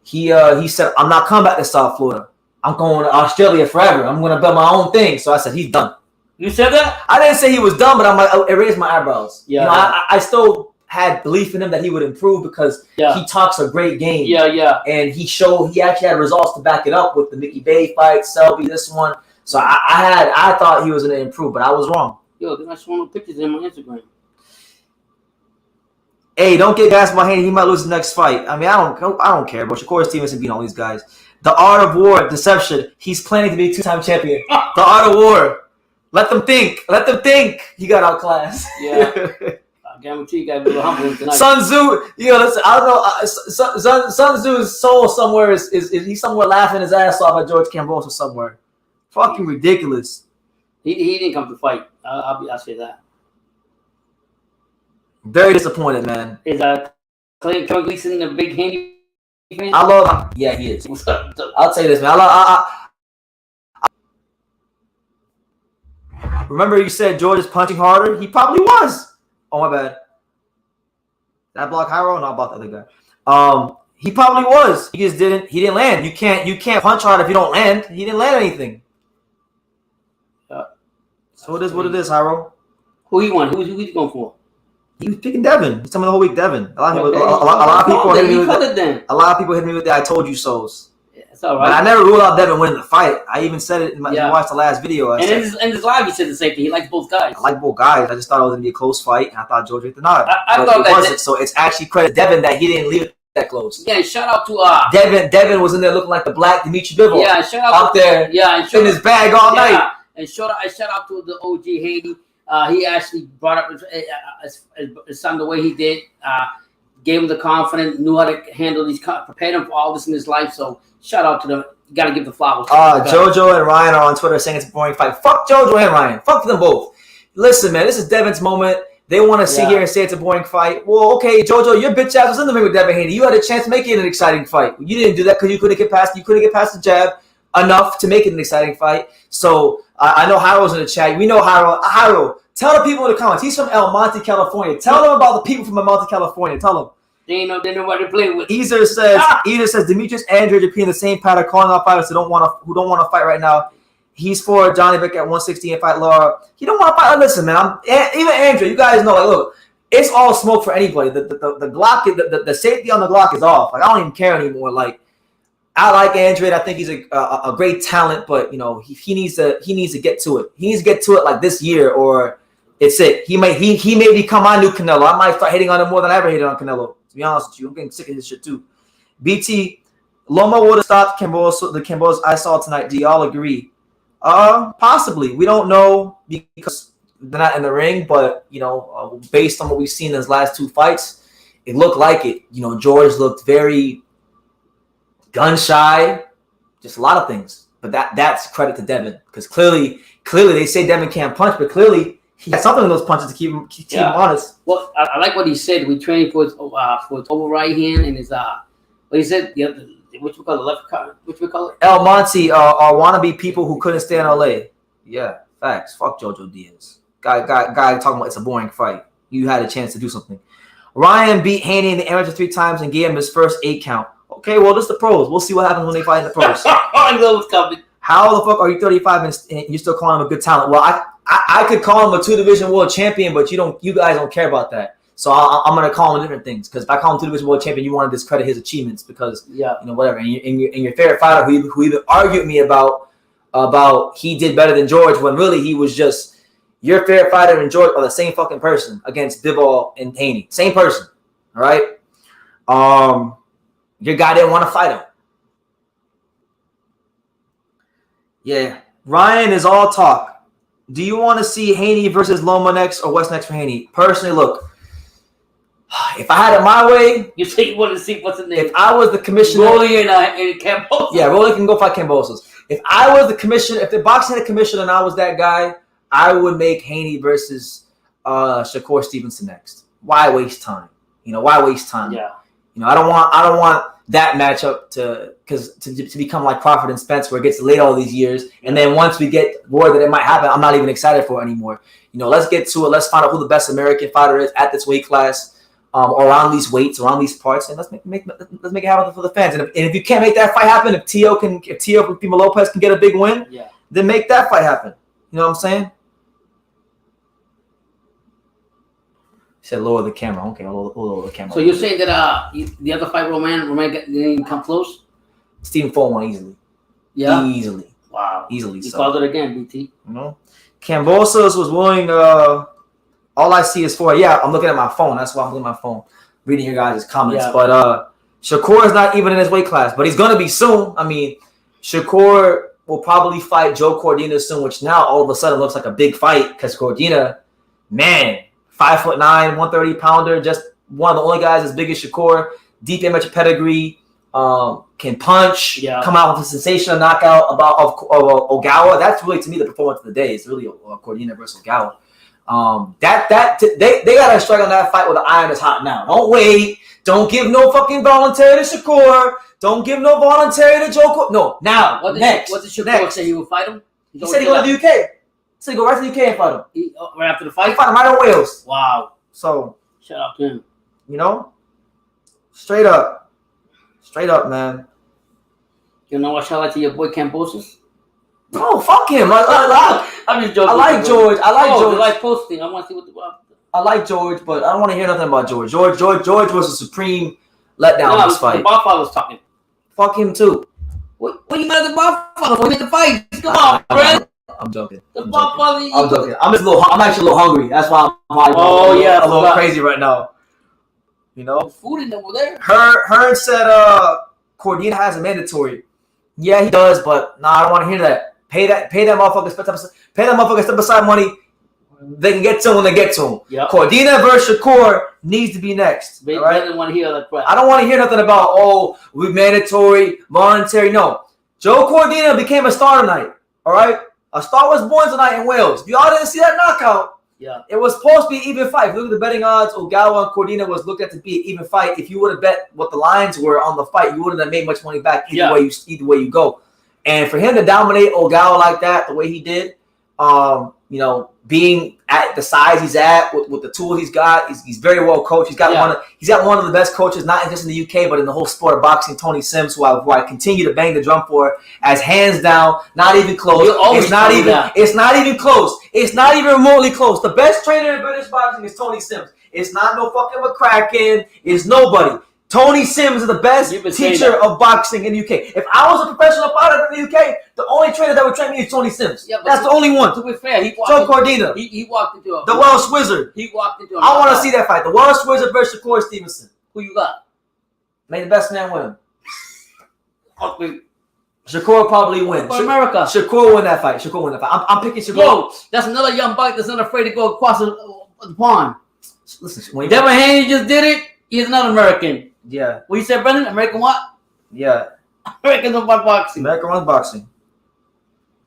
Yeah. He said, I'm not coming back to South Florida. I'm going to Australia forever. I'm going to build my own thing. So I said, he's done. You said that? I didn't say he was done, but I'm like, it raised my eyebrows. Yeah. I still had belief in him that he would improve because he talks a great game. Yeah. And he actually had results to back it up with the Mickey Bay fight, Selby, this one. So I thought he was going to improve, but I was wrong. Yo, then I saw no pictures in my Instagram. Hey, don't get gassed by Haney. He might lose the next fight. I mean, I don't care, bro. Shakur Stevenson beat all these guys. The Art of War, Deception. He's planning to be a 2-time champion. The Art of War. Let them think. He got outclassed. Yeah. I guarantee you got to be humble tonight. Sun Tzu, listen, I don't know. Sun Tzu's soul somewhere is he's somewhere laughing his ass off at George Kambosos somewhere. Fucking ridiculous. He didn't come to fight. I'll say that. Very disappointed, man. Is Clay Gleason a big Haney fan? I love him. Yeah, he is. I'll tell you this, man. Remember you said George is punching harder? He probably was. Oh, my bad. That block Hyro? No, I blocked the other guy. He probably was. He didn't land. You can't punch hard if you don't land. He didn't land anything. So it is what it is, Hyro. Who he won? Who's he going for? He was picking Devin. He's telling me the whole week Devin. A lot of people hit me with that. A lot of people hit me with that I told you so's. Yeah, it's all right. But I never ruled out Devin winning the fight. I even said it in my watched the last video. In his live, he said the same thing. He likes both guys. I like both guys. I just thought it was gonna be a close fight, and I thought George hit the nod. I thought it wasn't. So it's actually credit Devin that he didn't leave it that close. Yeah, shout out to Devin was in there looking like the black Dimitri Bivol. Yeah, shout out out there. Yeah, in his bag all night. And shout out to the OG Haney. He actually brought up his son the way he did. Gave him the confidence, knew how to handle these, prepared him for all this in his life. So shout out to them. You got to give the flowers. JoJo and Ryan are on Twitter saying it's a boring fight. Fuck JoJo and Ryan. Fuck them both. Listen, man, this is Devin's moment. They want to sit here and say it's a boring fight. Well, okay, JoJo, your bitch ass was in the ring with Devin Haney. You had a chance to make it an exciting fight. You didn't do that because you couldn't get past the jab enough to make it an exciting fight. So I know Hyro's in the chat. We know Hyro. Tell the people in the comments. He's from El Monte, California. Tell them about the people from El Monte, California. Tell them. They know what to play with. Either says Demetrius Andrade repeating the same pattern, calling out fighters who don't want to fight right now. He's for Johnny Vick at 160 and fight Laura. He don't want to fight. Listen, man. Even Andrade, you guys know. Like, look, it's all smoke for anybody. The Glock, the safety on the Glock is off. Like, I don't even care anymore. Like, I like Andrade. I think he's a great talent, but he needs to get to it. He needs to get to it like this year, or it's it. He may become my new Canelo. I might start hitting on him more than I ever hated on Canelo. To be honest with you, I'm getting sick of this shit too. BT, Loma would have stopped the Kambosos I saw tonight. Do y'all agree? Possibly. We don't know because they're not in the ring, but based on what we've seen in his last 2 fights, it looked like it. George looked very gun shy, just a lot of things. But that's credit to Devin because clearly they say Devin can't punch, but clearly he has something in those punches to keep him honest. Well, I like what he said. We trained for his over right hand and his what he said the other. What you call the left card? What you call it? El Monte are wannabe people who couldn't stay in LA. Yeah, facts. Fuck Jojo Diaz. Guy talking about it's a boring fight. You had a chance to do something. Ryan beat Haney in the amateur 3 times and gave him his first 8 count. Okay, well, this is the pros. We'll see what happens when they fight in the pros. I know what's coming. How the fuck are you 35 and you're still calling him a good talent? Well, I could call him a 2-division world champion, but you guys don't care about that. So I'm gonna call him different things because if I call him 2-division world champion, you want to discredit his achievements because whatever. And your favorite fighter who even argued with me about he did better than George when really he was just your favorite fighter and George are the same fucking person against Bivol and Haney, same person. All right. Your guy didn't want to fight him. Yeah, Ryan is all talk. Do you want to see Haney versus Loma next or what's next for Haney? Personally, look. If I had it my way, you say you want to see what's in there. If I was the commissioner, Rolly and Campbell. Yeah, Rolly can go fight Kambosos. If I was the commissioner, if the boxing had a commissioner and I was that guy, I would make Haney versus Shakur Stevenson next. Why waste time? Why waste time? Yeah. I don't want that matchup to become like Crawford and Spence where it gets late all these years, and then once we get word that it might happen, I'm not even excited for it anymore. Let's get to it. Let's find out who the best American fighter is at this weight class. Around these weights, around these parts, and let's make it happen for the fans. And if you can't make that fight happen, if Tio from Pima Lopez can get a big win, then make that fight happen. You know what I'm saying? He said lower the camera. Okay, I'll lower the camera. So you're saying that the other fight, Roman didn't come close? Stephen Ford won easily. Yeah, easily. Wow, easily. He called it again, BT. Kambosos was willing. All I see is I'm looking at my phone. That's why I'm looking at my phone, reading your guys' comments. Yeah. But Shakur is not even in his weight class, but he's going to be soon. I mean, Shakur will probably fight Joe Cordina soon, which now all of a sudden looks like a big fight because Cordina, man, 5'9", 130 pounder, just one of the only guys as big as Shakur, deep amateur pedigree, can punch, come out with a sensational knockout of Ogawa. That's really, to me, the performance of the day. It's really Cordina versus Ogawa. They gotta strike on that fight with the iron is hot now. Don't wait. Don't give no fucking voluntary to Shakur. Don't give no voluntary to Joe. No, now. What did Shakur say? He would fight him? He said he go to the UK. He said he go right to the UK and fight him. Right after the fight? He fight him right in Wales. Wow. So shout out to him. Straight up, man. You know what? Shout out to your boy Kambosos. No, fuck him. I'm just joking. I like George. George. Like posting. I want to see what I like George, but I don't want to hear nothing about George. George was a supreme letdown in this fight. The Barfather's talking. Fuck him too. What are you mad at the Barfather for? He made the fight. Come on, friend. I'm joking. The Barfather. I'm joking. I'm actually a little hungry. That's why I'm a little crazy right now. There's food in over there. Hearn said Cordina has a mandatory. Yeah, he does, but I don't want to hear that. Pay that motherfucker step aside money. They can get to him when they get to him. Yep. Cordina versus Shakur needs to be next. All right? Didn't want to hear that crap. I don't want to hear nothing about we mandatory, voluntary. No, Joe Cordina became a star tonight. All right, a star was born tonight in Wales. If y'all didn't see that knockout, it was supposed to be an even fight. If you look at the betting odds, Ogawa and Cordina was looked at to be an even fight. If you would have bet what the lines were on the fight, you wouldn't have made much money back either way you go. And for him to dominate Ogawa like that, the way he did, being at the size he's at with the tools he's got, he's very well coached. He's got one of the best coaches, not just in the UK, but in the whole sport of boxing. Tony Sims, who I continue to bang the drum for, as hands down, not even close. It's not even close. It's not even remotely close. The best trainer in British boxing is Tony Sims. It's not no fucking McCracken. It's nobody. Tony Sims is the best teacher of boxing in the UK. If I was a professional fighter in the UK, the only trainer that would train me is Tony Sims. Yeah, that's the only one. To be fair, Joe Cordina. He walked into the Welsh Wizard. He walked into I want to see that fight. The Welsh Wizard versus Shakur Stevenson. Who you got? May the best man win. Shakur probably win. For America. Shakur win that fight. Shakur win that fight. I'm picking Shakur. Yo, that's another young buck that's not afraid to go across the pond. Listen, when Devin Haney just did it. He's not American. Yeah. What you said, Brendan? American what? Yeah. American runs boxing. American runs boxing.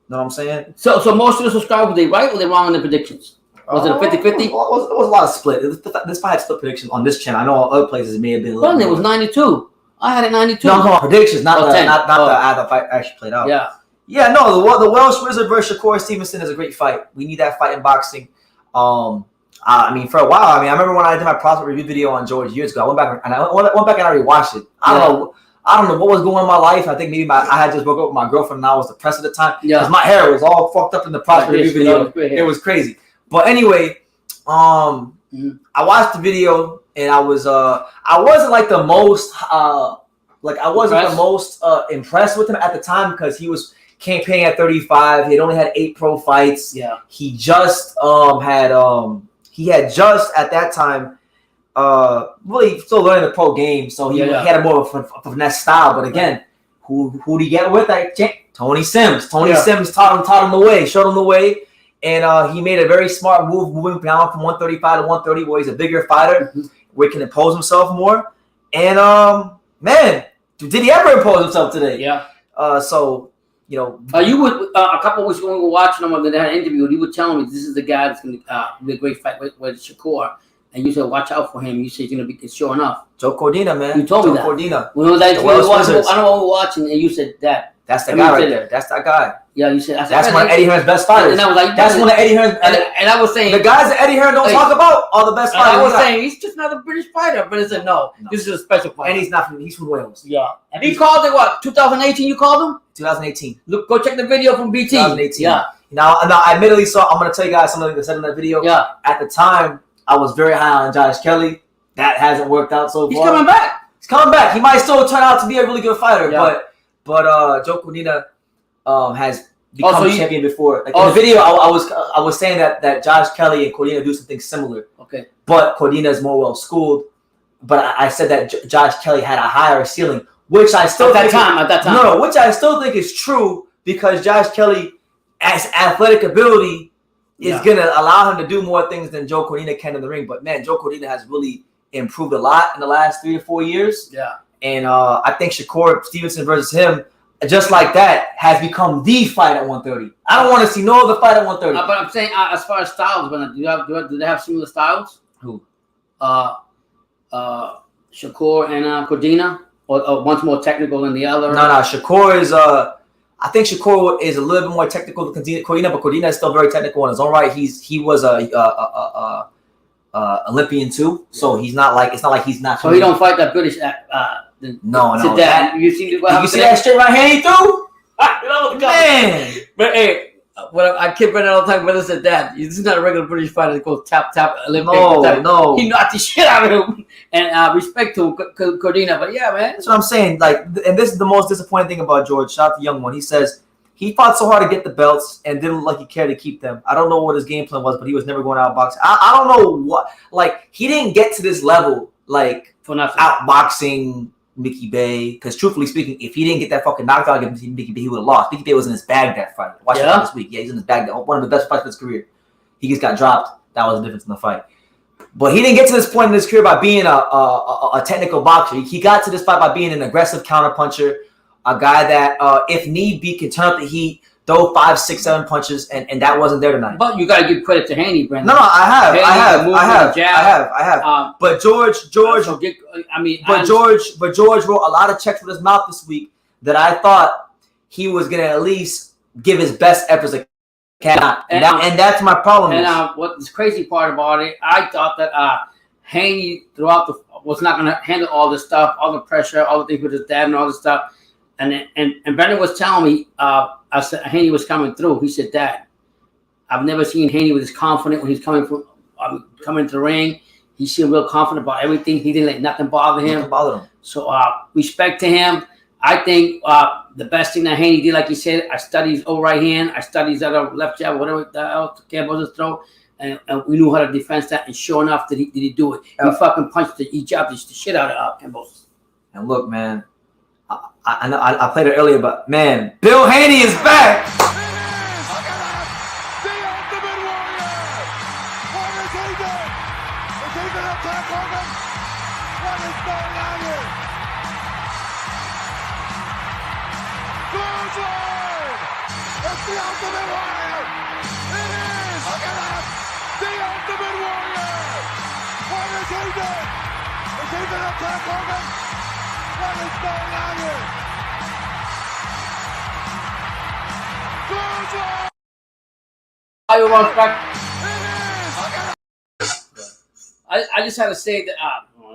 Know what I'm saying? So most of the subscribers, were they right or they wrong in the predictions? Was it a 50-50? It was a lot of split. This fight had split predictions on this channel. I know other places it may have been a little Brendan, it was 92. I had it 92. No, I'm talking about predictions, not the fight actually played out. Yeah. Yeah, no, the Welsh Wizard versus Shakur Stevenson is a great fight. We need that fight in boxing. I mean, for a while, I remember when I did my prospect review video on George years ago. I went back and I already watched it. I don't know what was going on in my life. I think maybe I had just broke up with my girlfriend and I was depressed at the time. Yeah. Because my hair was all fucked up in the prospect review video. It was crazy. But anyway, I watched the video and I wasn't like the most impressed with him at the time because he was campaigning at 35. He had only had 8 pro fights. Yeah. He just had just at that time really still learning the pro game, so he had a more of a finesse style. But again, who did he get with? Tony Sims. Tony Sims taught him the way, showed him the way, and he made a very smart move moving down from 135 to 130, where he's a bigger fighter, where he can impose himself more. And man, did he ever impose himself today? Yeah. So. You know, you would a couple of weeks ago when we were watching him, when they had an interview, he would tell me this is the guy that's going to be a great fight with Shakur, and you said watch out for him. You said he's going to be sure enough. Joe Cordina, man. You told me that. Cordina. When was that? I don't know what we were watching, and you said that. That's the guy right there. That's that guy. Yeah, you said that's one of Eddie Hearn's best fighters. And I was like, that's one of Eddie Hearn's. And I was saying the guys that Eddie Hearn don't talk about are the best fighters. I was saying he's just not a British fighter, but I said no, this is a special fighter. And he's not from. He's from Wales. Yeah. And he called it what? 2018. You called him? 2018. Look, go check the video from BT. 2018. Yeah. Now I admittedly saw. I'm going to tell you guys something that said in that video. Yeah. At the time, I was very high on Josh Kelly. That hasn't worked out so far. He's coming back. He's coming back. He might still turn out to be a really good fighter, but Joe Cordina has become champion before. Like in the video, I was saying that Josh Kelly and Cordina do something similar. Okay. But Cordina is more well schooled. But I said that Josh Kelly had a higher ceiling, which I still at that time. No, which I still think is true because Josh Kelly, as athletic ability, is gonna allow him to do more things than Joe Cordina can in the ring. But man, Joe Cordina has really improved a lot in the last 3 to 4 years. Yeah. And I think Shakur Stevenson versus him, just like that, has become the fight at 130. I don't want to see no other fight at 130. But I'm saying, as far as styles, do they have similar styles? Who? Shakur and Cordina, or one's more technical than the other? No. Shakur is I think Shakur is a little bit more technical than Cordina, but Cordina is still very technical in his own right. He was a Olympian too, so he's not like he's not. So he don't fight that British. No. You see that straight right hand threw? Man, but hey, I kid Brendan all the time. Brother said that this is not a regular British fighter that goes tap Olympic. No. He knocked the shit out of him, and respect to Cordina. But yeah, man, that's what I'm saying. Like, and this is the most disappointing thing about George. Shout out to Young One. He says he fought so hard to get the belts and didn't look like he cared to keep them. I don't know what his game plan was, but he was never going to outbox. I don't know what. Like, he didn't get to this level like for nothing. Outboxing Mickey Bay, because truthfully speaking, if he didn't get that fucking knockout against Mickey Bay, he would have lost. Mickey Bay was in his bag that fight. Watch it this week. Yeah, he's in his bag. One of the best fights of his career. He just got dropped. That was the difference in the fight. But he didn't get to this point in his career by being a technical boxer. He got to this fight by being an aggressive counterpuncher, a guy that, if need be, can turn up the heat, throw 5, 6, 7 punches, and that wasn't there tonight. But you got to give credit to Haney, Brendan. No, I have. But George wrote a lot of checks with his mouth this week that I thought he was gonna at least give his best efforts. And that's my problem. And what the crazy part about it, I thought that Haney was not gonna handle all this stuff, all the pressure, all the things with his dad, and all this stuff. And Brendan was telling me, I said Haney was coming through. He said, "Dad, I've never seen Haney with this confident when he's coming to the ring. He seemed real confident about everything. He didn't let nothing bother him. So respect to him. I think the best thing that Haney did, like he said, I studied his right hand. I studied his other left jab, whatever the hell Campbell just throw. and we knew how to defend that. And sure enough, did he do it? He fucking punched he jabbed the shit out of Kambosos. And look, man, I played it earlier, but man, Bill Haney is back. I just had to say that.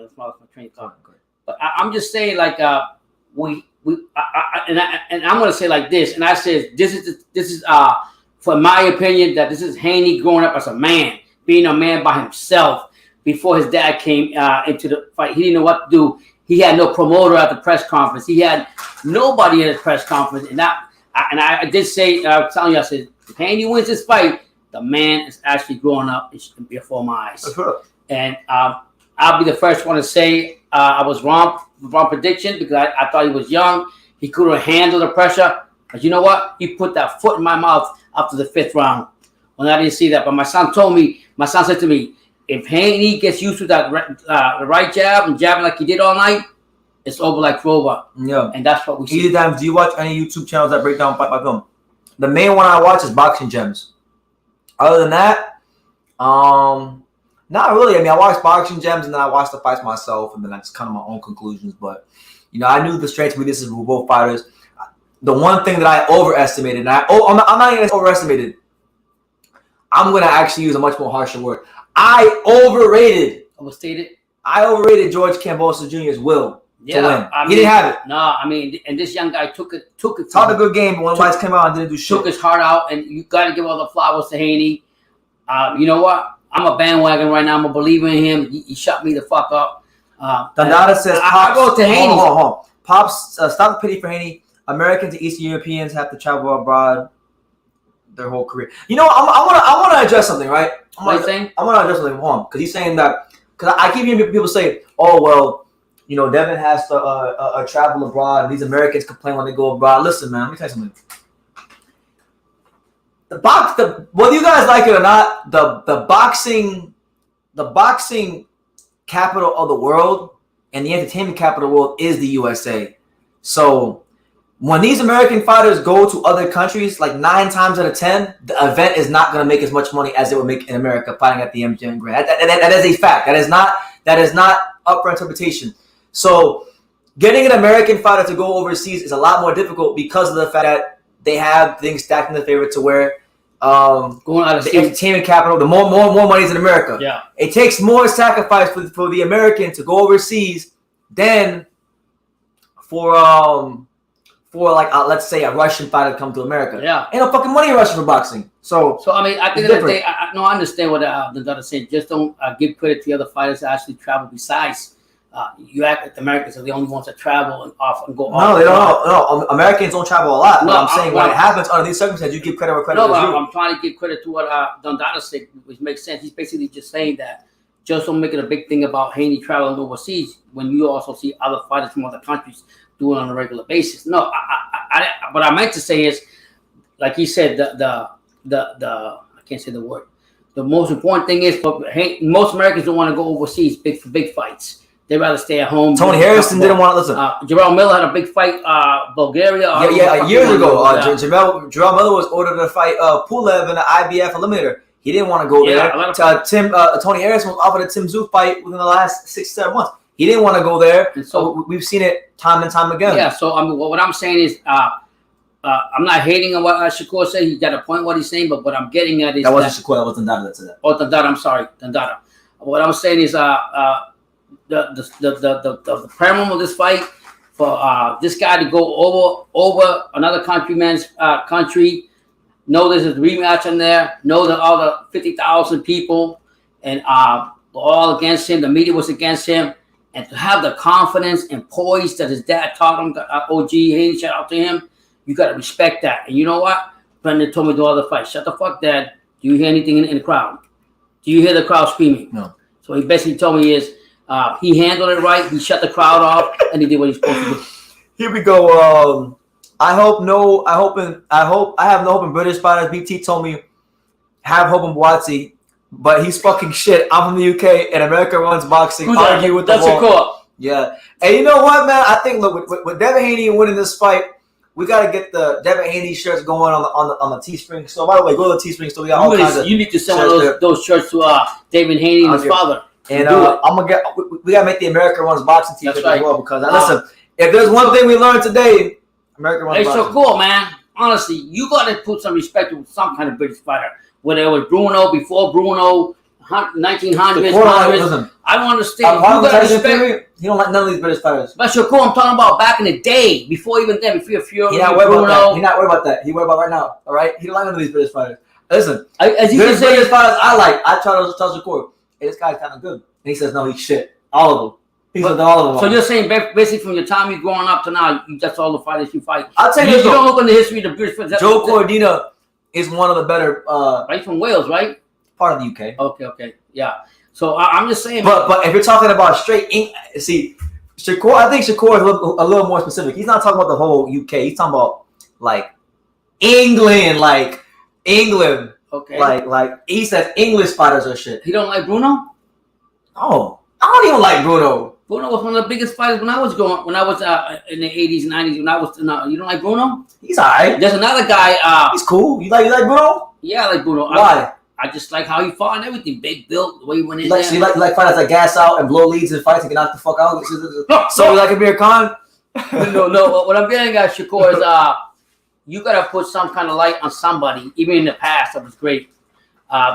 That's my train of thought. But I'm just saying, like, and I'm gonna say like this. And I said, this is for my opinion, that this is Haney growing up as a man, being a man by himself. Before his dad came into the fight, he didn't know what to do. He had no promoter at the press conference. He had nobody at the press conference. And I did say, I was telling you, I said, if Haney wins this fight, the man is actually growing up before my eyes. And I'll be the first one to say I was wrong prediction, because I thought he was young. He couldn't handle the pressure. But you know what? He put that foot in my mouth after the 5th round. Well, I didn't see that. But my son said to me, if Haney gets used to that right jab and jabbing like he did all night, it's over like Rover. Yeah. And that's what we see. Either times, do you watch any YouTube channels that break down fight by film? The main one I watch is Boxing Gems. Other than that, not really. I mean, I watch Boxing Gems and then I watch the fights myself, and then I just come to my own conclusions. But, you know, I knew the strengths and weaknesses were both fighters. The one thing that I overestimated, and I'm not even overestimated. I'm going to actually use a much more harsher word. I overrated George Kambosos Jr.'s will to win. He didn't have it. No, I mean, and this young guy took it. Taught a good game, but when lights came out, and didn't do shit. Took his heart out, and you got to give all the flowers to Haney. You know what? I'm a bandwagon right now. I'm a believer in him. He shut me the fuck up. Dandara says, I go to Haney. Hold on. Pops, stop the pity for Haney. Americans and Eastern Europeans have to travel abroad their whole career. You know, I want to address something, right? I want to address something wrong, because he's saying that, because I keep hearing people say, oh, well, you know, Devin has to travel abroad, and these Americans complain when they go abroad. Listen, man, let me tell you something. Whether you guys like it or not, the boxing capital of the world and the entertainment capital of the world is the USA. So when these American fighters go to other countries, like 9 times out of 10, the event is not going to make as much money as it would make in America fighting at the MGM Grand. That is a fact. That is not up for interpretation. So getting an American fighter to go overseas is a lot more difficult because of the fact that they have things stacked in their favor to where going out of the entertainment capital, the more money is in America. Yeah, it takes more sacrifice for the American to go overseas than for like let's say a Russian fighter to come to America. Yeah, ain't no fucking money in Russia for boxing. So I mean, I think that I understand what the daughter said. Just don't give credit to the other fighters that actually travel. Besides, you act like the Americans are the only ones that travel and off and go. No, they don't. No, Americans don't travel a lot. No, I'm saying when it happens under these circumstances, you give credit where credit is due. I'm trying to give credit to what Dondada said, which makes sense. He's basically just saying that just don't make it a big thing about Haney traveling overseas when you also see other fighters from other countries do it on a regular basis. No, what I meant to say is, like he said, the I can't say the word. The most important thing is, most Americans don't want to go overseas for big fights. They'd rather stay at home. Tony Harrison didn't want to listen. Jarrell Miller had a big fight, Bulgaria. Years ago. Jarrell Miller was ordered to fight Pulev in the IBF Eliminator. He didn't want to go there. Tony Harrison was offered a Tim Tszyu fight within the last 6-7 months. He didn't want to go there. And so we've seen it time and time again. Yeah. So I mean, what I'm saying is, I'm not hating on what Shakur said. He got a point what he's saying, but what I'm getting at is that wasn't Shakur. That was Dandara that said that. Oh, Dandara. I'm sorry, Dandara. What I'm saying is, the premium of this fight for this guy to go over another countryman's country, know there's a rematch in there, know that all the 50,000 people and all against him, the media was against him, and to have the confidence and poise that his dad taught him, OG Haney, shout out to him, you got to respect that. And you know what? Brendan told me to all the fight, shut the fuck, Dad. Do you hear anything in the crowd? Do you hear the crowd screaming? No. So he basically told me he handled it right. He shut the crowd off, and he did what he's supposed to do. Here we go. I have no hope in British fighters. BT told me have hope in Buatsi, but he's fucking shit. I'm from the UK, and America runs boxing. Argue with the wall. Yeah. And you know what, man? I think look with Devin Haney winning this fight, we gotta get the Devin Haney shirts going on the Teespring. So by the way, go to the Teespring. So we got all kinds of. You need to send one of those shirts to Devin Haney and his father. And we gotta make the America runs boxing t-shirt as well because listen, if there's one thing we learned today, America runs boxing. It's so cool, man. Honestly, you gotta put some respect to some kind of British fighter. Whether it was Bruno, before Bruno, 1900s, I don't understand. You gotta respect. He don't like none of these British fighters. But Shakur, I'm talking about back in the day, before even then, before Fury, He's not worried about that. He's not worried about that. He worried about right now. All right, he don't like none of these British fighters. Listen, as you can say, British fighters I like. I try to tell Shakur, hey, this guy's kind of good, and he says no, he's shit. All of them. He says all of them. So you're saying basically from your time you're growing up to now, that's all the fighters you fight. I'll tell you, you don't look in the history of the British fighters. Joe Cordina is one of the better. Right from Wales, right? Part of the UK. Okay, yeah. So I'm just saying. But if you're talking about straight, see, Shakur, I think Shakur is a little more specific. He's not talking about the whole UK. He's talking about like England. Okay. Like he says English fighters are shit. He don't like Bruno? Oh, I don't even like Bruno. Bruno was one of the biggest fighters when I was in the 80s and 90s. When I was you don't like Bruno? He's alright. There's another guy. He's cool. You like Bruno? Yeah, I like Bruno. Why? I just like how he fought and everything. Big built, the way he went in there. So you like fighters that gas out and blow leads in fights and get knocked the fuck out? So you like Amir Khan? No. What I'm getting at, Shakur, is you gotta put some kind of light on somebody. Even in the past, that was great.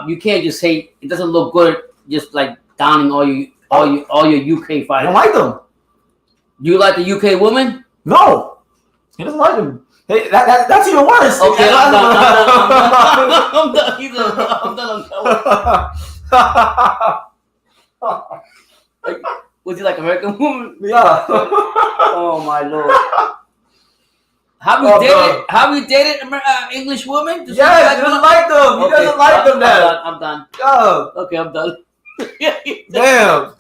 You can't just hate. It doesn't look good. Just like downing all your UK fighters. I don't like them. You like the UK woman? No, he doesn't like them. Hey, that's even worse. Okay, I'm done. Was he like American woman? Yeah. Oh my lord. Have you dated English woman? Yes, he doesn't like them. He doesn't like them. I'm done. Oh. Okay, I'm done. Damn.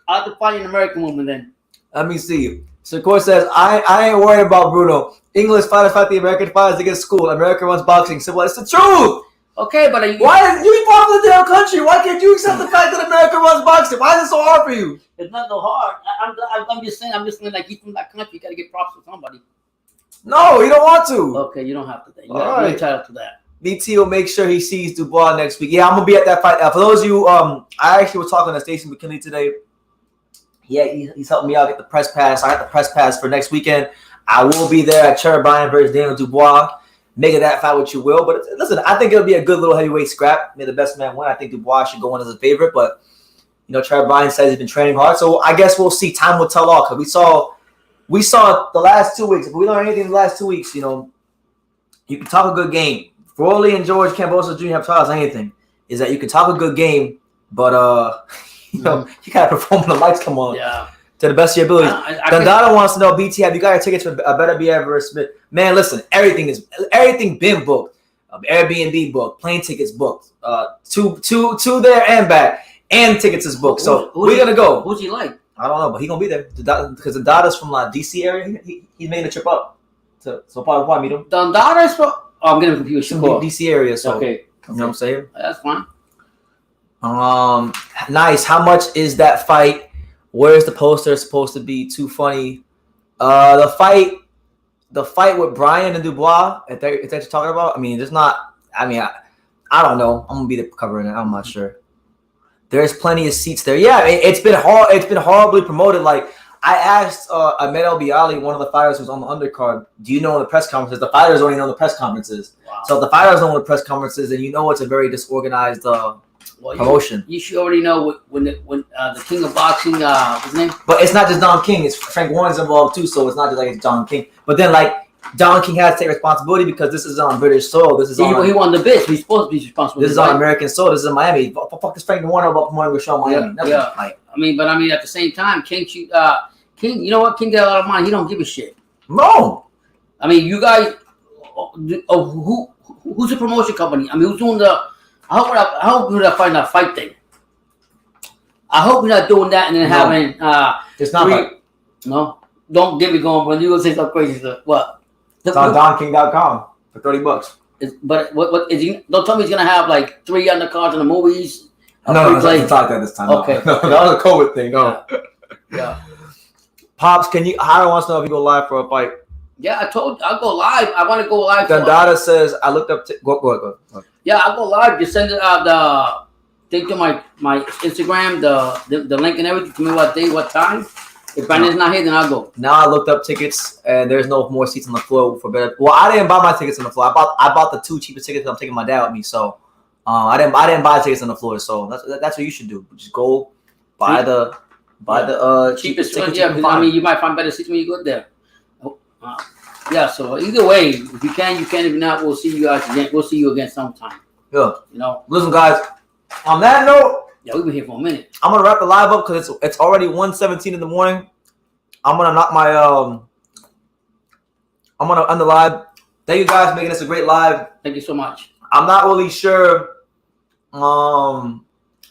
I'll have to find an American woman then. Let me see. Shakur says, I ain't worried about Bruno. English fighters fight the American fighters against school. America runs boxing. Simple. It's the truth. Okay, but why is you part of the damn country? Why can't you accept the fact that America runs boxing? Why is it so hard for you? It's not so hard. I'm just saying. I'm just saying, like, he's from that country. You got to get props to somebody. No, you don't want to. Okay, you don't have to. You're entitled to that. BT will make sure he sees Dubois next week. Yeah, I'm gonna be at that fight. For those of you, I actually was talking to Stacey McKinley today. Yeah, he's helping me out get the press pass. I got the press pass for next weekend. I will be there at Cherubin versus Daniel Dubois. Make it that fight what you will. But listen, I think it'll be a good little heavyweight scrap. May the best man win. I think Dubois should go in as a favorite. But, you know, Cherubin says he's been training hard. So I guess we'll see. Time will tell all. Because we saw the last 2 weeks. If we learned anything in the last 2 weeks, you know, you can talk a good game. Frawley and George Kambosos Jr. have taught us anything. Is that you can talk a good game, but, you know, you got to perform when the lights come on. Yeah. To the best of your abilities. Dondado wants to know, BT, have you got your tickets for a Better Be Ever Smith? Man, listen, everything been booked. Airbnb booked, plane tickets booked, two there and back, and tickets is booked. So we're gonna go. Who's he like? I don't know, but he gonna be there because Dondada's from DC area. He's making a trip up, so probably meet him. Dondada's from. Oh, I'm getting confused. DC area. So okay. You know what I'm saying? That's fine. Nice. How much is that fight? Where's the poster supposed to be? Too funny. The fight with Brian and Dubois. If that's what you're talking about, I mean, there's not. I mean, I don't know. I'm gonna be there covering it. I'm not sure. There's plenty of seats there. Yeah, it's been hard. It's been horribly promoted. Like I asked Ahmed El Bialy, one of the fighters who's on the undercard, do you know the press conferences? The fighters only know the press conferences. Wow. So if the fighters know the press conferences, then you know it's a very disorganized promotion. You should already know when the King of Boxing, his name. But it's not just Don King. It's Frank Warren's involved too. So it's not just like it's Don King. But then like Don King has to take responsibility because this is on British soil. This is he won the bid. So he's supposed to be responsible. This is on American soil. This is in Miami. Fuck is Frank Warren about promoting a show in Miami? Yeah. Like, I mean, at the same time, King, you know what? King got a lot of money. He don't give a shit. No. I mean, you guys, who's the promotion company? I mean, who's doing I hope we're not fighting that fight thing. I hope we're not doing that and then having it's not like no. Don't get me going, but you gonna say something crazy stuff. What? It's on DonKing.com for $30. But what is he? Don't tell me he's gonna have like 3 undercards in the movies. No, it's not like that this time. Okay, no, that was a COVID thing. No. Yeah. Pops, Howard wants to know if you go live for a fight. Yeah, I told you I'll go live. I want to go live. Dundada says I looked up. Go ahead. Yeah, I'll go live. Just send it the thing to my Instagram, the link and everything. Tell me what day, what time. If Brandon's not here, then I'll go. Now I looked up tickets, and there's no more seats on the floor for better. Well, I didn't buy my tickets on the floor. I bought the 2 cheapest tickets. I'm taking my dad with me, so I didn't buy tickets on the floor. So that's what you should do. Just go buy the cheapest tickets. Yeah, because I mean, you might find better seats when you go there. Yeah. So either way, if you can, you can. If not, we'll see you guys again. We'll see you again sometime. Yeah. You know. Listen, guys. On that note. Yeah, we've been here for a minute. I'm gonna wrap the live up because it's already 1:17 in the morning. I'm gonna knock my I'm gonna end the live. Thank you guys for making this a great live. Thank you so much. I'm not really sure. I'm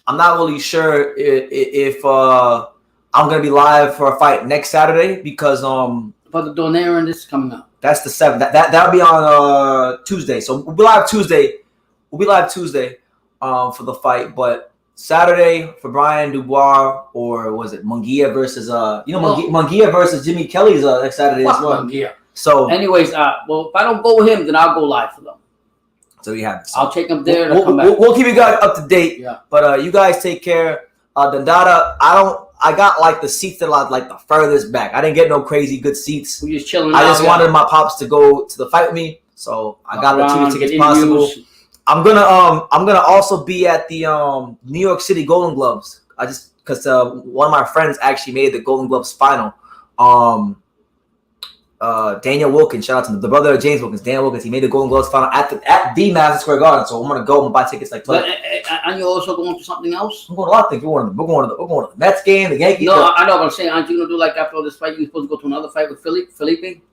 not really sure if I'm gonna be live for a fight next Saturday because But the Donaire and this is coming up. That's the 7th. That'll be on Tuesday. So we'll be live Tuesday. For the fight, but Saturday for Brian Dubois, or was it Munguia versus Munguia versus Jimmy Kelly's next Saturday as well. Munguia. So anyways, well, if I don't go with him, then I'll go live for them. So we have it. I'll take him there. We'll keep you guys up to date. Yeah. But you guys take care. Dundada, I got like the seats that are like the furthest back. I didn't get no crazy good seats. We're just chilling. I just wanted my pops to go to the fight with me, so I got the cheapest tickets possible. I'm gonna also be at the New York City Golden Gloves. Because one of my friends actually made the Golden Gloves final. Daniel Wilkins, shout out to the brother of James Wilkins, Daniel Wilkins. He made the Golden Gloves final at the Madison Square Garden. So I'm gonna go and buy tickets like. But and you also going to something else? I'm going to a lot of things. We're going to the Mets game, the Yankees. No, I know. But I'm saying, aren't you gonna do like after this fight? You're supposed to go to another fight with Felipe?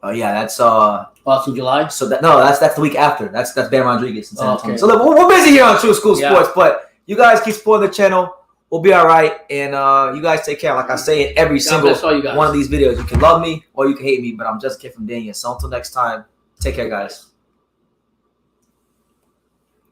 Yeah, that's in July. So that's the week after. That's Bam Rodriguez in San Antonio. Okay. So look, we're busy here on True School Sports, but you guys keep supporting the channel. We'll be all right, and you guys take care. Like I say in every single one of these videos, you can love me or you can hate me, but I'm just a kid from Daniel. So until next time, take care, guys.